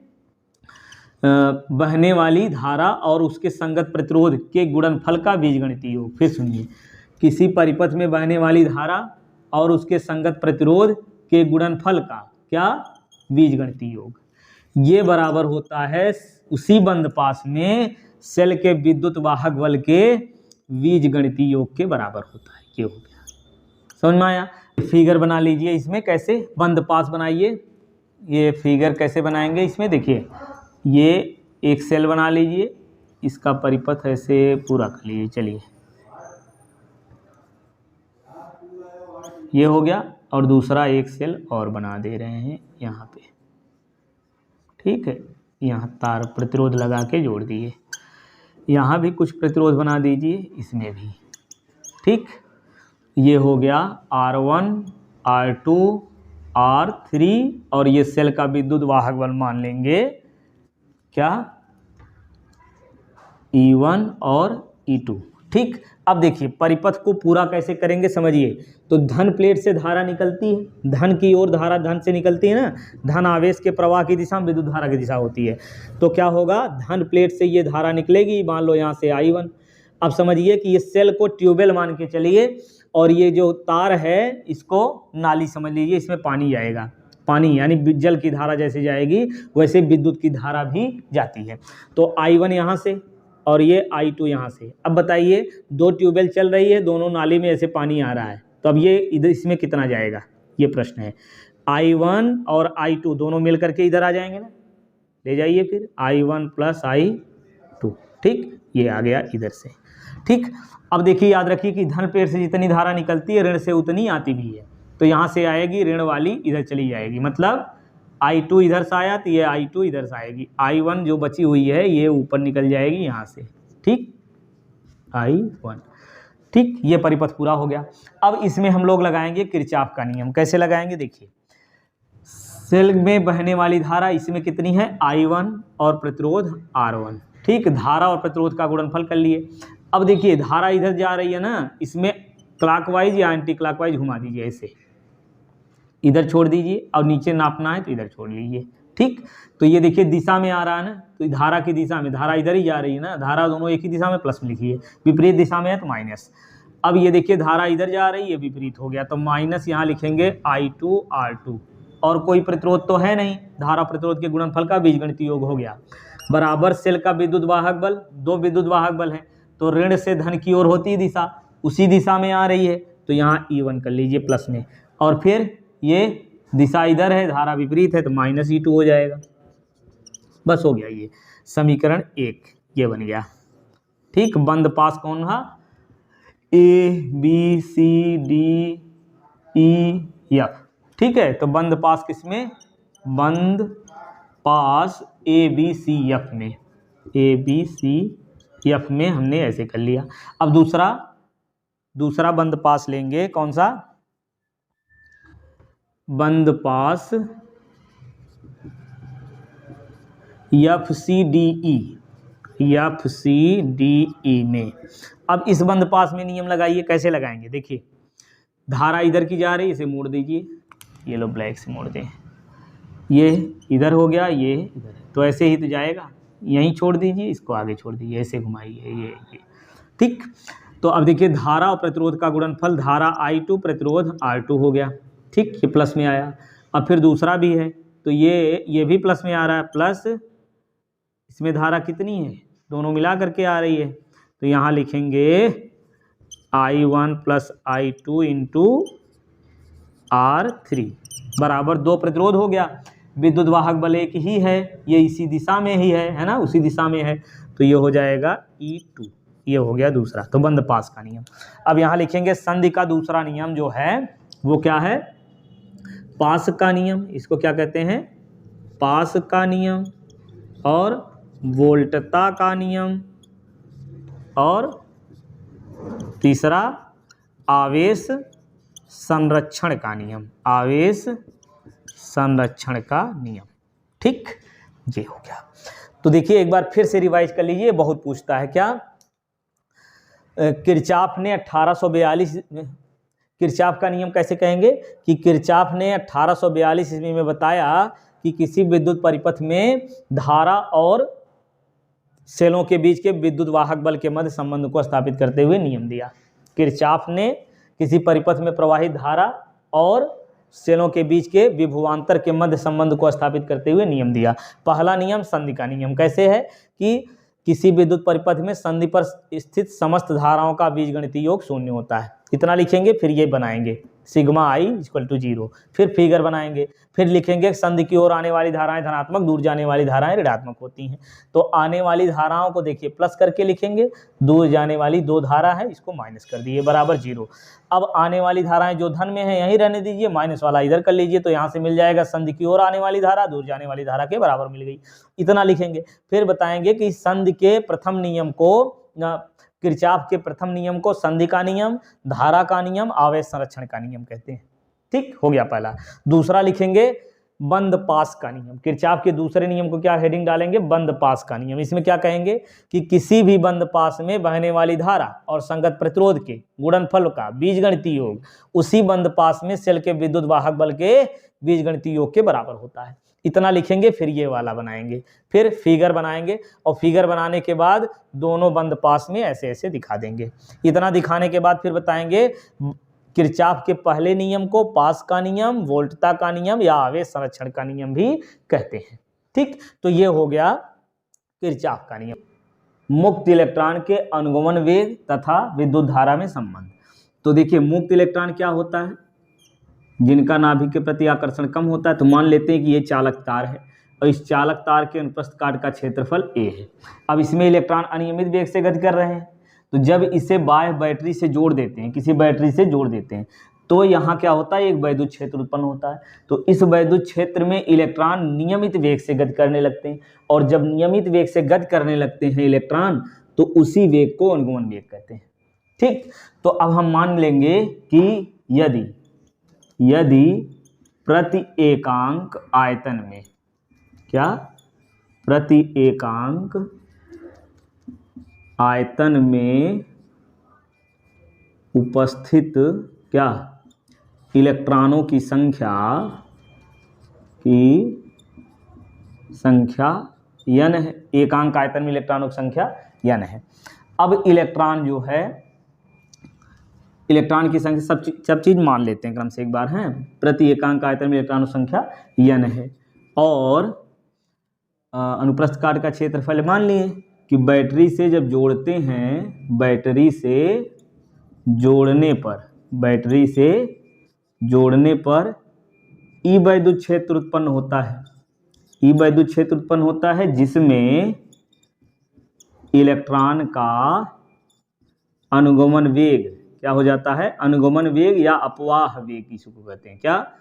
बहने वाली धारा और उसके संगत प्रतिरोध के गुणनफल का बीजगणितीय योग। फिर सुनिए, किसी परिपथ में बहने वाली धारा और उसके संगत प्रतिरोध के गुणनफल का क्या, बीजगणितीय योग। ये बराबर होता है उसी बंद पास में सेल के विद्युत वाहक बल के बीजगणितीय योग के बराबर होता है। ये हो गया, समझ में आया। फिगर बना लीजिए इसमें, कैसे बंद पास बनाइए। ये फिगर कैसे बनाएंगे इसमें, देखिए ये एक सेल बना लीजिए, इसका परिपथ ऐसे पूरा कर लीजिए। चलिए ये हो गया, और दूसरा एक सेल और बना दे रहे हैं यहाँ पे, ठीक है। यहाँ तार प्रतिरोध लगा के जोड़ दिए, यहाँ भी कुछ प्रतिरोध बना दीजिए, इसमें भी, ठीक। ये हो गया R1 R2 R3, और ये सेल का विद्युत वाहक बल मान लेंगे क्या, E1 और E2, ठीक। अब देखिए परिपथ को पूरा कैसे करेंगे समझिए। तो धन प्लेट से धारा निकलती है, धन की ओर धारा धन से निकलती है ना, धन आवेश के प्रवाह की दिशा में विद्युत धारा की दिशा होती है। तो क्या होगा, धन प्लेट से ये धारा निकलेगी, मान लो यहाँ से I1। अब समझिए कि ये सेल को ट्यूबवेल मान के चलिए, और ये जो तार है इसको नाली समझ लीजिए, इसमें पानी जाएगा। पानी यानी जल की धारा जैसे जाएगी वैसे विद्युत की धारा भी जाती है। तो I1 यहाँ से और ये I2 यहाँ से। अब बताइए, दो ट्यूबवेल चल रही है, दोनों नाली में ऐसे पानी आ रहा है, तो अब ये इधर इसमें कितना जाएगा, ये प्रश्न है। I1 और I2 दोनों मिल करके इधर आ जाएंगे ना, ले जाइए फिर I1 प्लस I2, ठीक। ये आ गया इधर से, ठीक। अब देखिए याद रखिए कि धन प्लेट से जितनी धारा निकलती है ऋण से उतनी आती भी है। तो यहाँ से आएगी ऋण वाली इधर चली जाएगी, मतलब I2 इधर से आया तो ये I2 इधर से आएगी, I1 जो बची हुई है ये ऊपर निकल जाएगी यहाँ से, ठीक, I1, ठीक। ये परिपथ पूरा हो गया। अब इसमें हम लोग लगाएंगे किरचॉफ का नियम। कैसे लगाएंगे, देखिए सेल में बहने वाली धारा इसमें कितनी है, I1 और प्रतिरोध R1, ठीक। धारा और प्रतिरोध का गुणनफल कर लिए। अब देखिए धारा इधर जा रही है ना, इसमें क्लॉकवाइज या एंटी क्लॉकवाइज घुमा दीजिए, ऐसे इधर छोड़ दीजिए, और नीचे नापना है तो इधर छोड़ लीजिए, ठीक। तो ये देखिए दिशा में आ रहा है ना, तो धारा की दिशा में, धारा इधर ही जा रही है ना, धारा दोनों एक ही दिशा में प्लस में लिखिए, विपरीत दिशा में है तो माइनस। अब ये देखिए धारा इधर जा रही है, विपरीत हो गया, तो माइनस यहाँ लिखेंगे I2 R2, और कोई प्रतिरोध तो है नहीं, धारा प्रतिरोध के गुणनफल का बीजगणितीय योग हो गया, बराबर सेल का विद्युत वाहक बल, दो विद्युत वाहक बल है, तो ऋण से धन की ओर होती दिशा उसी दिशा में आ रही है, तो यहाँ E1 कर लीजिए प्लस में, और फिर ये दिशा इधर है, धारा विपरीत है, तो माइनस E2 हो जाएगा। बस हो गया, ये समीकरण 1 ये बन गया, ठीक। बंद पास कौन था, ABCDEF, ठीक है। तो बंद पास किसमें, बंद पास ABCF में, ABCF में हमने ऐसे कर लिया। अब दूसरा बंद पास लेंगे, कौन सा, बंद पास FCDE में। अब इस बंद पास में नियम लगाइए, कैसे लगाएंगे, देखिए धारा इधर की जा रही है, इसे मोड़ दीजिए, ये लो ब्लैक से मोड़ दें, ये इधर हो गया, ये इधर है, तो ऐसे ही तो जाएगा, यहीं छोड़ दीजिए, इसको आगे छोड़ दीजिए, ऐसे घुमाइए, ये ठीक। तो अब देखिए धारा और प्रतिरोध का गुणनफल, धारा I2 प्रतिरोध R2 हो गया, ठीक, ये प्लस में आया। अब फिर दूसरा भी है, तो ये भी प्लस में आ रहा है, प्लस इसमें धारा कितनी है, दोनों मिला करके आ रही है, तो यहाँ लिखेंगे I1 plus I2 into R3 बराबर दो प्रतिरोध हो गया, विद्युत वाहक बल एक ही है, ये इसी दिशा में ही है ना, उसी दिशा में है, तो ये हो जाएगा E2, ये हो गया दूसरा, तो बंद पास का नियम। अब यहाँ लिखेंगे संधि का दूसरा नियम जो है वो क्या है, पास का नियम, इसको क्या कहते हैं, पास का नियम, और वोल्टता का नियम, और तीसरा आवेश संरक्षण का नियम, आवेश संरक्षण का नियम, ठीक, ये हो गया। तो देखिए एक बार फिर से रिवाइज कर लीजिए, बहुत पूछता है क्या, किरचॉफ ने 1842, किरचॉफ का नियम कैसे कहेंगे कि किरचॉफ ने 1842 ईस्वी में बताया कि किसी विद्युत परिपथ में धारा और सेलों के बीच के विद्युत वाहक बल के मध्य संबंध को स्थापित करते हुए नियम दिया। किरचॉफ ने किसी परिपथ में प्रवाहित धारा और सेलों के बीच के विभवांतर के मध्य संबंध को स्थापित करते हुए नियम दिया। पहला नियम संधि का नियम कैसे है कि किसी विद्युत परिपथ में संधि पर स्थित समस्त धाराओं का बीजगणितीय योग शून्य होता है। इतना लिखेंगे, फिर ये बनाएंगे सिग्मा आई इक्वल टू 0, फिर फिगर बनाएंगे, फिर लिखेंगे संधि की ओर आने वाली धाराएं धनात्मक, दूर जाने वाली धाराएं ऋणात्मक होती हैं। तो आने वाली धाराओं को देखिए प्लस करके लिखेंगे, दूर जाने वाली 2 धारा है इसको माइनस कर दिए बराबर 0। अब आने वाली धाराएं जो धन में है यहीं रहने दीजिए, माइनस वाला इधर कर लीजिए, तो यहाँ से मिल जाएगा संधि की ओर आने वाली धारा दूर जाने वाली धारा के बराबर मिल गई। इतना लिखेंगे, फिर बताएंगे कि संधि के प्रथम नियम को, किरचॉफ के प्रथम नियम को संधि का नियम, धारा का नियम, आवेश संरक्षण का नियम कहते हैं। ठीक हो गया पहला। दूसरा लिखेंगे बंद पास का नियम। किरचॉफ के दूसरे नियम को क्या हेडिंग डालेंगे? बंद पास का नियम। इसमें क्या कहेंगे कि किसी भी बंद पास में बहने वाली धारा और संगत प्रतिरोध के गुणनफल का बीजगणितीय योग उसी बंद पास में सेल के विद्युत वाहक बल के बीजगणितीय योग के बराबर होता है। इतना लिखेंगे, फिर ये वाला बनाएंगे, फिर फिगर बनाएंगे, और फिगर बनाने के बाद दोनों बंद पास में ऐसे ऐसे दिखा देंगे। इतना दिखाने के बाद फिर बताएंगे किरचॉफ के पहले नियम को पास का नियम, वोल्टता का नियम या आवेश संरक्षण का नियम भी कहते हैं। ठीक, तो ये हो गया किरचॉफ का नियम। मुक्त इलेक्ट्रॉन के अनुगमन वेग तथा विद्युत धारा में संबंध। तो देखिए मुक्त इलेक्ट्रॉन क्या होता है? जिनका नाभिक के प्रति आकर्षण कम होता है। तो मान लेते हैं कि ये चालक तार है और इस चालक तार के अनुप्रस्थ काट का क्षेत्रफल a है। अब इसमें इलेक्ट्रॉन अनियमित वेग से गति कर रहे हैं, तो जब इसे बाह्य बैटरी से जोड़ देते हैं, किसी बैटरी से जोड़ देते हैं, तो यहाँ क्या होता है? एक वैद्युत क्षेत्र उत्पन्न होता है। तो इस वैद्युत क्षेत्र में इलेक्ट्रॉन नियमित वेग से गति करने लगते हैं, और जब नियमित वेग से गति करने लगते हैं इलेक्ट्रॉन, तो उसी वेग को अनुगमन वेग कहते हैं। ठीक, तो अब हम मान लेंगे कि यदि प्रति एकांक आयतन में, क्या प्रति एकांक आयतन में उपस्थित क्या इलेक्ट्रॉनों की संख्या n है। एकांक आयतन में इलेक्ट्रॉनों की संख्या n है। अब इलेक्ट्रॉन जो है, इलेक्ट्रॉन की संख्या सब चीज मान लेते हैं क्रम से एक बार हैं। प्रति एकांक आयतन में इलेक्ट्रॉनों की संख्या n है, और अनुप्रस्थ काट का क्षेत्रफल मान लिए कि बैटरी से जब जोड़ते हैं, बैटरी से जोड़ने पर ई वैद्युत क्षेत्र उत्पन्न होता है। ई वैद्युत क्षेत्र उत्पन्न होता है जिसमें इलेक्ट्रॉन का अनुगमन वेग क्या हो जाता है? अनुगमन वेग या अपवाह वेग इसको कहते हैं। क्या?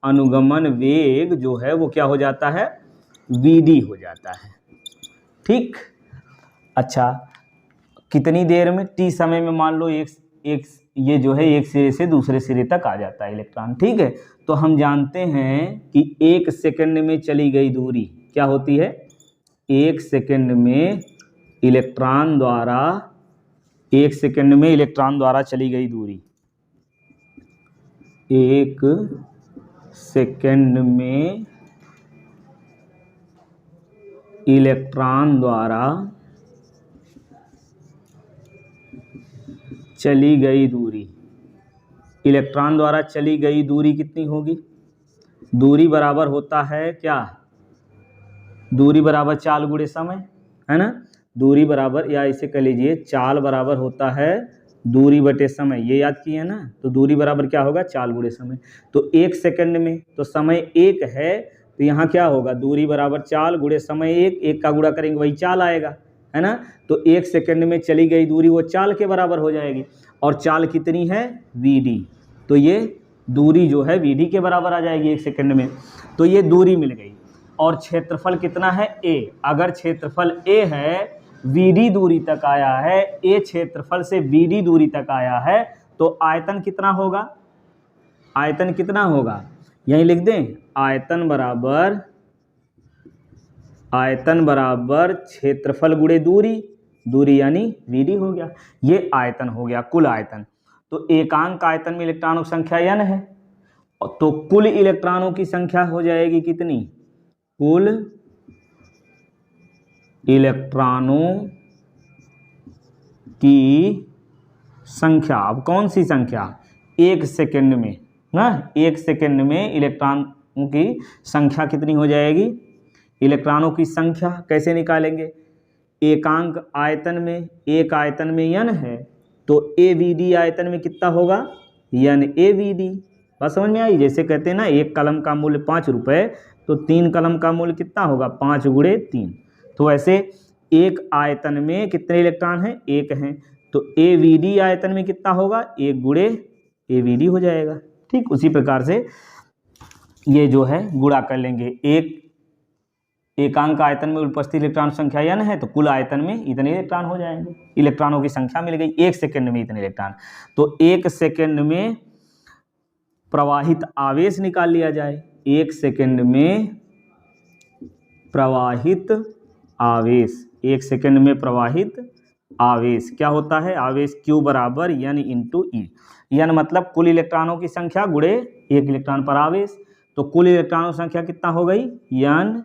अनुगमन वेग जो है वो क्या हो जाता है? Vd हो जाता है। ठीक, अच्छा, कितनी देर में? t समय में मान लो एक ये जो है एक सिरे से दूसरे सिरे तक आ जाता है इलेक्ट्रॉन। ठीक है, तो हम जानते हैं कि 1 सेकंड में चली गई दूरी क्या होती है? 1 सेकंड में इलेक्ट्रॉन द्वारा चली गई दूरी, 1 सेकंड में इलेक्ट्रॉन द्वारा चली गई दूरी, इलेक्ट्रॉन द्वारा चली गई दूरी कितनी होगी? दूरी बराबर होता है क्या? दूरी बराबर चाल गुणे समय, है ना? दूरी बराबर, या इसे कह लीजिए चाल बराबर होता है दूरी बटे समय। ये याद किए ना? तो दूरी बराबर क्या होगा? चाल गुणे समय। तो 1 सेकंड में तो समय 1 है, तो यहाँ क्या होगा? दूरी बराबर चाल गुणे समय 1 का गुणा करेंगे वही चाल आएगा, है ना? तो 1 सेकंड में चली गई दूरी वो चाल के बराबर हो जाएगी, और चाल कितनी है? Vd। तो ये दूरी जो है Vd के बराबर आ जाएगी 1 सेकंड में। तो ये दूरी मिल गई, और क्षेत्रफल कितना है? a। अगर क्षेत्रफल a है, Vd दूरी तक आया है, a क्षेत्रफल से Vd दूरी तक आया है, तो आयतन कितना होगा? आयतन कितना होगा? यहीं लिख दें, आयतन बराबर क्षेत्रफल गुणे दूरी यानी Vd हो गया। ये आयतन हो गया, कुल आयतन। तो एकांक आयतन में इलेक्ट्रॉनों की संख्या n है, तो कुल इलेक्ट्रॉनों की संख्या हो जाएगी कितनी? कुल इलेक्ट्रॉनों की संख्या, अब कौन सी संख्या? 1 सेकंड में ना, 1 सेकंड में इलेक्ट्रॉनों की संख्या कितनी हो जाएगी? इलेक्ट्रॉनों की संख्या कैसे निकालेंगे? एकांक आयतन में, एक आयतन में n है, तो AVD आयतन में कितना होगा, n AVD। बात समझ में आई? जैसे कहते हैं ना, एक कलम का मूल्य 5 रुपये, तो 3 कलम का मूल्य कितना होगा, 5 गुणे 3। तो ऐसे एक आयतन में कितने इलेक्ट्रॉन हैं, एक हैं, तो AVD आयतन में कितना होगा, 1 गुणे AVD हो जाएगा। ठीक, उसी प्रकार से ये जो है गुणा कर लेंगे। एक एकांक आयतन में उपस्थित इलेक्ट्रॉन संख्या n है, तो कुल आयतन में इतने इलेक्ट्रॉन हो जाएंगे। इलेक्ट्रॉनों की संख्या मिल गई, 1 सेकंड में इतने इलेक्ट्रॉन। तो 1 सेकंड में प्रवाहित आवेश निकाल लिया जाए। 1 सेकंड में प्रवाहित आवेश, 1 सेकंड में प्रवाहित आवेश क्या होता है, आवेश Q बराबर n इंटू ई। n मतलब कुल इलेक्ट्रॉनों की संख्या गुणे 1 इलेक्ट्रॉन पर आवेश। तो कुल इलेक्ट्रॉनों की संख्या कितना हो गई, n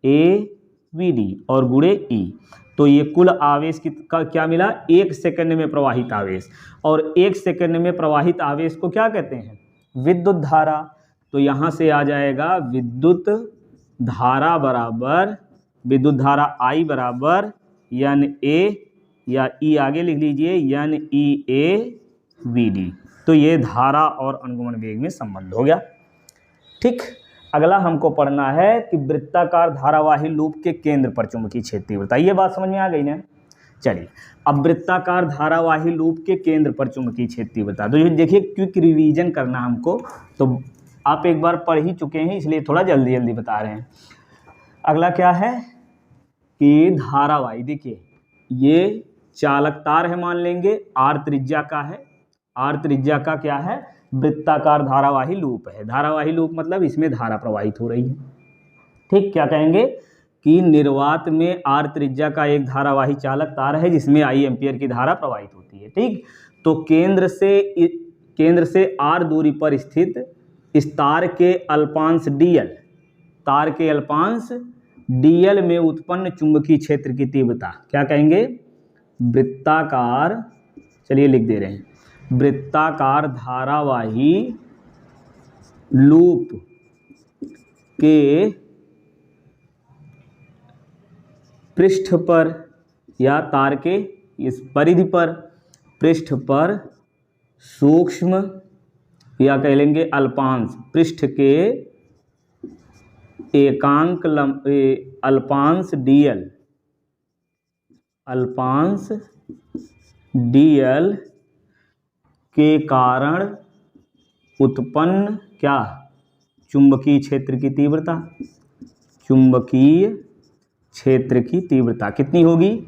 AVD और गुणे E। तो ये कुल आवेश का क्या मिला, 1 सेकंड में प्रवाहित आवेश। और 1 सेकंड में प्रवाहित आवेश को क्या कहते हैं, विद्युत धारा। तो यहाँ से आ जाएगा विद्युत धारा बराबर, विद्युत धारा I बराबर NA, या E आगे लिख लीजिए, NEAVD। तो ये धारा और अनुगमन वेग में संबंध हो गया। ठीक, अगला हमको पढ़ना है कि वृत्ताकार धारावाही लूप के केंद्र पर चुंबकीय क्षेत्र तीव्रता। ये बात समझ में आ गई ना? चलिए, अब वृत्ताकार धारावाही लूप के केंद्र पर चुंबकीय क्षेत्र तीव्रता, तो ये देखिए क्विक रिवीजन करना हमको, तो आप एक बार पढ़ ही चुके हैं, इसलिए थोड़ा जल्दी जल्दी बता रहे हैं। अगला क्या है कि धारावाही, देखिए ये चालक तार है, मान लेंगे R त्रिज्या का है, R त्रिज्या का क्या है, वृत्ताकार धारावाही लूप है। धारावाही लूप मतलब इसमें धारा प्रवाहित हो रही है। ठीक, क्या कहेंगे कि निर्वात में R त्रिज्या का एक धारावाही चालक तार है जिसमें I एम्पियर की धारा प्रवाहित होती है। ठीक, तो केंद्र से R दूरी पर स्थित इस तार के अल्पांश dl, तार के अल्पांश dl में उत्पन्न चुंबकीय क्षेत्र की तीव्रता क्या कहेंगे, वृत्ताकार, चलिए लिख दे रहे हैं, वृत्ताकार धारावाही लूप के पृष्ठ पर या तार के इस परिधि पर, पृष्ठ पर सूक्ष्म या कह लेंगे अल्पांश, पृष्ठ के एकांक अल्पांश dl, अल्पांश dl के कारण उत्पन्न क्या, चुंबकीय क्षेत्र की तीव्रता। चुंबकीय क्षेत्र की तीव्रता कितनी होगी,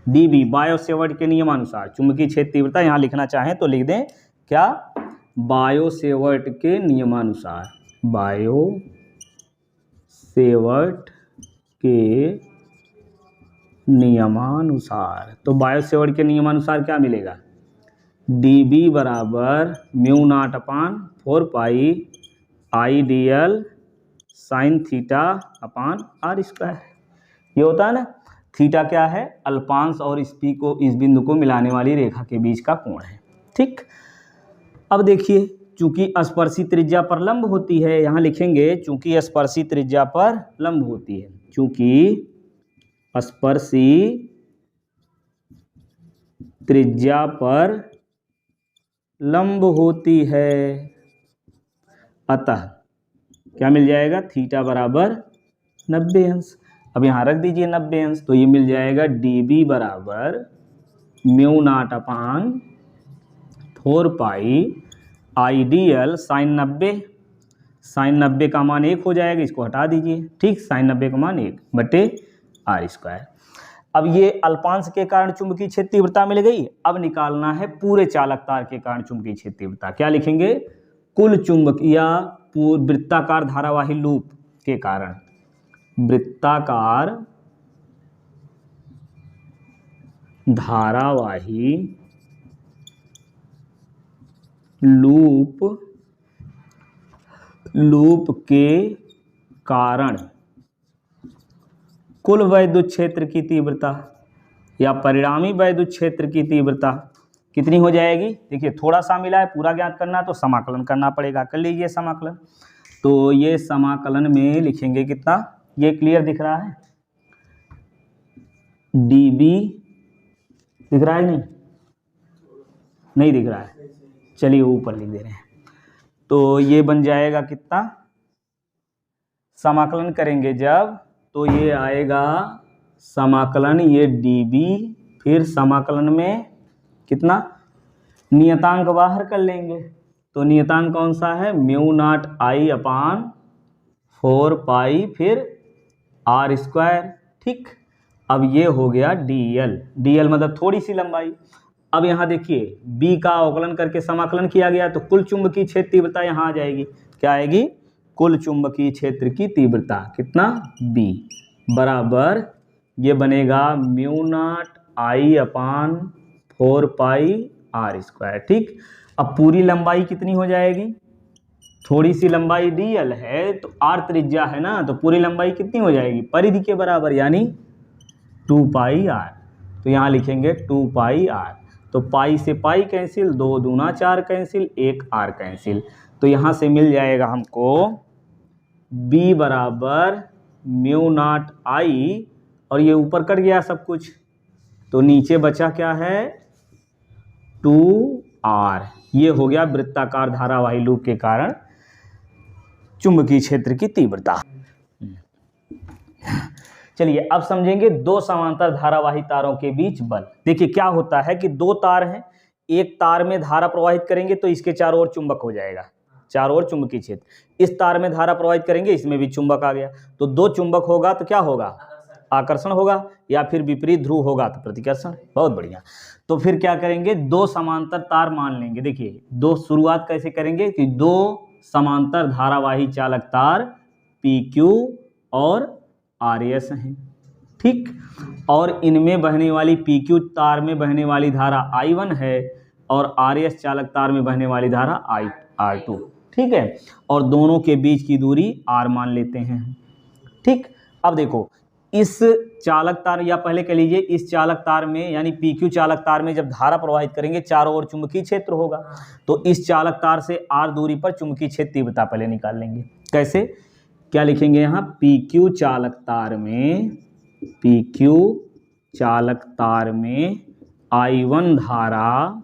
dB, बायो-सेवर्ट के नियमानुसार। चुंबकीय क्षेत्र तीव्रता यहाँ लिखना चाहें तो लिख दें क्या, बायो-सेवर्ट के नियमानुसार, बायो-सेवर्ट के नियमानुसार। तो बायो-सेवर्ट के नियमानुसार क्या मिलेगा, dB बराबर μ0/4 पाई IDL sine theta upon R square. ये होता है ना, थीटा क्या है, अल्पांश और इस बिंदु को मिलाने वाली रेखा के बीच का कोण है। ठीक, अब देखिए, चूंकि स्पर्शी त्रिज्या पर लंब होती है, यहाँ लिखेंगे चूंकि स्पर्शी त्रिज्या पर लंब होती है, चूंकि स्पर्शी त्रिज्या पर लंब होती है, अतः क्या मिल जाएगा, थीटा बराबर 90 अंश। अब यहाँ रख दीजिए 90 अंश, तो ये मिल जाएगा dB बराबर μ0/4 पाई IDL साइन 90, साइन 90 का मान 1 हो जाएगा, इसको हटा दीजिए। ठीक, साइन 90 का मान 1 बटे R स्क्वायर। अब ये अल्पांश के कारण चुंबकीय क्षेत्र तीव्रता मिल गई। अब निकालना है पूरे चालक तार के कारण चुंबकीय क्षेत्र तीव्रता। क्या लिखेंगे, कुल चुंबकीय या वृत्ताकार धारावाही लूप के कारण, वृत्ताकार धारावाही लूप के कारण कुल वैद्युत क्षेत्र की तीव्रता या परिणामी वैद्युत क्षेत्र की तीव्रता कितनी हो जाएगी। देखिए थोड़ा सा मिला है, पूरा ज्ञात करना तो समाकलन करना पड़ेगा। कर लीजिए समाकलन। तो ये समाकलन में लिखेंगे कितना, ये क्लियर दिख रहा है, dB दिख रहा है नहीं? नहीं दिख रहा है, चलिए ऊपर लिख दे रहे हैं। तो ये बन जाएगा कितना, समाकलन करेंगे जब तो ये आएगा समाकलन, ये dB, फिर समाकलन में कितना, नियतांक बाहर कर लेंगे। तो नियतांक कौन सा है, म्यू नॉट आई अपान 4 पाई फिर आर स्क्वायर। ठीक, अब ये हो गया dl, dl मतलब थोड़ी सी लंबाई। अब यहाँ देखिए b का अवकलन करके समाकलन किया गया तो कुल चुंबकीय क्षेत्र तीव्रता यहाँ आ जाएगी, क्या आएगी, कुल चुंबकीय क्षेत्र की तीव्रता कितना, b बराबर ये बनेगा mu naught I upon 4 pi R square. ठीक, अब पूरी लंबाई कितनी हो जाएगी, थोड़ी सी लंबाई dl है तो r त्रिज्या है ना, तो पूरी लंबाई कितनी हो जाएगी, परिधि के बराबर यानी 2 पाई r। तो यहाँ लिखेंगे 2 पाई r, तो पाई से पाई कैंसिल, 2 दूना 4 कैंसिल, 1 r कैंसिल। तो यहाँ से मिल जाएगा हमको b बराबर म्यू नॉट आई, और ये ऊपर कट गया सब कुछ, तो नीचे बचा क्या है 2r। ये हो गया वृत्ताकार धारावाही लूप के कारण चुंबकीय क्षेत्र की तीव्रता। चलिए अब समझेंगे दो समांतर धारावाही तारों के बीच बल। देखिए क्या होता है कि दो तार हैं, एक तार में धारा प्रवाहित करेंगे तो इसके चारों ओर चुंबक हो जाएगा, चारों ओर चुंबकीय क्षेत्र। इस तार में धारा प्रवाहित करेंगे, इसमें भी चुंबक आ गया, तो दो चुंबक होगा तो क्या होगा, आकर्षण होगा, या फिर विपरीत ध्रुव होगा तो प्रतिकर्षण। बहुत बढ़िया। तो फिर क्या करेंगे, दो समांतर तार मान लेंगे। देखिए दो, शुरुआत कैसे करेंगे कि दो समांतर धारावाही चालक तार PQ और RS हैं। ठीक, और इनमें बहने वाली PQ तार में बहने वाली धारा I1 है और RS चालक तार में बहने वाली धारा R2। ठीक है, और दोनों के बीच की दूरी R मान लेते हैं। ठीक, अब देखो इस चालक तार, या पहले कह लीजिए इस चालक तार में यानी PQ चालक तार में जब धारा प्रवाहित करेंगे चारों ओर चुंबकीय क्षेत्र होगा, तो इस चालक तार से R दूरी पर चुंबकीय क्षेत्र तीव्रता पहले निकाल लेंगे। कैसे, क्या लिखेंगे यहाँ, PQ चालक तार में, PQ चालक तार में I1 धारा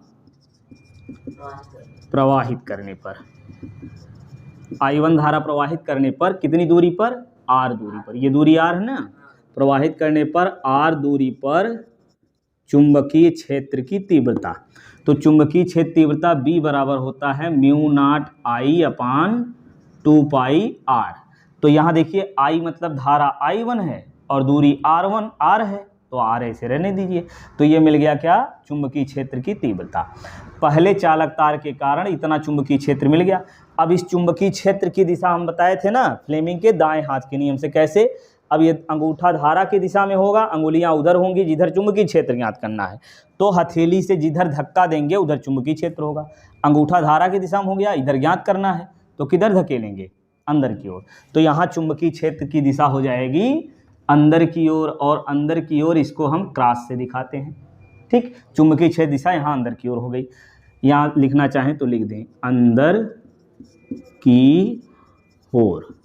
प्रवाहित करने पर, I1 धारा प्रवाहित करने पर कितनी दूरी पर, R दूरी पर, ये दूरी R है ना, प्रवाहित करने पर R दूरी पर चुंबकीय क्षेत्र की तीव्रता। तो चुंबकीय क्षेत्र तीव्रता B बराबर होता है mu naught I upon 2 pi R। तो यहाँ देखिए I मतलब धारा I1 है और दूरी R है, तो R ऐसे रहने दीजिए। तो ये मिल गया क्या, चुंबकीय क्षेत्र की तीव्रता। पहले चालक तार के कारण इतना चुंबकीय क्षेत्र मिल गया। अब इस चुंबकीय क्षेत्र की दिशा हम बताए थे ना फ्लेमिंग के दाएं हाथ के नियम से, कैसे, अब ये अंगूठा धारा की दिशा में होगा, अंगुलियां उधर होंगी जिधर चुंबकीय क्षेत्र ज्ञात करना है, तो हथेली से जिधर धक्का देंगे उधर चुंबकीय क्षेत्र होगा। अंगूठा धारा की दिशा में हो गया, इधर ज्ञात करना है तो किधर धकेलेंगे, अंदर की ओर। तो यहाँ चुंबकीय क्षेत्र की दिशा हो जाएगी अंदर की ओर, और अंदर की ओर इसको हम क्रॉस से दिखाते हैं। ठीक, चुंबकीय क्षेत्र दिशा यहाँ अंदर की ओर हो गई। यहाँ लिखना चाहें तो लिख दें अंदर की ओर।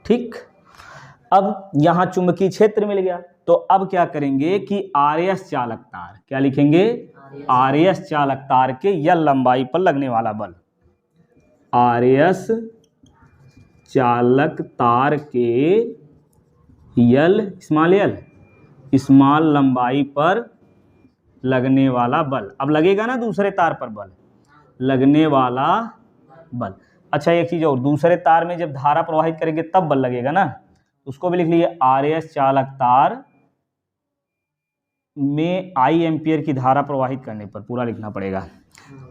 ठीक, अब यहाँ चुंबकीय क्षेत्र मिल गया, तो अब क्या करेंगे कि RS चालक तार, क्या लिखेंगे, RS चालक तार के यल लंबाई पर लगने वाला बल, RS चालक तार के यल स्मॉल लंबाई पर लगने वाला बल। अब लगेगा ना दूसरे तार पर बल, लगने वाला बल। अच्छा एक चीज़ और, दूसरे तार में जब धारा प्रवाहित करेंगे तब बल लगेगा ना, उसको भी लिख लीजिए। RS चालक तार में I एम्पियर की धारा प्रवाहित करने पर, पूरा लिखना पड़ेगा,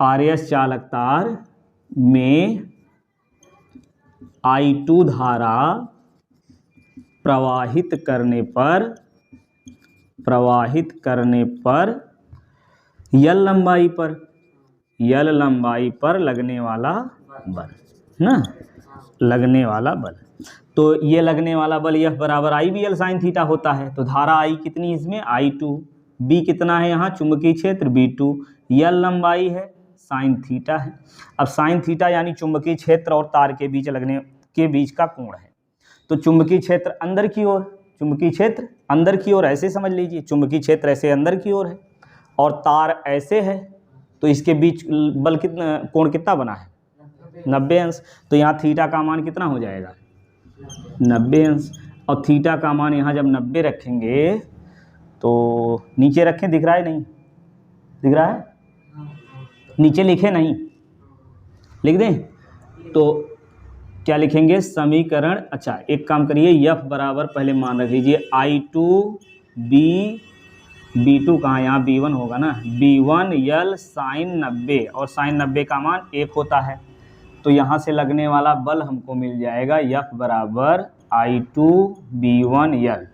RS चालक तार में I2 धारा प्रवाहित करने पर यल लंबाई पर लगने वाला बल ना, लगने वाला बल। तो ये लगने वाला बल F बराबर IBL साइन थीटा होता है। तो धारा I कितनी इसमें, I2, B कितना है यहाँ चुंबकीय क्षेत्र B2, यल लंबाई है, साइन थीटा है। अब साइन थीटा यानी चुंबकीय क्षेत्र और तार के बीच लगने के बीच का कोण है। तो चुंबकीय क्षेत्र अंदर की ओर, चुंबकीय क्षेत्र अंदर की ओर, ऐसे समझ लीजिए चुंबकीय क्षेत्र ऐसे अंदर की ओर है और तार ऐसे है, तो इसके बीच बल कितना, कोण कितना बना है 90 अंश। तो यहाँ थीटा का मान कितना हो जाएगा 90 अंश। और थीटा का मान यहाँ जब 90 रखेंगे तो नीचे रखें, दिख रहा है नहीं दिख रहा है, नीचे लिखे नहीं, लिख दें तो क्या लिखेंगे समीकरण। अच्छा एक काम करिए, F बराबर पहले मान रख लीजिए I2 B, B2 कहाँ, यहाँ B1 होगा ना, B1 L साइन 90, और साइन 90 का मान 1 होता है। तो यहाँ से लगने वाला बल हमको मिल जाएगा F बराबर I2 B1 L।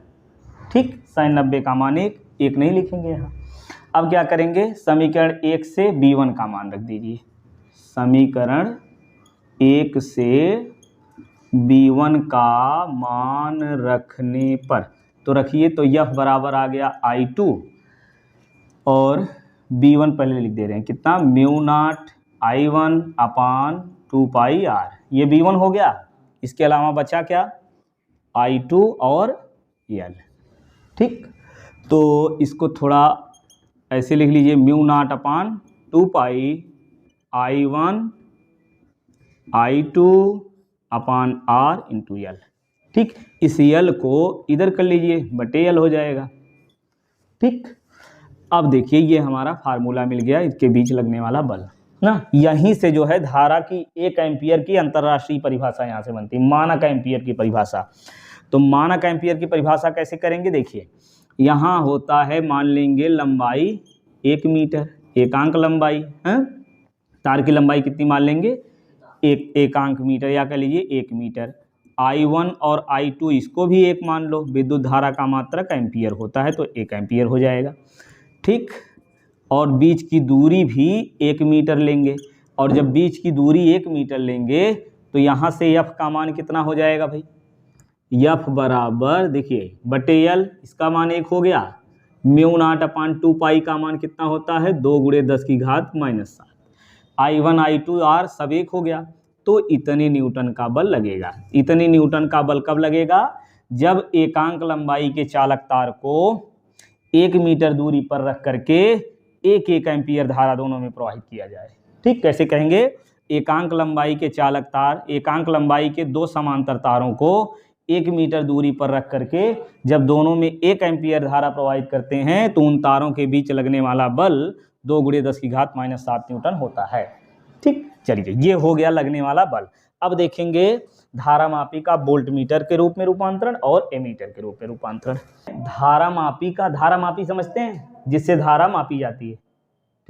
ठीक, साइन 90 का मान 1 नहीं लिखेंगे यहाँ। अब क्या करेंगे, समीकरण 1 से B1 का मान रख दीजिए। समीकरण 1 से B1 का मान रखने पर तो रखिए, तो F बराबर आ गया I2 और B1 पहले लिख दे रहे हैं कितना, म्यू नॉट I1 अपान 2 पाई R, ये B1 हो गया। इसके अलावा बचा क्या, I2 और L। ठीक, तो इसको थोड़ा ऐसे लिख लीजिए, म्यू नॉट अपान 2 पाई I1 I2 अपान R इंटू L। ठीक, इस L को इधर कर लीजिए, बटे L हो जाएगा। ठीक, अब देखिए ये हमारा फार्मूला मिल गया, इसके बीच लगने वाला बल ना। यहीं से जो है धारा की 1 एम्पियर की अंतर्राष्ट्रीय परिभाषा यहाँ से बनती है, मानक एम्पियर की परिभाषा। तो मानक एम्पियर की परिभाषा कैसे करेंगे, देखिए यहाँ होता है, मान लेंगे लंबाई 1 मीटर, एकांक लंबाई है, तार की लंबाई कितनी मान लेंगे, एकांक मीटर, या कह लीजिए 1 मीटर। I1 और I2 इसको भी 1 मान लो, विद्युत धारा का मात्रक एम्पियर होता है तो 1 एम्पियर हो जाएगा। ठीक, और बीच की दूरी भी 1 मीटर लेंगे, और जब बीच की दूरी 1 मीटर लेंगे तो यहाँ से F का मान कितना हो जाएगा भाई, F बराबर देखिए बटे L, इसका मान 1 हो गया, म्यू नॉट अपान 2 पाई का मान कितना होता है 2 गुणे 10 की घात -7, I1 I2 R सब 1 हो गया, तो इतने न्यूटन का बल लगेगा। इतने न्यूटन का बल कब लगेगा, जब एकांक लंबाई के चालक तार को 1 मीटर दूरी पर रख करके 1 एम्पियर धारा दोनों में प्रवाहित किया जाए। ठीक, कैसे कहेंगे, एकांक लंबाई के चालक तार, एकांक लंबाई के 2 समांतर तारों को 1 मीटर दूरी पर रख करके जब दोनों में 1 एम्पियर धारा प्रवाहित करते हैं तो उन तारों के बीच लगने वाला बल 2 गुणे 10 की घात -7 न्यूटन होता है। ठीक, चलिए ये हो गया लगने वाला बल। अब देखेंगे धारामापी का वोल्ट मीटर के रूप में रूपांतरण और एमीटर के रूप में रूपांतरण। धारामापी का, धारामापी समझते हैं, जिससे धारा मापी जाती है।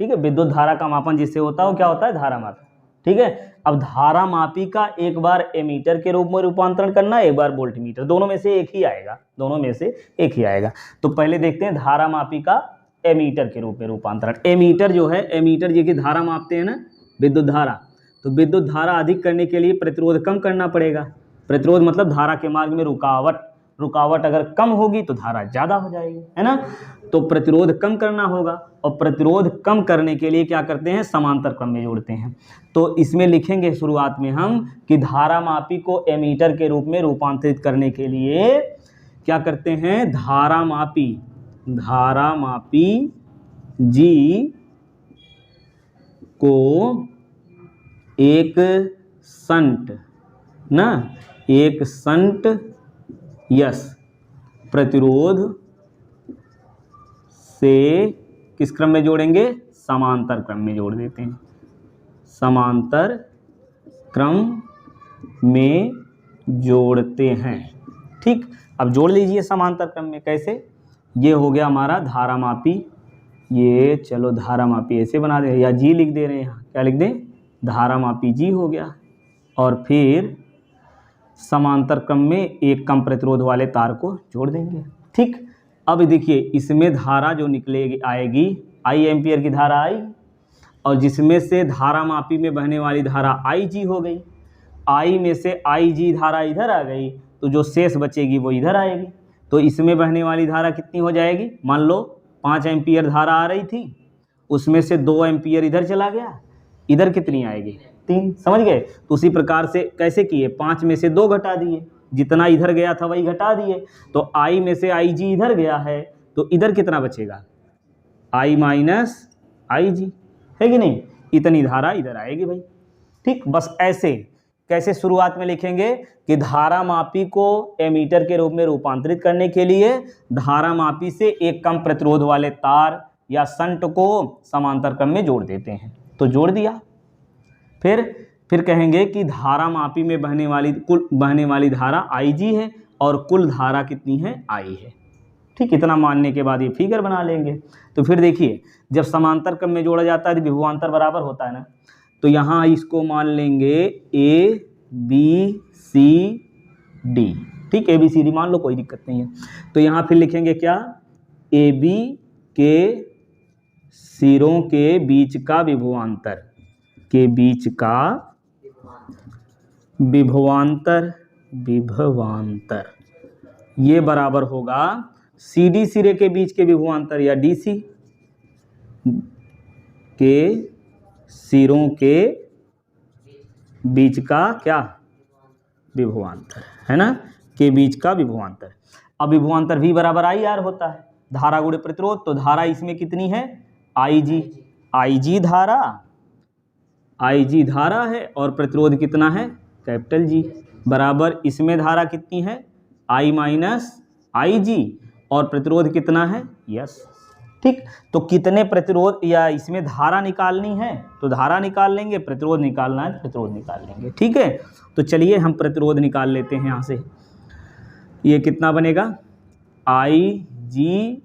ठीक है, विद्युत धारा का मापन जिससे होता है वो क्या होता है, धारामापी। ठीक है, अब धारामापी का एक बार एमीटर के रूप में रूपांतरण करना, एक बार वोल्ट मीटर, दोनों में से एक ही आएगा, दोनों में से एक ही आएगा। तो पहले देखते हैं धारामापी का एमीटर के रूप में रूपांतरण। एमीटर जो है, एमीटर जो कि धारा मापते हैं ना, विद्युत धारा, तो विद्युत धारा अधिक करने के लिए प्रतिरोध कम करना पड़ेगा। प्रतिरोध मतलब धारा के मार्ग में रुकावट, रुकावट अगर कम होगी तो धारा ज़्यादा हो जाएगी, है ना। तो प्रतिरोध कम करना होगा, और प्रतिरोध कम करने के लिए क्या करते हैं, समांतर क्रम में जोड़ते हैं। तो इसमें लिखेंगे शुरुआत में हम कि धारामापी को एमीटर के रूप में रूपांतरित करने के लिए क्या करते हैं, धारामापी जी को एक शंट ना, एक शंट यस प्रतिरोध से किस क्रम में जोड़ेंगे, समांतर क्रम में जोड़ देते हैं, समांतर क्रम में जोड़ते हैं। ठीक, अब जोड़ लीजिए समांतर क्रम में, कैसे, ये हो गया हमारा धारामापी, ये चलो धारामापी ऐसे बना दे, या जी लिख दे रहे हैं यहाँ, क्या लिख दें, धारामापी जी हो गया, और फिर समांतर क्रम में एक कम प्रतिरोध वाले तार को जोड़ देंगे। ठीक, अब देखिए इसमें धारा जो निकलेगी आएगी I एम्पियर की धारा आई, और जिसमें से धारामापी में बहने वाली धारा IG हो गई, I में से IG धारा इधर आ गई, तो जो शेष बचेगी वो इधर आएगी। तो इसमें बहने वाली धारा कितनी हो जाएगी, मान लो 5 एम्पियर धारा आ रही थी, उसमें से 2 एम्पियर इधर चला गया, इधर कितनी आएगी, 3, समझ गए। तो उसी प्रकार से कैसे किए, 5 में से 2 घटा दिए, जितना इधर गया था वही घटा दिए, तो I में से IG इधर गया है, तो इधर कितना बचेगा, I माइनस IG, है कि नहीं, इतनी धारा इधर आएगी भाई। ठीक, बस ऐसे कैसे शुरुआत में लिखेंगे कि धारा मापी को एमीटर के रूप में रूपांतरित करने के लिए धारा मापी से एक कम प्रतिरोध वाले तार या शंट को समांतर क्रम में जोड़ देते हैं, तो जोड़ दिया। फिर कहेंगे कि धारा मापी में कुल बहने वाली धारा IG है और कुल धारा कितनी है, I है। ठीक, इतना मानने के बाद ये फिगर बना लेंगे। तो फिर देखिए, जब समांतर क्रम में जोड़ा जाता है तो विभवांतर बराबर होता है ना, तो यहाँ इसको मान लेंगे A B C D। ठीक, ABCD मान लो, कोई दिक्कत नहीं है। तो यहाँ फिर लिखेंगे क्या, AB के सिरों के बीच का विभवांतर, के बीच का विभवांतर ये बराबर होगा CD सिरे के बीच के विभवांतर या DC के सिरों के बीच का क्या, विभवांतर, है ना, के बीच का विभवांतर। अब विभवांतर V बराबर IR होता है, धारा गुणे प्रतिरोध, तो धारा इसमें कितनी है, IG धारा है और प्रतिरोध कितना है, कैपिटल G, बराबर इसमें धारा कितनी है, I माइनस IG, और प्रतिरोध कितना है, यस। ठीक, तो कितने प्रतिरोध या इसमें धारा निकालनी है तो धारा निकाल लेंगे, प्रतिरोध निकालना है प्रतिरोध निकाल लेंगे। ठीक है, तो चलिए हम प्रतिरोध निकाल लेते हैं यहाँ से। ये कितना बनेगा, IG,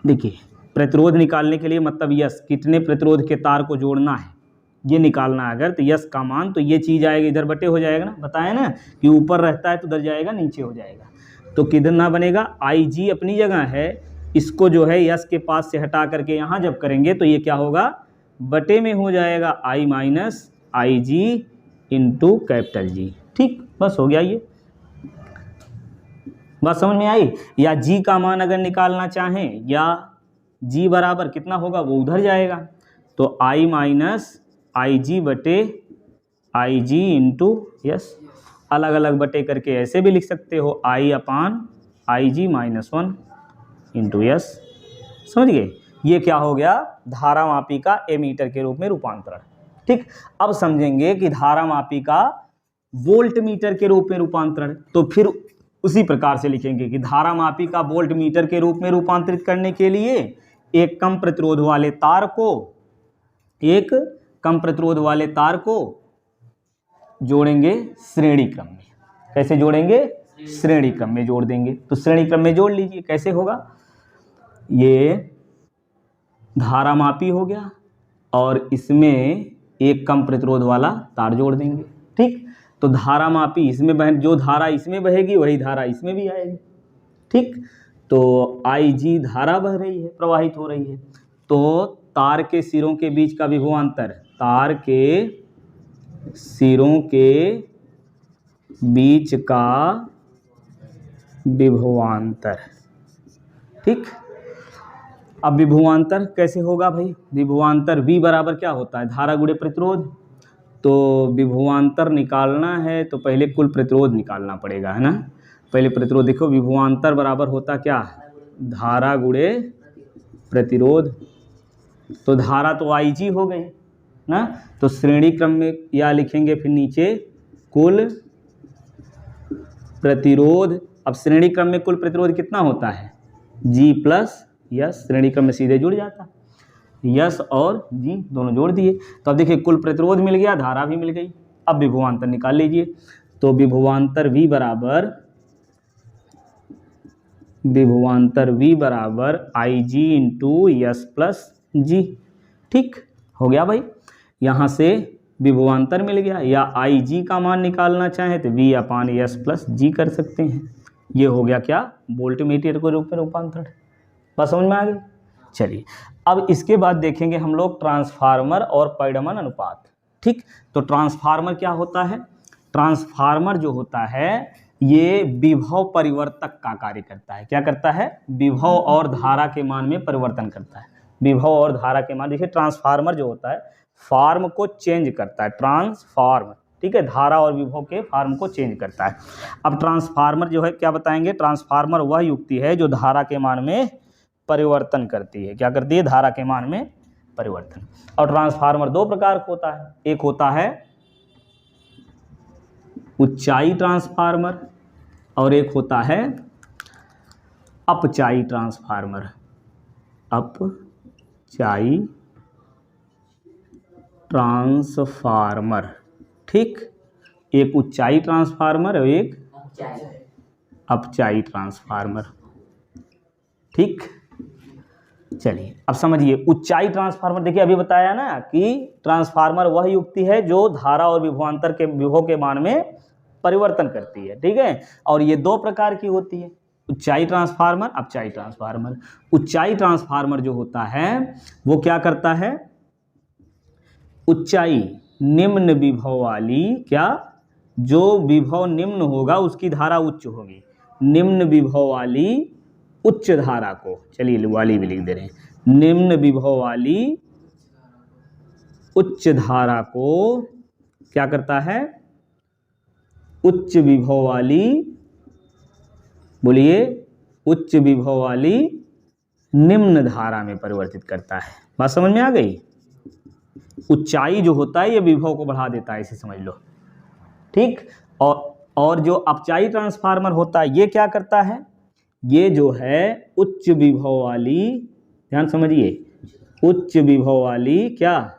देखिए प्रतिरोध निकालने के लिए मतलब यस, कितने प्रतिरोध के तार को जोड़ना है ये निकालना है। अगर तो यस का मान, तो ये चीज़ आएगी इधर बटे हो जाएगा ना, बताया ना कि ऊपर रहता है तो उधर जाएगा, नीचे हो जाएगा, तो किधर ना बनेगा, IG अपनी जगह है, इसको जो है यस के पास से हटा करके यहाँ जब करेंगे तो ये क्या होगा, बटे में हो जाएगा I minus IG into capital G। ठीक, बस हो गया, ये बात समझ में आई। या G का मान अगर निकालना चाहें, या G बराबर कितना होगा वो उधर जाएगा, तो I माइनस IG बटे IG इंटू यस, अलग अलग बटे करके ऐसे भी लिख सकते हो, I upon IG minus 1 into yes. समझ गए, ये क्या हो गया, धारा मापी का एमीटर के रूप में रूपांतरण। ठीक, अब समझेंगे कि धारा मापी का वोल्ट मीटर के रूप में रूपांतरण, तो फिर उसी प्रकार से लिखेंगे कि धारा मापी का वोल्ट मीटर के रूप में रूपांतरित करने के लिए एक कम प्रतिरोध वाले तार को जोड़ेंगे श्रेणी क्रम में। कैसे जोड़ेंगे, श्रेणी क्रम में जोड़ देंगे। तो श्रेणी क्रम में जोड़ लीजिए, कैसे होगा, ये धारा मापी हो गया और इसमें एक कम प्रतिरोध वाला तार जोड़ देंगे। ठीक, तो धारा मापी इसमें जो धारा इसमें बहेगी वही धारा इसमें भी आएगी। ठीक, तो IG धारा बह रही है, प्रवाहित हो रही है, तो तार के सिरों के बीच का विभवांतर, तार के सिरों के बीच का विभवांतर। ठीक, अब विभवांतर कैसे होगा भाई, विभवांतर V बराबर क्या होता है, धारा गुणे प्रतिरोध। तो विभवांतर निकालना है तो पहले कुल प्रतिरोध निकालना पड़ेगा, है ना। पहले प्रतिरोध देखो, विभवांतर बराबर होता क्या, धारा गुणे प्रतिरोध। तो धारा तो IG हो गई ना, तो श्रेणी क्रम में या लिखेंगे फिर नीचे कुल प्रतिरोध। अब श्रेणी क्रम में कुल प्रतिरोध कितना होता है, G प्लस यस, श्रेणी क्रम में सीधे जुड़ जाता, यस और G दोनों जोड़ दिए। तो अब देखिए कुल प्रतिरोध मिल गया, धारा भी मिल गई। अब विभवांतर निकाल लीजिए, तो विभवांतर V बराबर IG into yes plus G। ठीक हो गया भाई, यहाँ से विभवांतर मिल गया, या IG का मान निकालना चाहें तो V अपान यस प्लस G कर सकते हैं। ये हो गया क्या, वोल्ट मीटर के रूप में रूपांतरण। बस समझ में आ गई। चलिए अब इसके बाद देखेंगे हम लोग ट्रांसफार्मर और परिणमन अनुपात। ठीक, तो ट्रांसफार्मर क्या होता है, ट्रांसफार्मर जो होता है ये विभव परिवर्तक का कार्य करता है। क्या करता है, विभव और धारा के मान में परिवर्तन करता है। विभव और धारा के मान, देखिए ट्रांसफार्मर जो होता है फॉर्म को चेंज करता है, ट्रांसफॉर्म ठीक है, धारा और विभव के फॉर्म को चेंज करता है। अब ट्रांसफार्मर जो है क्या बताएंगे, ट्रांसफार्मर वह युक्ति है जो धारा के मान में परिवर्तन करती है। क्या करती है, धारा के मान में परिवर्तन। और ट्रांसफार्मर दो प्रकार का होता है, एक होता है उच्चाई ट्रांसफार्मर और एक होता है अपचाई ट्रांसफार्मर। अपचाई ट्रांसफार्मर, ठीक, एक उच्चाई ट्रांसफार्मर और एक अपचाई ट्रांसफार्मर, ठीक। चलिए अब समझिए उच्चाई ट्रांसफार्मर। देखिए अभी बताया ना कि ट्रांसफार्मर वह युक्ति है जो धारा और विभवांतर के विभव के मान में परिवर्तन करती है, ठीक है। और ये दो प्रकार की होती है, उच्चाई ट्रांसफार्मर, अपचाई ट्रांसफार्मर। उच्चाई ट्रांसफार्मर जो होता है वो क्या करता है, उच्चाई निम्न विभव वाली, क्या, जो विभव निम्न होगा उसकी धारा उच्च होगी, निम्न विभव वाली उच्च धारा को, चलिए वाली भी लिख दे रहे हैं, निम्न विभव वाली उच्च धारा को क्या करता है, उच्च विभव वाली, बोलिए, उच्च विभव वाली निम्न धारा में परिवर्तित करता है। बात समझ में आ गई। उच्चाई जो होता है ये विभव को बढ़ा देता है, इसे समझ लो, ठीक। और जो अपचाई ट्रांसफार्मर होता है ये क्या करता है, ये जो है उच्च विभव वाली, ध्यान समझिए, उच्च विभव वाली क्या,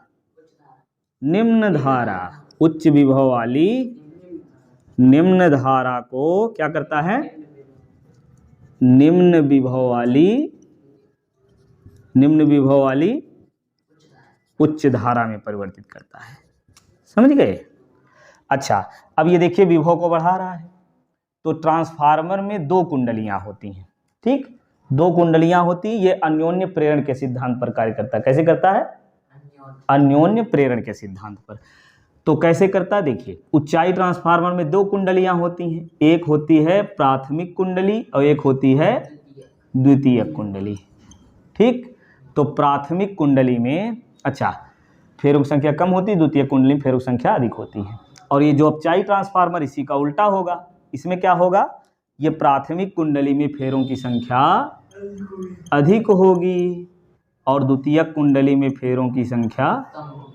निम्न धारा, उच्च विभव वाली निम्न धारा को क्या करता है, निम्न विभव वाली उच्च धारा में परिवर्तित करता है। समझ गए। अच्छा अब ये देखिए विभव को बढ़ा रहा है, तो ट्रांसफार्मर में दो कुंडलियां होती हैं, ठीक, दो कुंडलियां होती, ये अन्योन्य प्रेरण के सिद्धांत पर कार्य करता है। कैसे करता है, अन्योन्य प्रेरण के सिद्धांत पर। तो कैसे करता है, देखिए उच्चाई ट्रांसफार्मर में दो कुंडलियां होती हैं, एक होती है प्राथमिक कुंडली और एक होती है द्वितीयक कुंडली, ठीक। तो प्राथमिक कुंडली में अच्छा फेरों की संख्या कम होती है, द्वितीयक कुंडली में फेरों की संख्या अधिक होती है। और ये जो अपचाई ट्रांसफार्मर इसी का उल्टा होगा, इसमें क्या होगा, ये प्राथमिक कुंडली में फेरों की संख्या अधिक होगी और द्वितीयक कुंडली में फेरों की संख्या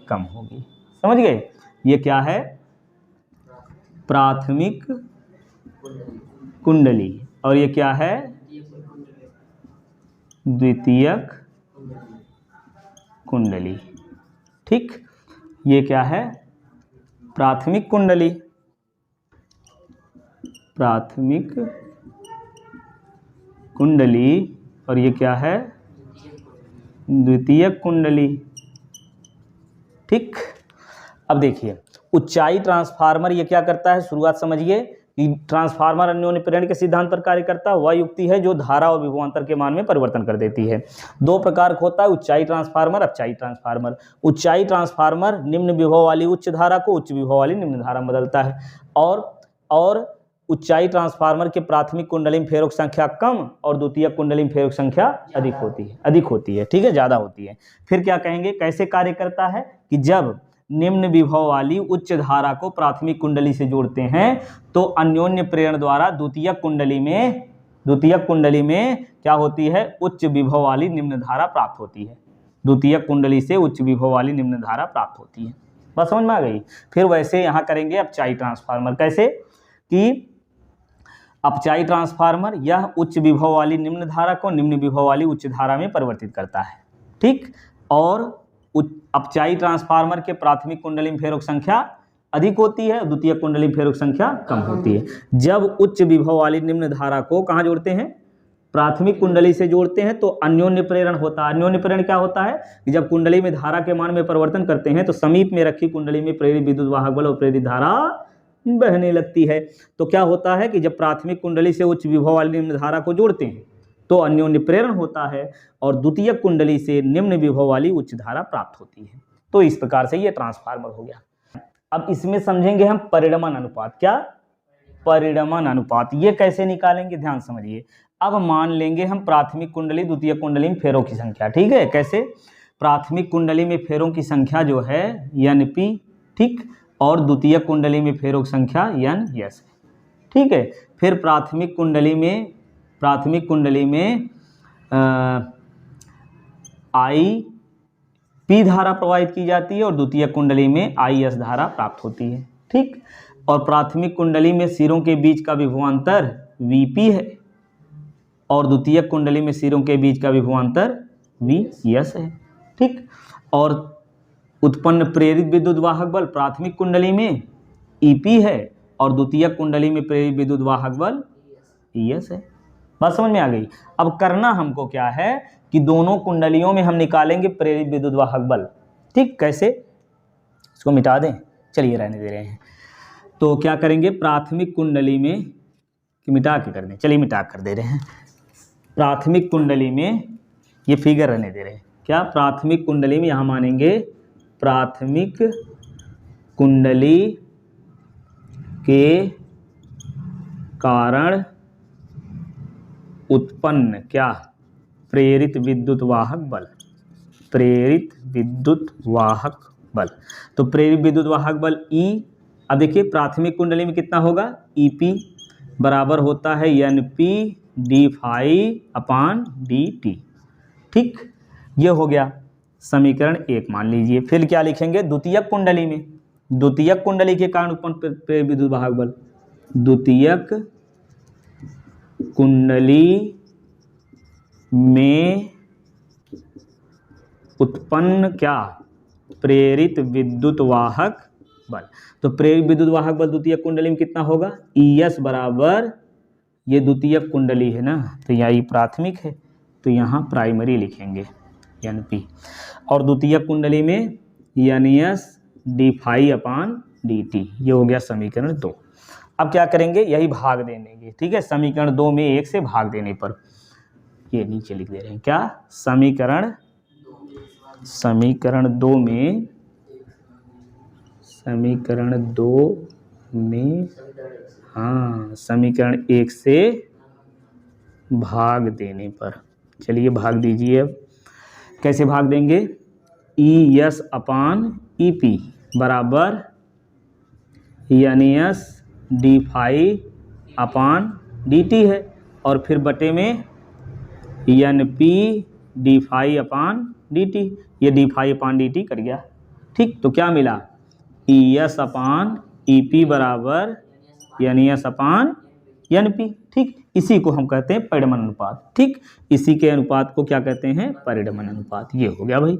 कम होगी। समझ गए। ये क्या है, प्राथमिक कुंडली और ये क्या है, द्वितीयक कुंडली, ठीक। ये क्या है, प्राथमिक कुंडली, प्राथमिक कुंडली और ये क्या है, द्वितीयक कुंडली, ठीक। अब देखिए उच्चाई ट्रांसफार्मर ये क्या करता है, शुरुआत समझिए कि ट्रांसफार्मर अन्योन्य प्रेरण के सिद्धांत पर कार्य करता है, वह युक्ति है जो धारा और विभवांतर के मान में परिवर्तन कर देती है। दो प्रकार का होता है, उच्चाई ट्रांसफार्मर, अपचाई ट्रांसफार्मर। उच्चाई ट्रांसफार्मर निम्न विभव वाली उच्च धारा को उच्च विभव वाली निम्न धारा में बदलता है। और उच्चाई ट्रांसफार्मर के प्राथमिक कुंडली में फेरों की संख्या कम और द्वितीयक कुंडली में फेरों की संख्या अधिक होती है, ठीक है, ज्यादा होती है। फिर क्या कहेंगे, कैसे कार्य करता है कि जब निम्न विभव वाली उच्च धारा को प्राथमिक कुंडली से जोड़ते हैं तो अन्योन्य प्रेरण द्वारा द्वितीयक कुंडली में क्या होती है, उच्च विभव वाली निम्न धारा प्राप्त होती है। द्वितीयक कुंडली से उच्च विभव वाली निम्न धारा प्राप्त होती है। बस समझ में आ गई। फिर वैसे यहाँ करेंगे अपचाई ट्रांसफार्मर। कैसे कि अपचाई ट्रांसफार्मर यह उच्च विभव वाली निम्न धारा को निम्न विभव वाली उच्च धारा में परिवर्तित करता है, ठीक। और अपचाई ट्रांसफार्मर के प्राथमिक कुंडली में फेरों की संख्या अधिक होती है, द्वितीयक कुंडली में फेरों की संख्या कम होती है। जब उच्च विभव वाली निम्न धारा को कहाँ जोड़ते हैं, प्राथमिक कुंडली से जोड़ते हैं तो अन्योन्य प्रेरण होता है। अन्योन्य प्रेरण क्या होता है कि जब कुंडली में धारा के मान में परिवर्तन करते हैं तो समीप में रखी कुंडली में प्रेरित विद्युत वाहक बल और प्रेरित धारा बहने लगती है। तो क्या होता है कि जब प्राथमिक कुंडली से उच्च विभव वाली निम्न धारा को जोड़ते हैं तो अन्योन्य प्रेरण होता है और द्वितीयक कुंडली से निम्न विभव वाली उच्च धारा प्राप्त होती है। तो इस प्रकार से ये ट्रांसफार्मर हो गया। अब इसमें समझेंगे हम परिणमन अनुपात। क्या, परिणमन अनुपात, ये कैसे निकालेंगे, ध्यान समझिए। अब मान लेंगे हम प्राथमिक कुंडली द्वितीयक कुंडली में फेरों की संख्या, ठीक है। कैसे, प्राथमिक कुंडली में फेरों की संख्या जो है NP, ठीक, और द्वितीयक कुंडली में फेरों की संख्या n यस है। ठीक है, फिर प्राथमिक कुंडली में आई पी धारा प्रवाहित की जाती है और द्वितीयक कुंडली में आई एस धारा प्राप्त होती है। ठीक, और प्राथमिक कुंडली में सिरों के बीच का विभवांतर Vp है और द्वितीयक कुंडली में सिरों के बीच का विभवांतर Vs है। ठीक, और उत्पन्न प्रेरित विद्युत वाहक बल प्राथमिक कुंडली में Ep है और द्वितीयक कुंडली में प्रेरित विद्युत वाहक बल Es है। बात समझ में आ गई। अब करना हमको क्या है कि दोनों कुंडलियों में हम निकालेंगे प्रेरित विद्युत वाहक बल। ठीक, कैसे, इसको मिटा दें, चलिए रहने दे रहे हैं। तो क्या करेंगे, प्राथमिक कुंडली में कि मिटा के कर दें, चलिए मिटा कर दे रहे हैं। प्राथमिक कुंडली में ये फिगर रहने दे रहे हैं, क्या प्राथमिक कुंडली में यहाँ मानेंगे प्राथमिक कुंडली के कारण उत्पन्न क्या, प्रेरित विद्युत वाहक बल, प्रेरित विद्युत वाहक बल। तो प्रेरित विद्युत वाहक बल E, अब देखिए प्राथमिक कुंडली में कितना होगा, EP बराबर होता है NP d फाई अपान dt। ठीक, ये हो गया समीकरण 1 मान लीजिए। फिर क्या लिखेंगे, द्वितीयक कुंडली में, द्वितीयक कुंडली के कारण उत्पन्न प्रेरित विद्युत वाहक बल, द्वितीयक कुंडली में उत्पन्न क्या, प्रेरित विद्युत वाहक बल। तो प्रेरित विद्युत वाहक बल द्वितीयक कुंडली में कितना होगा, ES बराबर, ये द्वितीयक कुंडली है ना, तो यहाँ ये प्राथमिक है तो यहाँ प्राइमरी लिखेंगे NP, और द्वितीयक कुंडली में NS d फाई अपान dt। ये हो गया समीकरण 2। अब क्या करेंगे, यही भाग दे देंगे। ठीक है, समीकरण 2 में 1 से भाग देने पर ये नीचे लिख दे रहे हैं, क्या समीकरण 2 में, समीकरण 2 में, हाँ समीकरण 1 से भाग देने पर। चलिए भाग दीजिए। अब कैसे भाग देंगे, ES अपान EP बराबर NS d फाई अपान dt है, और फिर बटे में NP d फाई अपान dt, ये d फाई अपान dt कर गया। ठीक, तो क्या मिला, ES अपान EP बराबर NS अपान NP। ठीक, इसी को हम कहते हैं परिणमन अनुपात। ठीक, इसी के अनुपात को क्या कहते हैं, परिणमन अनुपात। ये हो गया भाई,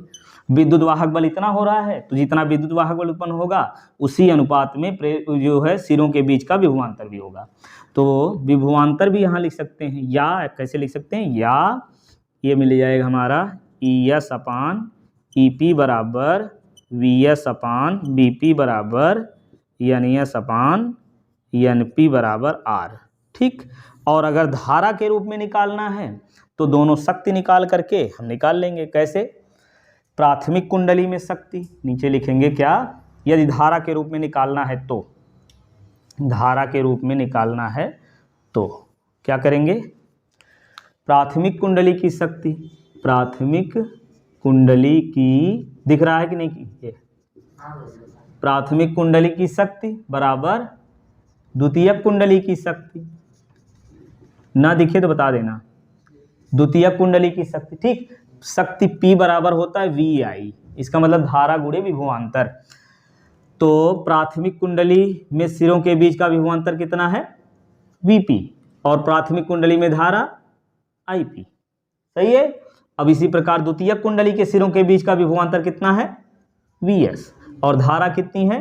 विद्युत वाहक बल इतना हो रहा है तो जितना विद्युत वाहक बल उत्पन्न होगा उसी अनुपात में जो है सिरों के बीच का विभवांतर भी होगा। तो विभवांतर भी यहाँ लिख सकते हैं, या कैसे लिख सकते हैं, या ये मिल जाएगा हमारा ES अपान EP बराबर VS अपान BP बराबर NS अपान NP बराबर R। ठीक, और अगर धारा के रूप में निकालना है तो दोनों शक्ति निकाल करके हम निकाल लेंगे। कैसे, प्राथमिक कुंडली में शक्ति नीचे लिखेंगे, क्या यदि धारा के रूप में निकालना है तो, धारा के रूप में निकालना है तो क्या करेंगे, प्राथमिक कुंडली की शक्ति, प्राथमिक कुंडली की, दिख रहा है कि नहीं, की प्राथमिक कुंडली की शक्ति बराबर द्वितीयक कुंडली की शक्ति, ना दिखे तो बता देना, द्वितीयक कुंडली की शक्ति। ठीक, शक्ति P बराबर होता है VI, इसका मतलब धारा गुणे विभवांतर। तो प्राथमिक कुंडली में सिरों के बीच का विभवांतर कितना है, VP, और प्राथमिक कुंडली में धारा IP। सही है। अब इसी प्रकार द्वितीयक कुंडली के सिरों के बीच का विभवांतर कितना है, VS, और धारा कितनी है,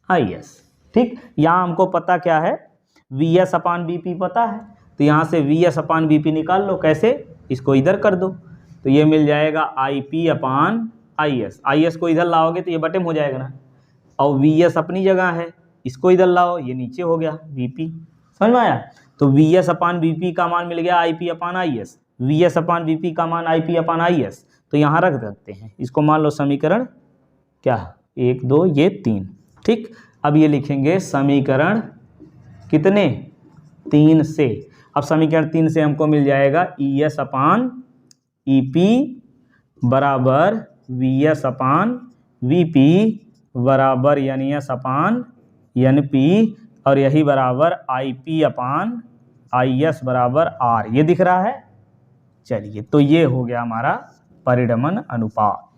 IS। ठीक, यहाँ हमको पता क्या है, VS अपान BP पता है, तो यहाँ से VS अपान BP निकाल लो। कैसे, इसको इधर कर दो तो ये मिल जाएगा IP अपान IS। IS को इधर लाओगे तो ये बटे में हो जाएगा ना, और VS अपनी जगह है, इसको इधर लाओ, ये नीचे हो गया VP। समझ में आया। तो VS अपान BP का मान मिल गया IP upon IS, VS upon BP का मान IP अपान IS, तो यहाँ रख सकते हैं। इसको मान लो समीकरण क्या, 1 2 ये 3। ठीक, अब ये लिखेंगे समीकरण कितने, 3 से। अब समीकरण 3 से हमको मिल जाएगा ES अपान EP बराबर VS अपान VP बराबर N S upon N P और यही बराबर I P upon I S बराबर आर, ये दिख रहा है। चलिए, तो ये हो गया हमारा परिणमन अनुपात।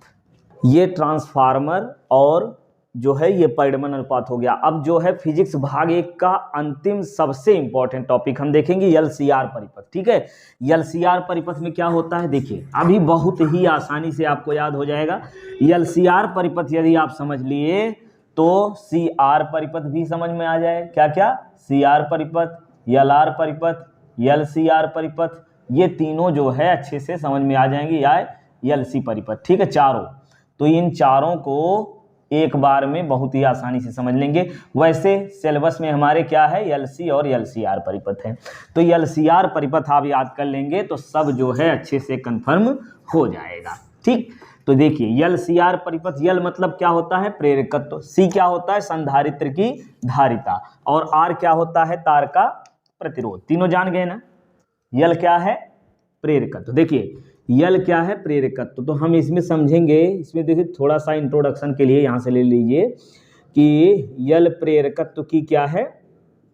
ये ट्रांसफार्मर और जो है ये परिणमन अनुपात हो गया। अब जो है फिजिक्स भाग 1 का अंतिम सबसे इंपॉर्टेंट टॉपिक हम देखेंगे एलसीआर परिपथ। ठीक है, एलसीआर परिपथ में क्या होता है देखिए, अभी बहुत ही आसानी से आपको याद हो जाएगा। एलसीआर परिपथ यदि आप समझ लिए तो सीआर परिपथ भी समझ में आ जाए। क्या क्या? सीआर परिपथ, एलआर परिपथ, एलसीआर परिपथ, ये तीनों जो है अच्छे से समझ में आ जाएंगे, या एलसी परिपथ। ठीक है, चारों। तो इन चारों को एक बार में बहुत ही आसानी से समझ लेंगे। वैसे सिलेबस में हमारे क्या है, एलसी और एलसीआर परिपथ है। तो एलसीआर परिपथ आप याद कर लेंगे तो सब जो है अच्छे से कंफर्म हो जाएगा। ठीक, तो देखिए एलसीआर परिपथ, एल मतलब क्या होता है, प्रेरकत्व, सी क्या होता है, संधारित्र की धारिता, और आर क्या होता है, तार का प्रतिरोध। तीनों जान गए ना। यल क्या है, प्रेरकत्व। देखिए यल क्या है, प्रेरकत्व। तो हम इसमें समझेंगे, इसमें देखिए थोड़ा सा इंट्रोडक्शन के लिए यहाँ से ले लीजिए कि यल प्रेरकत्व की क्या है,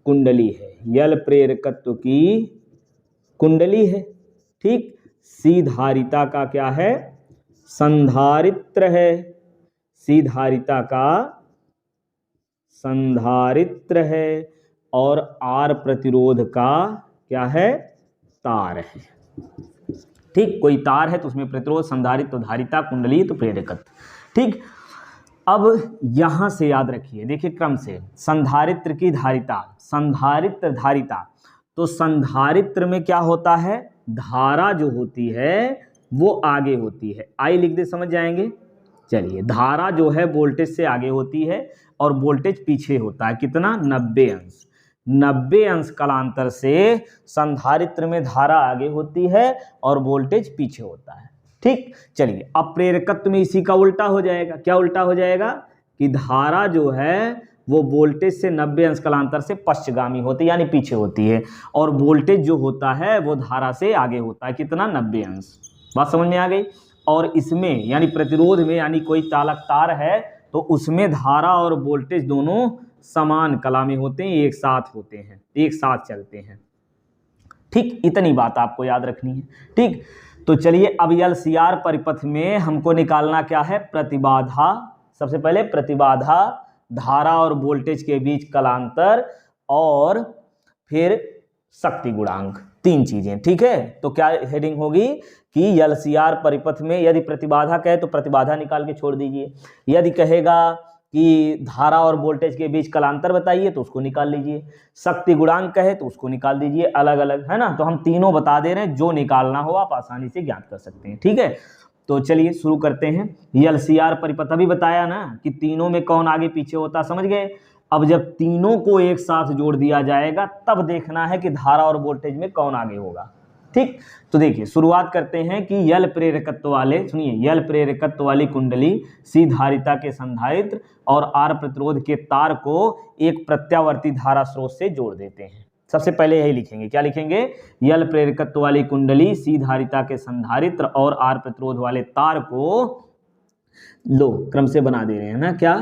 कुंडली है। यल प्रेरकत्व की कुंडली है। ठीक, सी धारिता का क्या है, संधारित्र है। सी धारिता का संधारित्र है, और आर प्रतिरोध का क्या है, तार है। ठीक, कोई तार है तो उसमें प्रतिरोध, संधारित्र, धारिता, कुंडली तो प्रेरकत्व। ठीक, अब यहां से याद रखिए, देखिए क्रम से, संधारित्र की धारिता, संधारित्र धारिता। तो संधारित्र में क्या होता है, धारा जो होती है वो आगे होती है। आई लिख दे, समझ जाएंगे। चलिए, धारा जो है वोल्टेज से आगे होती है और वोल्टेज पीछे होता है। कितना, 90 अंश। 90 अंश कालांतर से संधारित्र में धारा आगे होती है और वोल्टेज पीछे होता है। ठीक, चलिए अब प्रेरकत्व में इसी का उल्टा हो जाएगा। क्या उल्टा हो जाएगा कि धारा जो है वो वोल्टेज से 90 अंश कालांतर से पश्चगामी होती है, यानी पीछे होती है, और वोल्टेज जो होता है वो धारा से आगे होता है। कितना, 90 अंश। बात समझ में आ गई। और इसमें यानी प्रतिरोध में, यानी कोई चालक तार है तो उसमें धारा और वोल्टेज दोनों समान कला में होते हैं, एक साथ होते हैं, एक साथ चलते हैं। ठीक, इतनी बात आपको याद रखनी है। ठीक, तो चलिए अब एलसीआर परिपथ में हमको निकालना क्या है, प्रतिबाधा। सबसे पहले प्रतिबाधा, धारा और वोल्टेज के बीच कलांतर, और फिर शक्ति गुणांक, तीन चीजें। ठीक है, तो क्या हेडिंग होगी कि एलसीआर परिपथ में यदि प्रतिबाधा कहे तो प्रतिबाधा निकाल के छोड़ दीजिए, यदि कहेगा कि धारा और वोल्टेज के बीच कलांतर बताइए तो उसको निकाल लीजिए, शक्ति गुणांक कहे तो उसको निकाल दीजिए, अलग अलग, है ना। तो हम तीनों बता दे रहे हैं, जो निकालना हो आप आसानी से ज्ञात कर सकते हैं। ठीक है, तो चलिए शुरू करते हैं। एलसीआर परिपथ अभी बताया ना कि तीनों में कौन आगे पीछे होता, समझ गए। अब जब तीनों को एक साथ जोड़ दिया जाएगा तब देखना है कि धारा और वोल्टेज में कौन आगे होगा। ठीक, तो देखिए शुरुआत करते हैं कि यल प्रेरकत्व वाले, सुनिए, यल प्रेरकत्व वाली कुंडली सी धारिता के संधारित्र और आर प्रतिरोध के तार को एक प्रत्यावर्ती धारा स्रोत से जोड़ देते हैं। सबसे पहले यही लिखेंगे, क्या लिखेंगे, यल प्रेरकत्व वाली कुंडली सी धारिता के संधारित्र और आर प्रतिरोध वाले तार को, लो क्रम से बना दे रहे हैं ना, क्या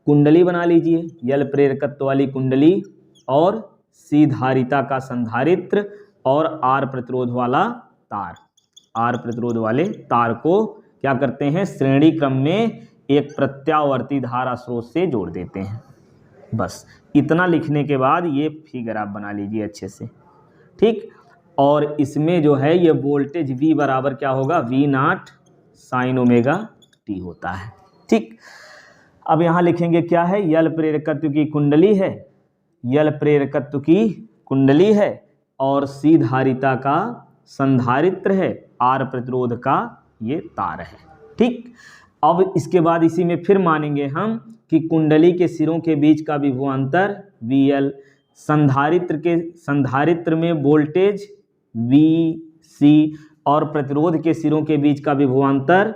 कुंडली बना लीजिए, यल प्रेरकत्व वाली कुंडली और सी धारिता का संधारित्र और आर प्रतिरोध वाला तार, आर प्रतिरोध वाले तार को क्या करते हैं, श्रेणी क्रम में एक प्रत्यावर्ती धारा स्रोत से जोड़ देते हैं। बस इतना लिखने के बाद ये फिगर आप बना लीजिए अच्छे से। ठीक, और इसमें जो है ये वोल्टेज V बराबर क्या होगा, V0 साइन ओमेगा t होता है। ठीक, अब यहाँ लिखेंगे क्या है, यल प्रेरकत्व की कुंडली है, यल प्रेरकत्व की कुंडली है और सी धारिता का संधारित्र है, आर प्रतिरोध का ये तार है। ठीक, अब इसके बाद इसी में फिर मानेंगे हम कि कुंडली के सिरों के बीच का विभवांतर VL, संधारित्र में वोल्टेज VC और प्रतिरोध के सिरों के बीच का विभवांतर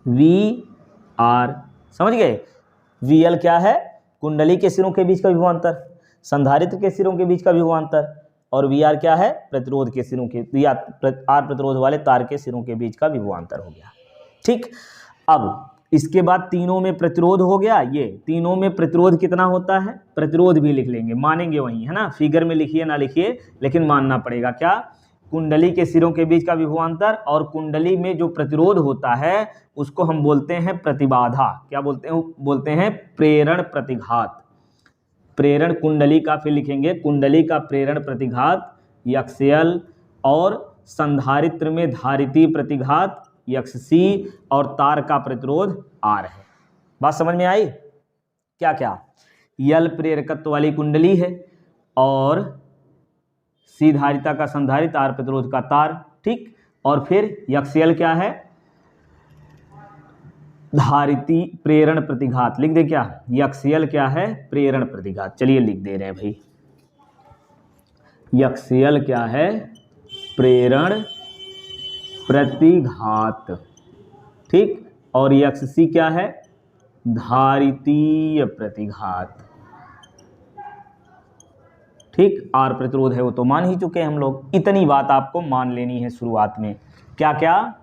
VR। समझ गए, VL क्या है, कुंडली के सिरों के बीच का विभवांतर, संधारित्र के सिरों के बीच का विभवांतर, और VR क्या है, प्रतिरोध के सिरों के, या आर प्रतिरोध वाले तार के सिरों के बीच का विभवांतर हो गया। ठीक, अब इसके बाद तीनों में प्रतिरोध हो गया, ये तीनों में प्रतिरोध कितना होता है, प्रतिरोध भी लिख लेंगे, मानेंगे वही है ना, फिगर में लिखिए ना लिखिए लेकिन मानना पड़ेगा। क्या, कुंडली के सिरों के बीच का विभवांतर और कुंडली में जो प्रतिरोध होता है उसको हम बोलते हैं प्रतिबाधा। क्या बोलते हैं प्रेरण प्रतिघात। प्रेरण कुंडली का, फिर लिखेंगे कुंडली का प्रेरण प्रतिघात यक्सएल और संधारित्र में धारिती प्रतिघात यक्ससी और तार का प्रतिरोध आर है। बात समझ में आई? क्या क्या, यल प्रेरकत्व वाली कुंडली है और सी धारिता का संधारित्र, आर प्रतिरोध का तार, ठीक। और फिर यक्सएल क्या है, धारिती प्रेरण प्रतिघात, लिख दे क्या, यक्सएल क्या है, प्रेरण प्रतिघात। चलिए लिख दे रहे हैं भाई, यक्सएल क्या है, प्रेरण प्रतिघात, ठीक। और यक्ससी क्या है, धारितीय प्रतिघात, ठीक। आर प्रतिरोध है वो तो मान ही चुके हैं हम लोग, इतनी बात आपको मान लेनी है शुरुआत में। क्या क्या,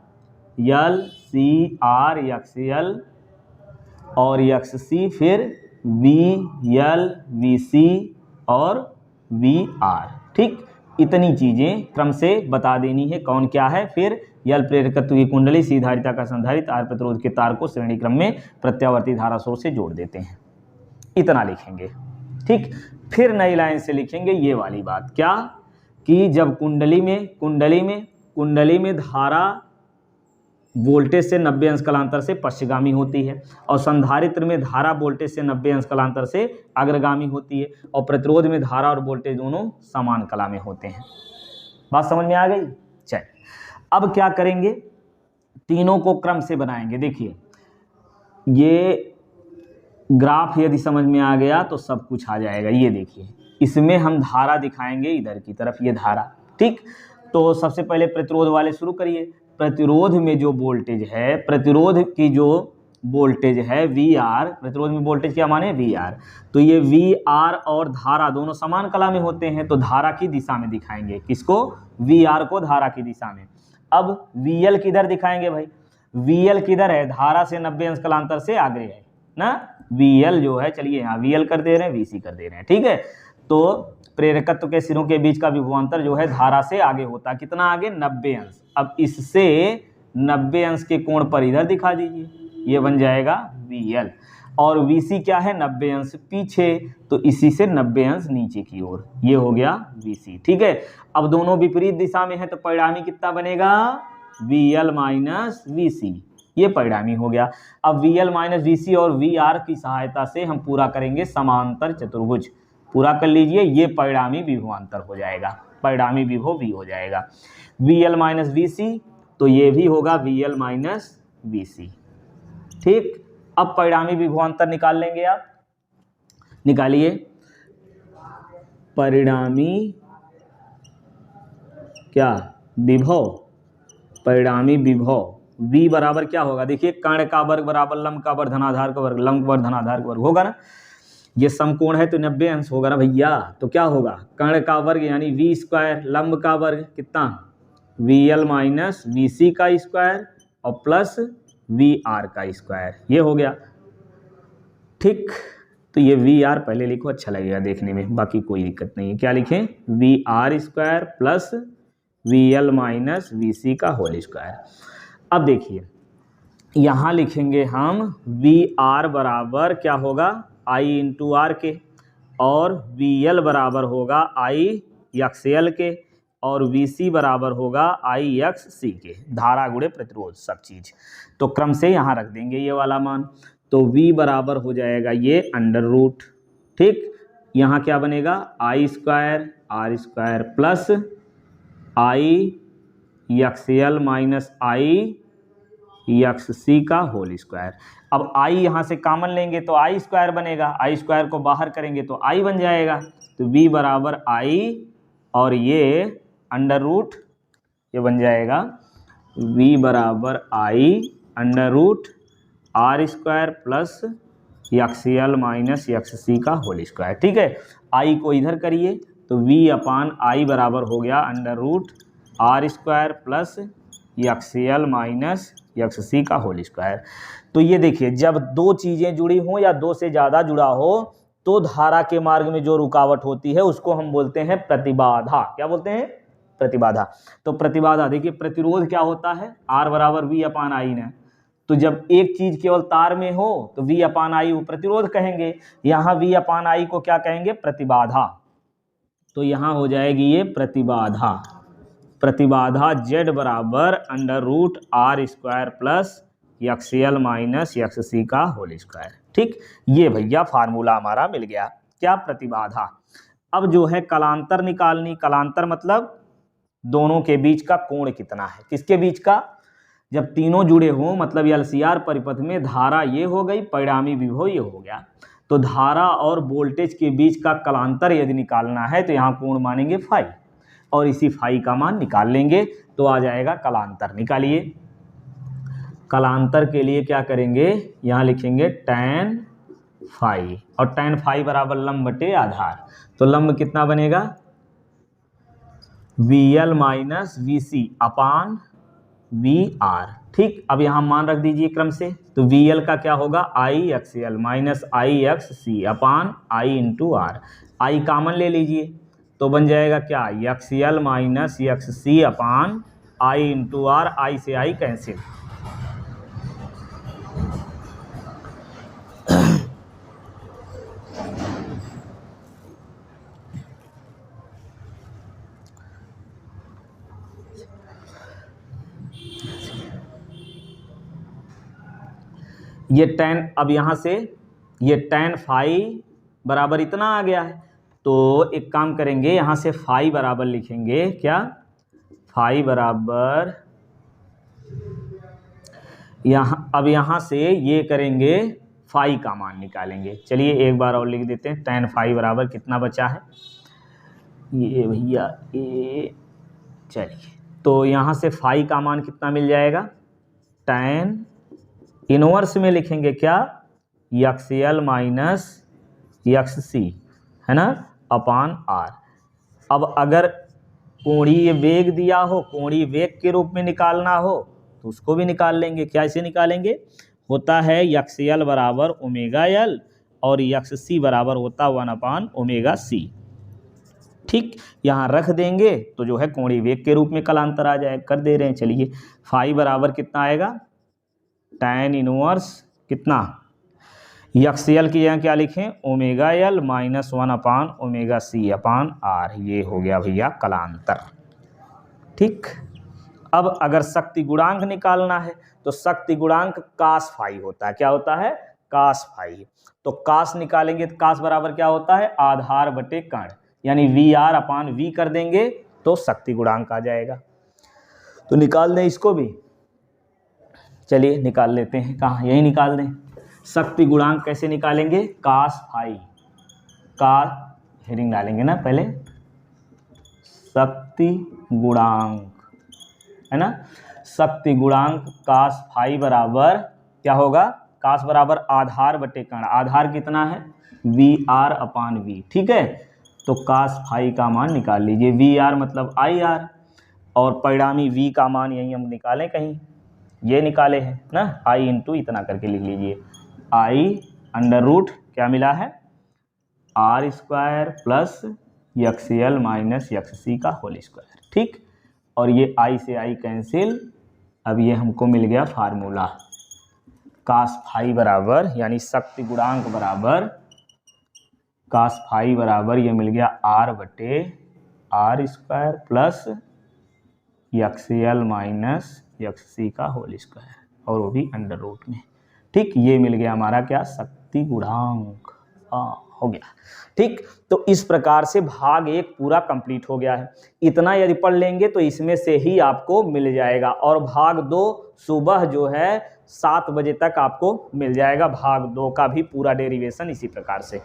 यल सी आर यक्सएल और यक्ससी, फिर वी यल वी सी और वी आर, ठीक। इतनी चीजें क्रम से बता देनी है कौन क्या है। फिर यल प्रेरकत्व की कुंडली, सी धारिता का संधारित्र, आर प्रतिरोध के तार को श्रेणी क्रम में प्रत्यावर्ती धारा स्रोत से जोड़ देते हैं, इतना लिखेंगे, ठीक। फिर नई लाइन से लिखेंगे ये वाली बात, क्या कि जब कुंडली में धारा वोल्टेज से 90 अंश कलांतर से पश्चगामी होती है और संधारित्र में धारा वोल्टेज से 90 अंश कलांतर से अग्रगामी होती है और प्रतिरोध में धारा और वोल्टेज दोनों समान कला में होते हैं। बात समझ में आ गई? चलिए अब क्या करेंगे, तीनों को क्रम से बनाएंगे। देखिए ये ग्राफ यदि समझ में आ गया तो सब कुछ आ जाएगा। ये देखिए इसमें हम धारा दिखाएंगे इधर की तरफ, ये धारा, ठीक। तो सबसे पहले प्रतिरोध वाले शुरू करिए। प्रतिरोध में जो वोल्टेज है, प्रतिरोध की जो वोल्टेज है वी आर, प्रतिरोध में वोल्टेज क्या माने, वी आर, तो ये वी आर और धारा दोनों समान कला में होते हैं तो धारा की दिशा में दिखाएंगे। किसको, वी आर को धारा की दिशा में। अब वी एल किधर दिखाएंगे भाई, वी एल किधर है, धारा से 90 अंश कलांतर से आगे है ना, वी एल जो है, चलिए यहाँ वी एल कर दे रहे हैं, वी सी कर दे रहे हैं, ठीक है। तो प्रेरकत्व के सिरों के बीच का विभवांतर जो है धारा से आगे होता है, कितना आगे, 90 अंश। अब इससे 90 अंश के कोण पर इधर दिखा दीजिए, ये बन जाएगा VL। और VC क्या है, 90 अंश पीछे, तो इसी से 90 अंश नीचे की ओर, ये हो गया VC, ठीक है। अब दोनों विपरीत दिशा में है तो परिणामी कितना बनेगा, VL माइनस VC, ये परिणामी हो गया। अब VL माइनस VC और VR की सहायता से हम पूरा करेंगे समांतर चतुर्भुज, पूरा कर लीजिए, ये परिणामी विभवांतर हो जाएगा, परिणामी विभव V हो जाएगा। VL माइनस VC, तो ये भी होगा VL माइनस VC, ठीक। अब परिणामी विभवांतर निकाल लेंगे आप, निकालिए। परिणामी क्या, विभव, परिणामी विभव V बराबर क्या होगा, देखिए कर्ण का वर्ग बराबर लंब का वर्ग धनाधार का वर्ग, लंब वर्ग धनाधार का वर्ग होगा ना, ये समकोण है तो 90 अंश होगा ना भैया, तो क्या होगा, कर्ण का वर्ग यानी V स्क्वायर, लंब का वर्ग कितना, VL माइनस VC का स्क्वायर और प्लस VR का स्क्वायर, ये हो गया, ठीक। तो ये VR पहले लिखो, अच्छा लगेगा देखने में, बाकी कोई दिक्कत नहीं है। क्या लिखें, VR square plus VL minus VC का होल स्क्वायर। अब देखिए यहाँ लिखेंगे हम VR बराबर क्या होगा, I इंटू आर के, और VL बराबर होगा I XL के, और VC बराबर होगा I XC के, धारा गुणे प्रतिरोध सब चीज। तो क्रम से यहाँ रख देंगे ये वाला मान, तो V बराबर हो जाएगा ये अंडर रूट, ठीक। यहाँ क्या बनेगा, I square R square plus I XL minus I XC का होल स्क्वायर। अब I यहाँ से कॉमन लेंगे तो I स्क्वायर बनेगा, I स्क्वायर को बाहर करेंगे तो I बन जाएगा, तो V बराबर I और ये अंडर रूट, ये बन जाएगा V बराबर I under root R square plus XL minus XC का होल स्क्वायर, ठीक है। I को इधर करिए तो V अपान I बराबर हो गया under root R square plus XL minus XC का होल स्क्वायर। तो ये देखिए, जब दो चीजें जुड़ी हों या दो से ज्यादा जुड़ा हो तो धारा के मार्ग में जो रुकावट होती है उसको हम बोलते हैं प्रतिबाधा। क्या बोलते हैं? प्रतिबाधा। तो प्रतिबाधा देखिए, प्रतिरोध क्या होता है? R बराबर V अपान आई ना। तो जब एक चीज केवल तार में हो तो V अपान आई प्रतिरोध कहेंगे, यहाँ V अपान आई को क्या कहेंगे? प्रतिबाधा। तो यहाँ हो जाएगी ये प्रतिबाधा। प्रतिबाधा Z बराबर under root R square plus XL minus XC का होल स्क्वायर। ठीक, ये भैया फार्मूला हमारा मिल गया। क्या? प्रतिबाधा। अब जो है कलांतर निकालनी। कलांतर मतलब दोनों के बीच का कोण कितना है। किसके बीच का? जब तीनों जुड़े हों, मतलब LCR परिपथ में धारा ये हो गई, परिणामी विभव ये हो गया। तो धारा और वोल्टेज के बीच का कलांतर यदि निकालना है तो यहाँ कोण मानेंगे फाई, और इसी फाई का मान निकाल लेंगे तो आ जाएगा कलांतर। निकालिए। कलांतर के लिए क्या करेंगे? यहाँ लिखेंगे tan फाई, और tan फाई बराबर लंब बटे आधार। तो लंब कितना बनेगा? VL माइनस VC अपान VR। ठीक, अब यहाँ मान रख दीजिए क्रम से। तो VL का क्या होगा? IXL minus IXC upon I into R। I common ले लीजिए तो बन जाएगा क्या? XL minus XC upon I into R। I से I कैंसिल। ये tan, अब यहाँ से ये tan फाई बराबर इतना आ गया है। तो एक काम करेंगे, यहाँ से फाई बराबर लिखेंगे क्या? फाई बराबर यहाँ, अब यहाँ से ये करेंगे, फाई का मान निकालेंगे। चलिए एक बार और लिख देते हैं। tan फाई बराबर कितना बचा है ये भैया? ये चलिए, तो यहाँ से फाई का मान कितना मिल जाएगा? tan इनवर्स में लिखेंगे क्या? XL माइनस XC है ना, अपान R। अब अगर कोणीय वेग दिया हो, कोणीय वेग के रूप में निकालना हो तो उसको भी निकाल लेंगे। कैसे निकालेंगे? होता है XL बराबर ओमेगा L और XC बराबर होता 1 अपान ओमेगा C। ठीक, यहाँ रख देंगे तो जो है कोणीय वेग के रूप में कलांतर आ जाए। कर दे रहे हैं। चलिए, फाई बराबर कितना आएगा? tan इनवर्स कितना? XL की जगह क्या लिखें? Omega L minus 1 upon omega C अपान R। ये हो गया भैया कलांतर। ठीक, अब अगर शक्ति गुणांक निकालना है तो शक्ति गुणांक कास फाई होता है। क्या होता है? Cos phi. तो कास निकालेंगे तो कास बराबर क्या होता है? आधार बटे कण, यानी VR अपान V कर देंगे तो शक्ति गुणांक आ जाएगा। तो निकाल दें इसको भी। चलिए निकाल लेते हैं। कहाँ? यही निकाल दें। शक्ति गुणांक कैसे निकालेंगे? कास फाई, का हेडिंग डालेंगे ना पहले, शक्ति गुणांक है ना। शक्ति गुणांक कास फाई बराबर क्या होगा? कास बराबर आधार बटे कण। आधार कितना है? VR अपान V। ठीक है, तो कास फाई का मान निकाल लीजिए। VR मतलब IR, और परिणामी V का मान यही हम निकालें, कहीं ये निकाले हैं ना, I इंटू इतना करके लिख लीजिए। I अंडर रूट क्या मिला है? R square plus XL minus XC का होल स्क्वायर। ठीक, और ये I से I कैंसिल। अब ये हमको मिल गया फार्मूला। कास फाई बराबर, यानी शक्ति गुणांक बराबर कास फाई बराबर ये मिल गया R बटे R square plus XL minus XC का होल स्क्वायर, और वो भी अंडर रूट में। ठीक, ये मिल गया हमारा क्या? शक्ति गुणांक। हो गया। ठीक, तो इस प्रकार से भाग 1 पूरा कंप्लीट हो गया है। इतना यदि पढ़ लेंगे तो इसमें से ही आपको मिल जाएगा, और भाग 2 सुबह जो है 7 बजे तक आपको मिल जाएगा। भाग 2 का भी पूरा डेरिवेशन इसी प्रकार से।